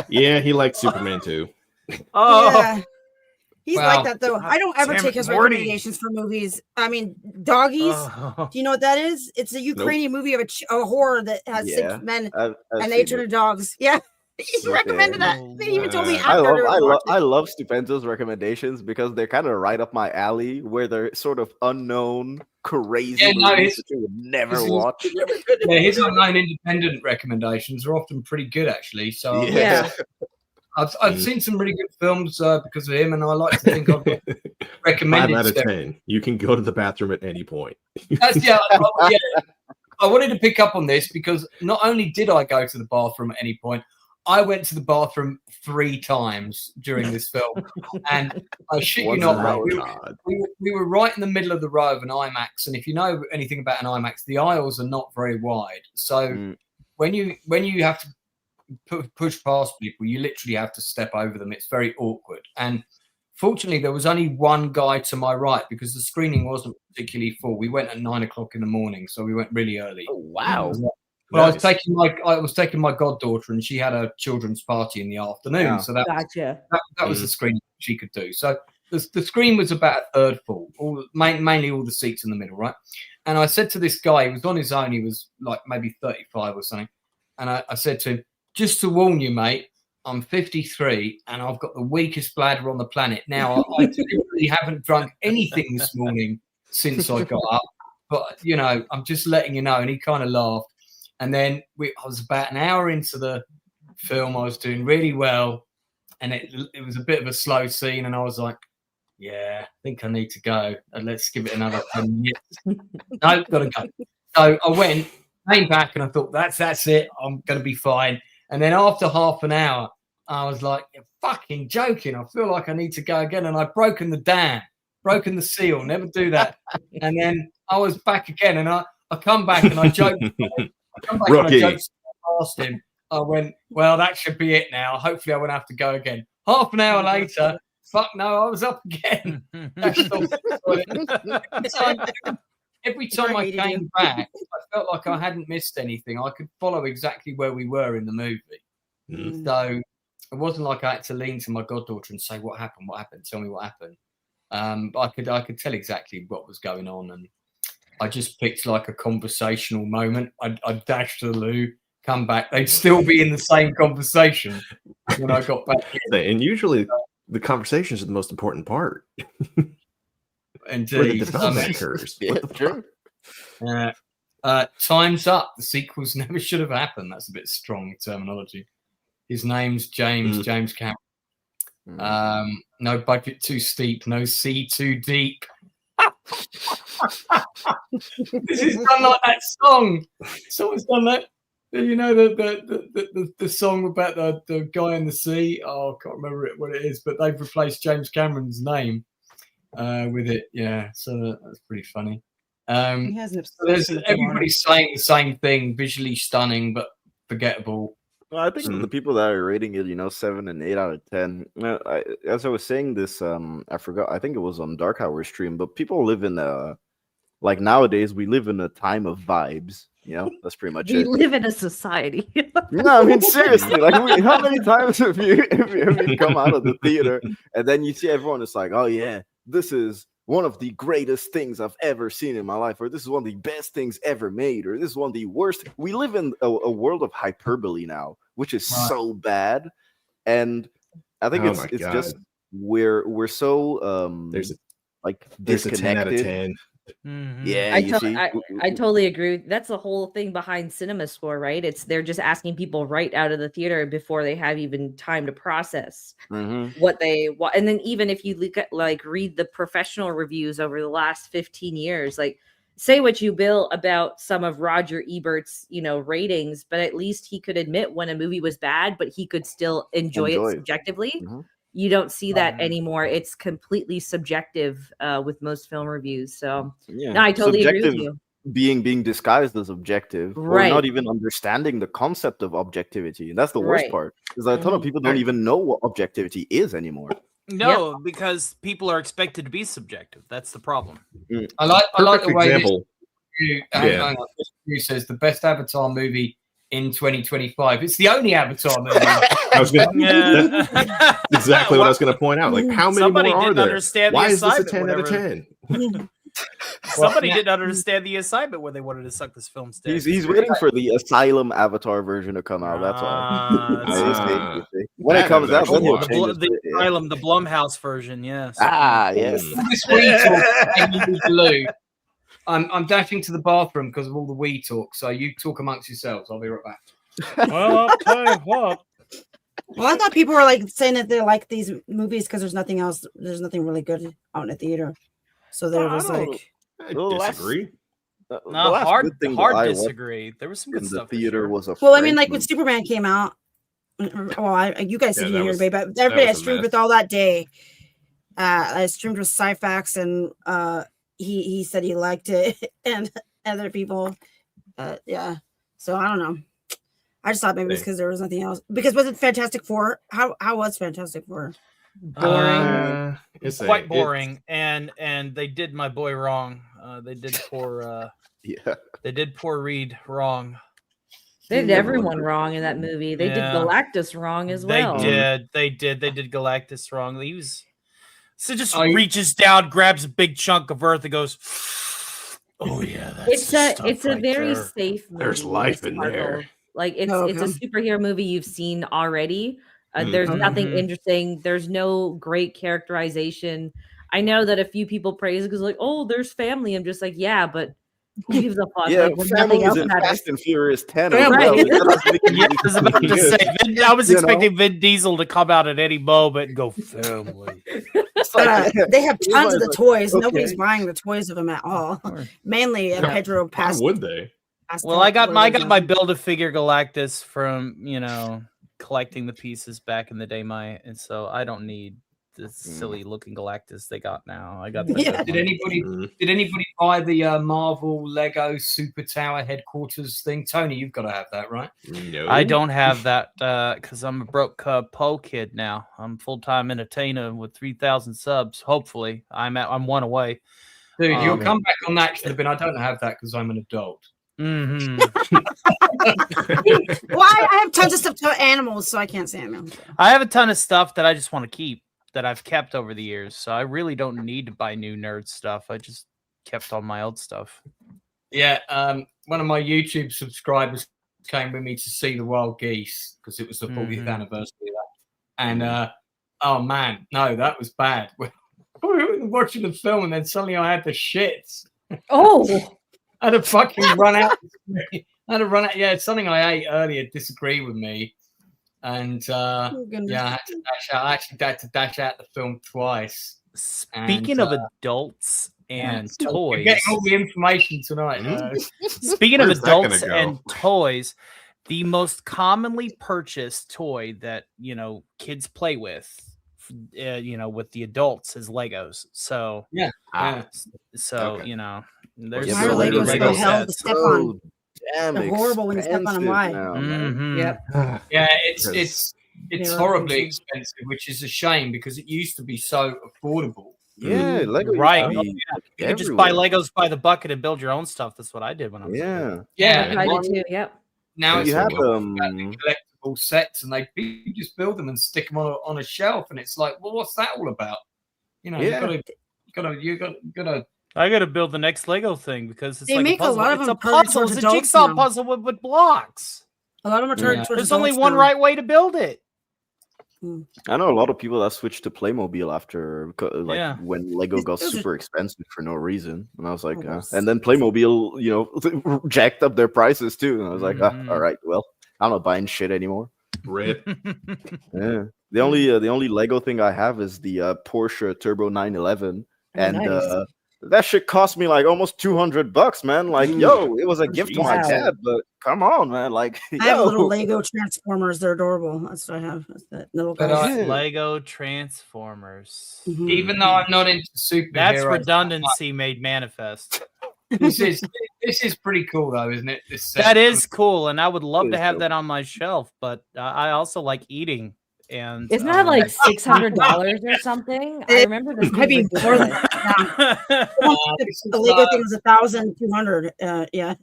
Yeah, he liked Superman too. Oh. Yeah. He's like that though. I don't ever take his recommendations for movies. I mean, Doggies. Do you know what that is? It's a Ukrainian movie of a horror that has 6 men and they turn to dogs. Yeah, he recommended that. He even told me after. I love Stupendo's recommendations because they're kind of right up my alley, where they're sort of unknown, crazy movies that you would never watch. Yeah, his unknown independent recommendations are often pretty good, actually. So yeah. I've seen some really good films because of him, and I like to think I've recommended 5 out of 10. You can go to the bathroom at any point. I wanted to pick up on this because not only did I go to the bathroom at any point, I went to the bathroom 3 times during this film, and I shit you not, we were right in the middle of the row of an IMAX, and if you know anything about an IMAX, the aisles are not very wide. So when you have to push past people, you literally have to step over them. It's very awkward. And fortunately, there was only one guy to my right because the screening wasn't particularly full. We went at 9:00 in the morning, so we went really early. Oh wow! Well, nice. I was taking my goddaughter, and she had a children's party in the afternoon. So that was the screening she could do. So the screen was about a third full, mainly all the seats in the middle, right? And I said to this guy, he was on his own. He was like maybe 35 or something, and I said to him, just to warn you, mate, I'm 53 and I've got the weakest bladder on the planet. Now, I literally haven't drunk anything this morning since I got up. But, you know, I'm just letting you know. And he kind of laughed. And then I was about an hour into the film. I was doing really well. And it was a bit of a slow scene. And I was like, yeah, I think I need to go. And let's give it another 10 minutes. No, got to go. So I went, came back, and I thought, that's it. I'm going to be fine. And then after half an hour, I was like, you're fucking joking. I feel like I need to go again. And I'd broken the dam, broken the seal. Never do that. And then I was back again. And I come back and I joked. I come back and I joked past him. I went, well, that should be it now. Hopefully I won't have to go again. Half an hour later, fuck no, I was up again. Every time I came back, I felt like I hadn't missed anything. I could follow exactly where we were in the movie. So it wasn't like I had to lean to my goddaughter and say, what happened? Tell me what happened. I could tell exactly what was going on. And I just picked like a conversational moment. I'd dash to the loo, come back. They'd still be in the same conversation when I got back in. And usually the conversations are the most important part. Indeed. True. Time's up. The sequels never should have happened. That's a bit strong terminology. His name's James Cameron. No budget too steep, no sea too deep. This is done like that song. Someone's done that. You know the song about the guy in the sea. Oh, I can't remember what it is, but they've replaced James Cameron's name with it. Yeah, so that's pretty funny. There's everybody's saying the same thing: visually stunning but forgettable. Well, I think the people that are rating it, 7 and 8 out of 10. As I was saying this, I forgot. I think it was on Dark Hour stream. But people live in like nowadays, we live in a time of vibes. That's pretty much it. We live in a society. No, I mean seriously. Like, how many times have you come out of the theater and then you see everyone is like, "Oh yeah, this is one of the greatest things I've ever seen in my life," or "This is one of the best things ever made," or "This is one of the worst." We live in a world of hyperbole now, which is so bad. And I think it's just we're so there's a 10 disconnected. out of 10. Yeah, I totally agree. That's the whole thing behind Cinema Score, right? They're just asking people right out of the theater before they have even time to process what they want. And then even if you look at, read the professional reviews over the last 15 years, say what you will about some of Roger Ebert's, ratings, but at least he could admit when a movie was bad, but he could still enjoy it subjectively. You don't see that anymore. It's completely subjective with most film reviews. So no, I totally agree with you. Being disguised as objective, or not even understanding the concept of objectivity. And that's the worst part, because a ton of people don't even know what objectivity is anymore. No, because people are expected to be subjective. That's the problem. I like the way this says the best Avatar movie in 2025. It's the only Avatar movie. That's exactly what I was going to point out. Like, how many more are there? Why is this a 10 out of 10? Somebody didn't understand the assignment when they wanted to suck this film stick. He's waiting for the Asylum Avatar version to come out. That's all. When it comes out, then he'll change the Asylum, the Blumhouse version. Yes. Yes. This week, Blue. I'm dashing to the bathroom because of all the we talk. So you talk amongst yourselves. I'll be right back. Well, I'll tell you what. Well, I thought people were saying that they like these movies because there's nothing else. There's nothing really good out in the theater. So there was I disagree. No, hard disagree. There was some good stuff. The theater was a. Well, I mean, when Superman came out. Well, you guys didn't hear me, but everybody I streamed with all that day. I streamed with Syfax, and he said he liked it, and other people, yeah. So I don't know. I just thought maybe it's because there was nothing else. Because was it Fantastic Four? How was Fantastic Four? Boring. It's quite boring, and they did my boy wrong. They did poor. They did poor Reed wrong. They did everyone wrong in that movie. They did Galactus wrong as well. They did Galactus wrong. He was. So just reaches down, grabs a big chunk of Earth, and goes, "Oh yeah, that's it's a very safe movie. There's life in there. It's a superhero movie you've seen already. There's nothing interesting. There's no great characterization. I know that a few people praise it because like, oh, there's family. I'm just like, yeah, but who gives a fuck? Yeah, like, when family nothing is else in matters. Fast and Furious 10. Right. Yeah, I was about to say, I was You know? expecting Vin Diesel to come out at any moment and go, family. They have tons of the like, toys. okay. Nobody's buying the toys of them at all. Mainly Pedro Why passed. would they? Well, I got my Build-A-Figure Galactus from, collecting the pieces back in the day, and so I don't need this silly looking Galactus they got now. I got the Did anybody buy the Marvel Lego Super Tower headquarters thing? Tony, you've got to have that, right? No. I don't have that because I'm a broke Poe kid now. I'm full-time entertainer with 3,000 subs. Hopefully, I'm one away. Dude, you'll come back on that, Clip, and I don't have that because I'm an adult. Well, I have tons of stuff to animals, so I can't say them. I have a ton of stuff that I just want to keep that I've kept over the years, so I really don't need to buy new nerd stuff. I just kept all my old stuff. Yeah, one of my YouTube subscribers came with me to see the wild geese because it was the 40th anniversary of that. And oh man, no, that was bad. We were watching the film, and then suddenly I had the shits. Oh. I had to fucking run out. Yeah, it's something I ate earlier disagree with me. And I had to dash out. I actually had to dash out the film twice. Speaking of adults and toys. You're getting all the information tonight. Speaking of adults and toys, the most commonly purchased toy that, kids play with, with the adults is Legos. So, there's My Legos go hell to step on. Damn, they're horrible when you step on them. Why? Yep. Yeah, it's horribly expensive, which is a shame because it used to be so affordable. Yeah, Lego. Right. You could just buy Legos by the bucket and build your own stuff. That's what I did when I was Yeah. I did too. Yep. Now you it's have collectible sets, and you just build them and stick them on a shelf, and it's like, well, what's that all about? You gotta. I gotta build the next Lego thing because it's they like make a puzzle. a lot of It's them a puzzle. towards It's a adults jigsaw now. puzzle with blocks. A lot of them are turned towards There's only adults one now. right way to build it. I know a lot of people that switched to Playmobil after when Lego got super expensive for no reason, and I was like, and then Playmobil, jacked up their prices too, and I was like, all right, well, I'm not buying shit anymore. Rip. Yeah, the only Lego thing I have is the Porsche Turbo 911, and that shit cost me like almost $200, man. Like, yo, it was a gift to my dad, but come on, man. Like, I have little Lego Transformers. They're adorable. That's what I have. That's that little guys. Lego Transformers. Even though I'm not into superheroes, That's redundancy made manifest. This is pretty cool though, isn't it? This set. That is cool, and I would love to have that on my shelf. But I also like eating. And isn't that like $600 or something? I remember this. Might be more than that. The Lego thing was 1,200. Yeah.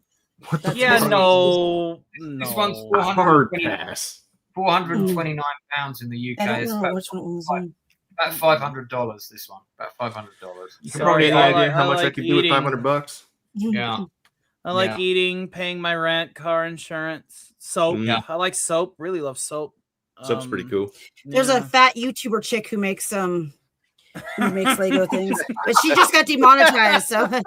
Yeah, no. This one's hard pass. £429 in the UK. I It's don't know about, which one it was. about $500. This one, about $500. You can probably get an idea how much I could do with $500. Yeah. I like eating, paying my rent, car insurance, soap. I like soap. Really love soap. Soap's pretty cool. There's a fat YouTuber chick who makes Lego things, but she just got demonetized. So, but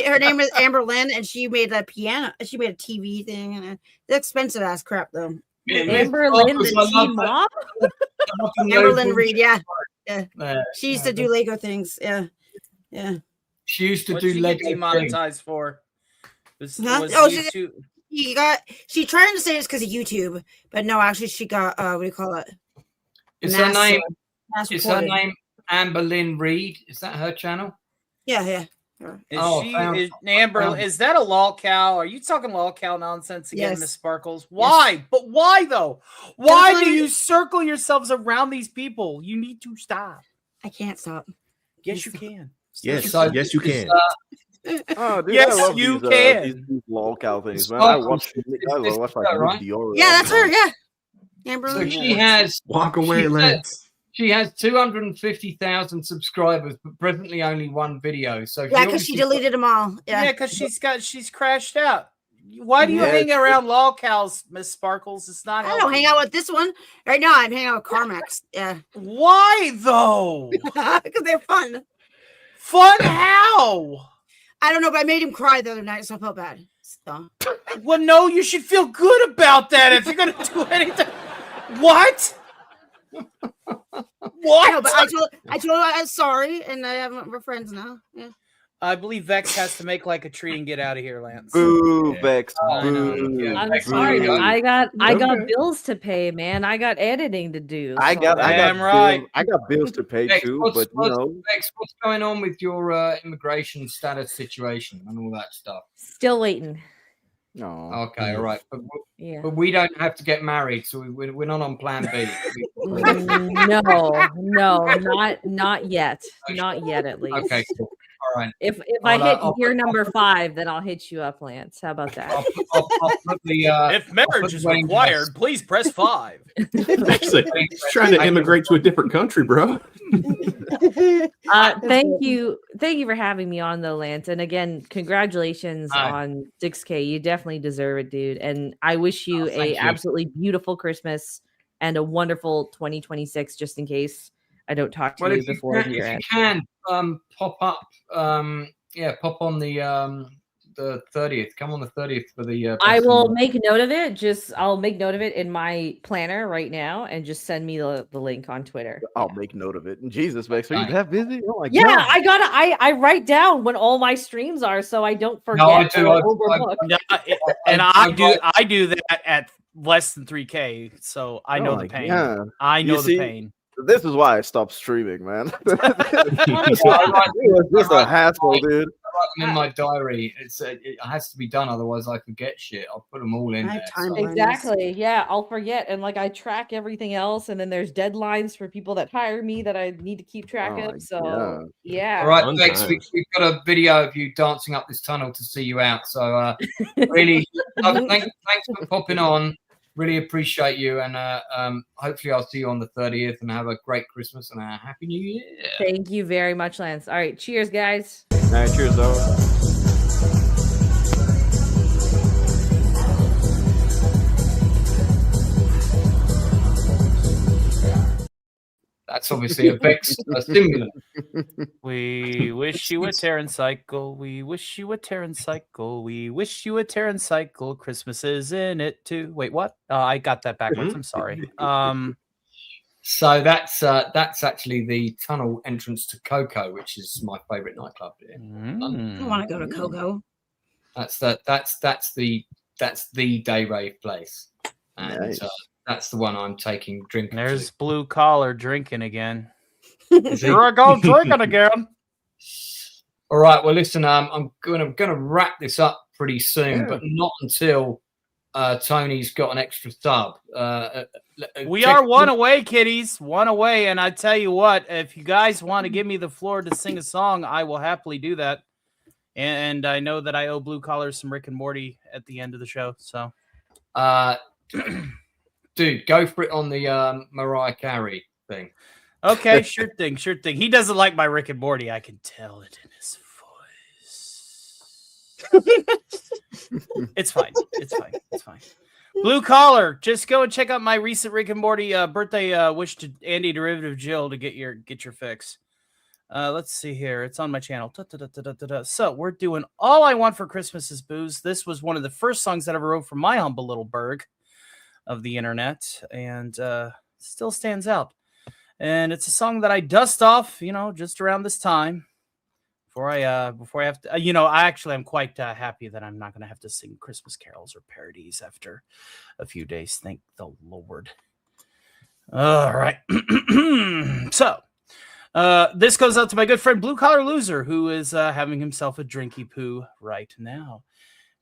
her name is Amber Lynn, and she made a piano. She made a TV thing, and it's expensive ass crap though. Amber Lynn, the tea mom. Amber Lynn Reed, yeah. She used to do Lego things. Yeah. She used to What'd do she Lego get demonetized for? She trying to say it's because of YouTube, but no, actually she got what do you call it? Is her name Amber Lynn Reed? Is that her channel? Yeah. Amber? Is that a lolcow? Are you talking lolcow nonsense again, Miss Sparkles? Why? Yes. But why though? Why do you circle yourselves around these people? You need to stop. I can't stop. Yes, you can. Yes, you can. Oh, dude, yes, I love you these, can. These lolcow things, man. I watch like right? Dior. Yeah, that's her. Yeah. Amber So Lynn. she has walk away, Lance. She has 250,000 subscribers, but presently only one video. So because she deleted them all. Yeah, because she's crashed out. Why do you hang around lolcows, Miss Sparkles? It's not. I don't hang out with this one right now. I'm hanging out with Carmax. Yeah. Why though? Because they're fun. Fun how? I don't know, but I made him cry the other night, so I felt bad. So. Well, no, you should feel good about that if you're gonna do anything. What? What? No, but I told her I'm sorry, and we're friends now. Yeah. I believe Vex has to make like a tree and get out of here, Lance. Boo, Vex. I'm sorry. I got bills to pay, man. I got editing to do. I got bills to pay Vex, too, what's going on with your immigration status situation and all that stuff? Still waiting. No. Okay, all right. But we don't have to get married, so we're not on plan B. No, not yet. Not yet, at least. Okay, cool. All right. If I hit year number 5, then I'll hit you up, Lance. How about that? I'll put the, if marriage is required, please press 5. Actually, trying to immigrate to a different country, bro. Thank you for having me on, though, Lance. And again, congratulations on 6K. You definitely deserve it, dude. And I wish you absolutely beautiful Christmas and a wonderful 2026. Just in case I don't talk to you before the year end. You can pop up, pop on the 30th. Come on the 30th for the. I will make note of it. I'll make note of it in my planner right now, and just send me the link on Twitter. I'll make note of it. Jesus, Max, are you that busy? Oh my God. Yeah, I write down when all my streams are, so I don't forget. I do that at less than 3K, so I know the pain. Yeah. I know the pain. This is why I stopped streaming, man. It was just a hassle, dude. In my diary, it has to be done, otherwise I forget shit. I'll put them all in there. Exactly. Yeah, I'll forget, and like I track everything else, and then there's deadlines for people that hire me that I need to keep track of. So yeah. All right, Vex, we've got a video of you dancing up this tunnel to see you out. So really, thanks for popping on. Really appreciate you, and hopefully I'll see you on the 30th, and have a great Christmas and a Happy New Year. Thank you very much, Lance. All right, cheers, guys. All right, cheers, though. That's obviously a Vex stimulant. We wish you a Terran cycle. We wish you a Terran cycle. We wish you a Terran cycle. Christmas is in it too. Wait, what? I got that backwards. I'm sorry. So that's actually the tunnel entrance to Coco, which is my favorite nightclub here. I want to go to Coco. That's the day rave place, and Nice. That's the one I'm taking drinking. There's Blue Collar drinking again. Here I go drinking again. All right. Well, listen. I'm gonna wrap this up pretty soon, but not until Tony's got an extra sub. We are one away, kiddies. One away, and I tell you what, if you guys want to give me the floor to sing a song, I will happily do that. And I know that I owe Blue Collar some Rick and Morty at the end of the show. So, dude, go for it on the Mariah Carey thing. Okay, sure thing. He doesn't like my Rick and Morty. I can tell it in his voice. It's fine. Blue Collar, just go and check out my recent Rick and Morty birthday wish to Andy Derivative Jill to get your fix. Let's see here. It's on my channel. So we're doing All I Want for Christmas is Booze. This was one of the first songs that I ever wrote for my humble little burg of the internet, and still stands out. And it's a song that I dust off, just around this time. Before I have to, I'm quite happy that I'm not going to have to sing Christmas carols or parodies after a few days. Thank the Lord. All right. So, this goes out to my good friend Blue Collar Loser, who is having himself a drinky poo right now.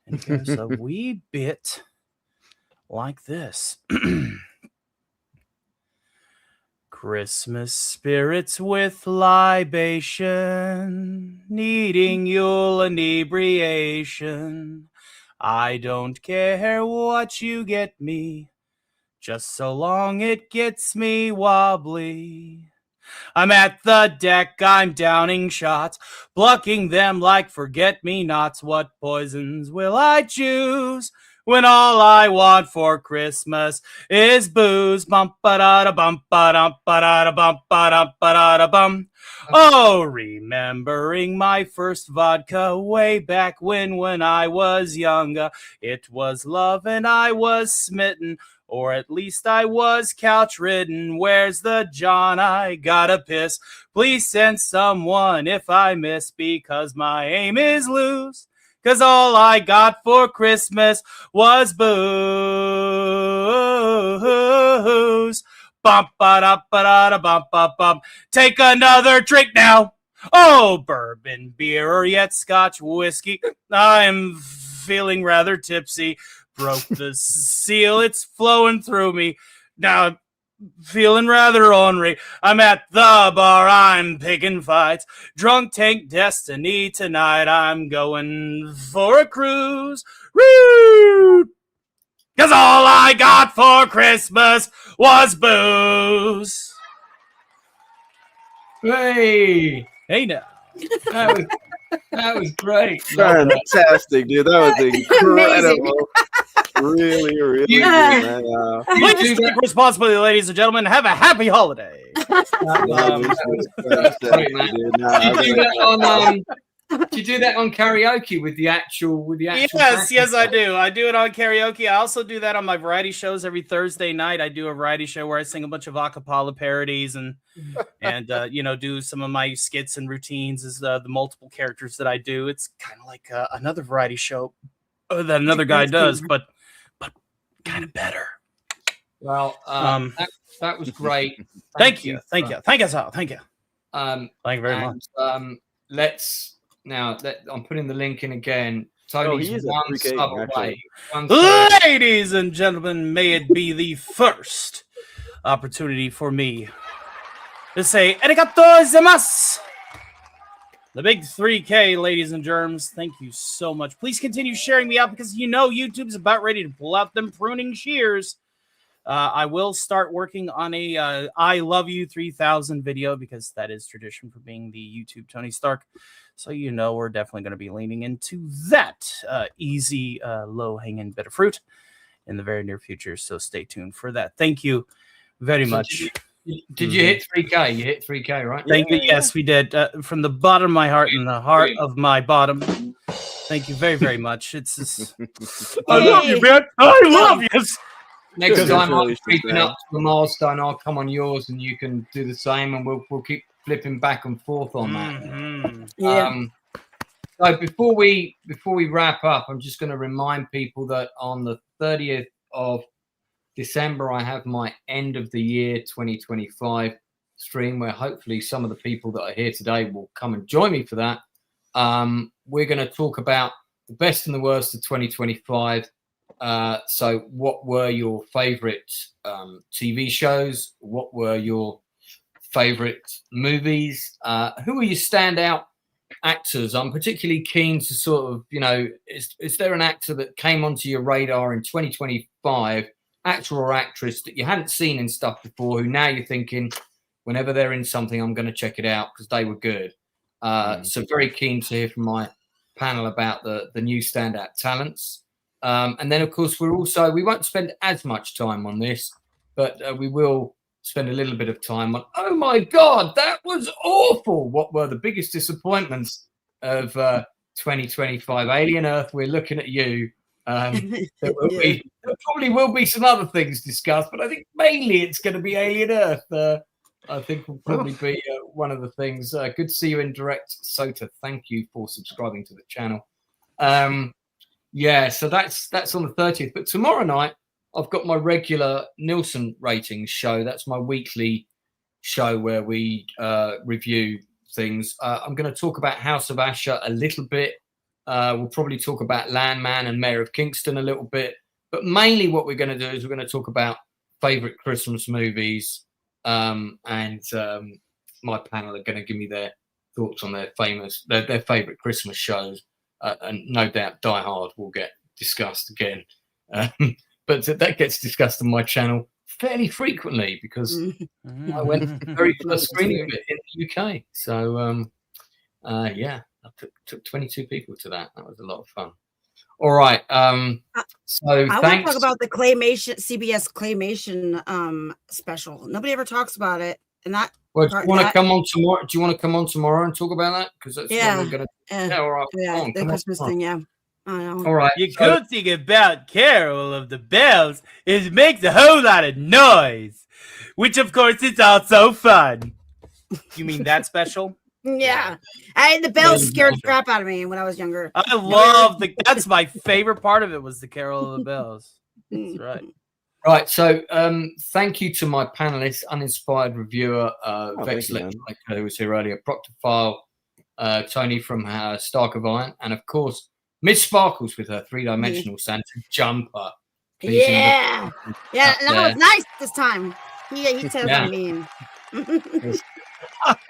And it goes a wee bit like this. Christmas spirits with libation, needing Yule inebriation. I don't care what you get me, just so long it gets me wobbly. I'm at the deck, I'm downing shots, plucking them like forget-me-nots. What poisons will I choose when all I want for Christmas is booze? Bum ba da da bum ba dum ba da da bum ba dum ba da da bum. Oh, remembering my first vodka way back when I was younger. It was love and I was smitten, or at least I was couch-ridden. Where's the John? I gotta piss. Please send someone if I miss, because my aim is loose. 'Cause all I got for Christmas was booze. Bump ba da ba da da bump bump bump. Take another drink now. Oh, bourbon, beer, or yet Scotch whiskey. I'm feeling rather tipsy. Broke the seal, it's flowing through me. Now, feeling rather ornery. I'm at the bar, I'm picking fights. Drunk tank destiny tonight. I'm going for a cruise. Woo! 'Cause all I got for Christmas was booze. Hey! Hey now. That was great. Fantastic, dude. That was incredible. Really, really good, man. Please take responsibility, ladies and gentlemen. Have a happy holiday. Did you do that on karaoke with the actual? Yes, I do. I do it on karaoke. I also do that on my variety shows every Thursday night. I do a variety show where I sing a bunch of a cappella parodies and do some of my skits and routines as the multiple characters that I do. It's kind of like another variety show that another guy does, but kind of better. Well, that was great. Thank you. Thank you, Sal. Thank you. Thank you very much. I'm putting the link in again. Tony's one sub away. Ladies and gentlemen, may it be the first opportunity for me to say arigato gozaimasu. The big 3K, ladies and germs. Thank you so much. Please continue sharing me out, because YouTube's about ready to pull out them pruning shears. I will start working on a I Love You 3000 video, because that is tradition for being the YouTube Tony Stark. So we're definitely going to be leaning into that easy, low-hanging bit of fruit in the very near future. So stay tuned for that. Thank you very much. Did you hit 3K? You hit 3K, right? Thank you. Yes, we did. From the bottom of my heart and the heart of my bottom. Thank you very, very much. It's just, I love you, man. I love you. Next time I'm creeping up to the milestone, I'll come on yours, and you can do the same, and we'll keep flipping back and forth on that. Yeah. So before we wrap up, I'm just going to remind people that on the 30th of December, I have my end of the year 2025 stream, where hopefully some of the people that are here today will come and join me for that. We're going to talk about the best and the worst of 2025. So what were your favorite TV shows? What were your favorite movies? Who were your standout actors? I'm particularly keen to sort of, is there an actor that came onto your radar in 2025, actor or actress that you hadn't seen in stuff before, who now you're thinking, whenever they're in something, I'm going to check it out because they were good. So very keen to hear from my panel about the new standout talents. And then, of course, we won't spend as much time on this, but we will spend a little bit of time on, oh my God, that was awful. What were the biggest disappointments of 2025? Alien Earth, we're looking at you. There probably will be some other things discussed, but I think mainly it's going to be Alien Earth. I think will probably be one of the things. Good to see you in direct, Sota. Thank you for subscribing to the channel. So that's on the 30th. But tomorrow night, I've got my regular Nielsen ratings show. That's my weekly show where we review things. I'm going to talk about House of Usher a little bit. We'll probably talk about Landman and Mayor of Kingston a little bit. But mainly what we're going to do is we're going to talk about favourite Christmas movies. And my panel are going to give me their thoughts on their favourite Christmas shows. And no doubt Die Hard will get discussed again. But that gets discussed on my channel fairly frequently because I went to the very first screening of it in the UK. So, yeah, I took 22 people to that. That was a lot of fun. All right. So I want to thanks. talk about the CBS claymation special. Nobody ever talks about it. And that. Well, do you want to come on tomorrow? Do you want to come on tomorrow and talk about that? Because that's what we're going to. Yeah, all right. Yeah, the Christmas thing. Yeah. All right. The cool thing about Carol of the Bells is it makes a whole lot of noise, which of course is also fun. You mean that special? Yeah. The bells scared the crap out of me when I was younger. I love that's my favorite part of it was the Carol of the Bells. That's right. Right. So thank you to my panelists, uninspired reviewer, Vex Electronica, who was here earlier, Proctor File, Tony from Stark of Iron, and of course, Miss Sparkles with her three-dimensional Santa jumper. Yeah. Yeah, that was nice this time. He tells me.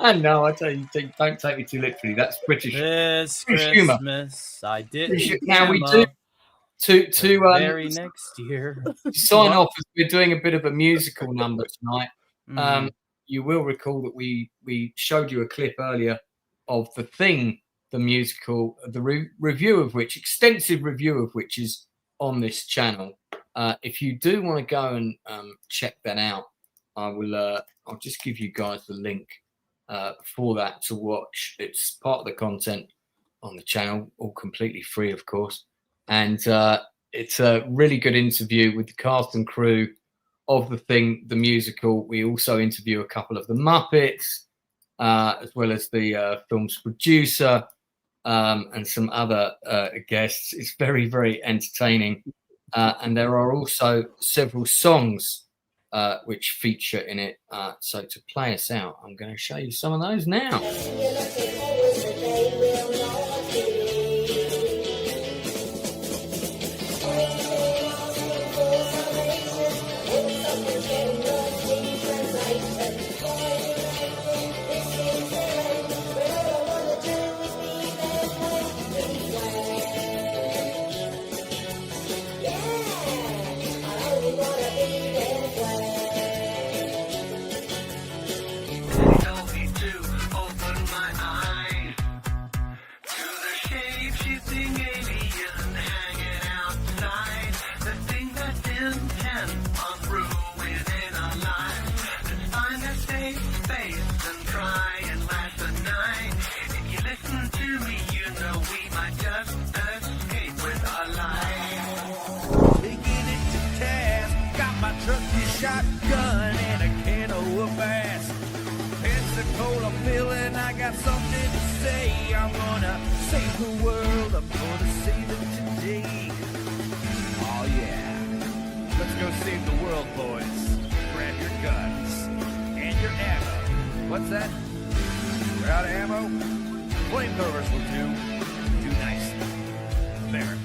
I know, I tell you, don't take me too literally. That's British. This British humor. Christmas, I did. Now we do to very next year. Sign off. We're doing a bit of a musical number tonight. You will recall that we showed you a clip earlier of The Thing, the musical, the review of which, extensive review of which, is on this channel. If you do want to go and check that out, I'll just give you guys the link for that to watch. It's part of the content on the channel, all completely free, of course. And it's a really good interview with the cast and crew of The Thing, the musical. We also interview a couple of the Muppets, as well as the film's producer, and some other guests. It's very, very entertaining. And there are also several songs which feature in it. So to play us out, I'm going to show you some of those now. Shotgun and a can of bass. Pensacola feeling, I got something to say. I'm gonna save the world, I'm gonna save it today. Oh yeah, let's go save the world, boys. Grab your guns and your ammo. What's that? We're out of ammo? Flamethrowers will do. Too nice. There.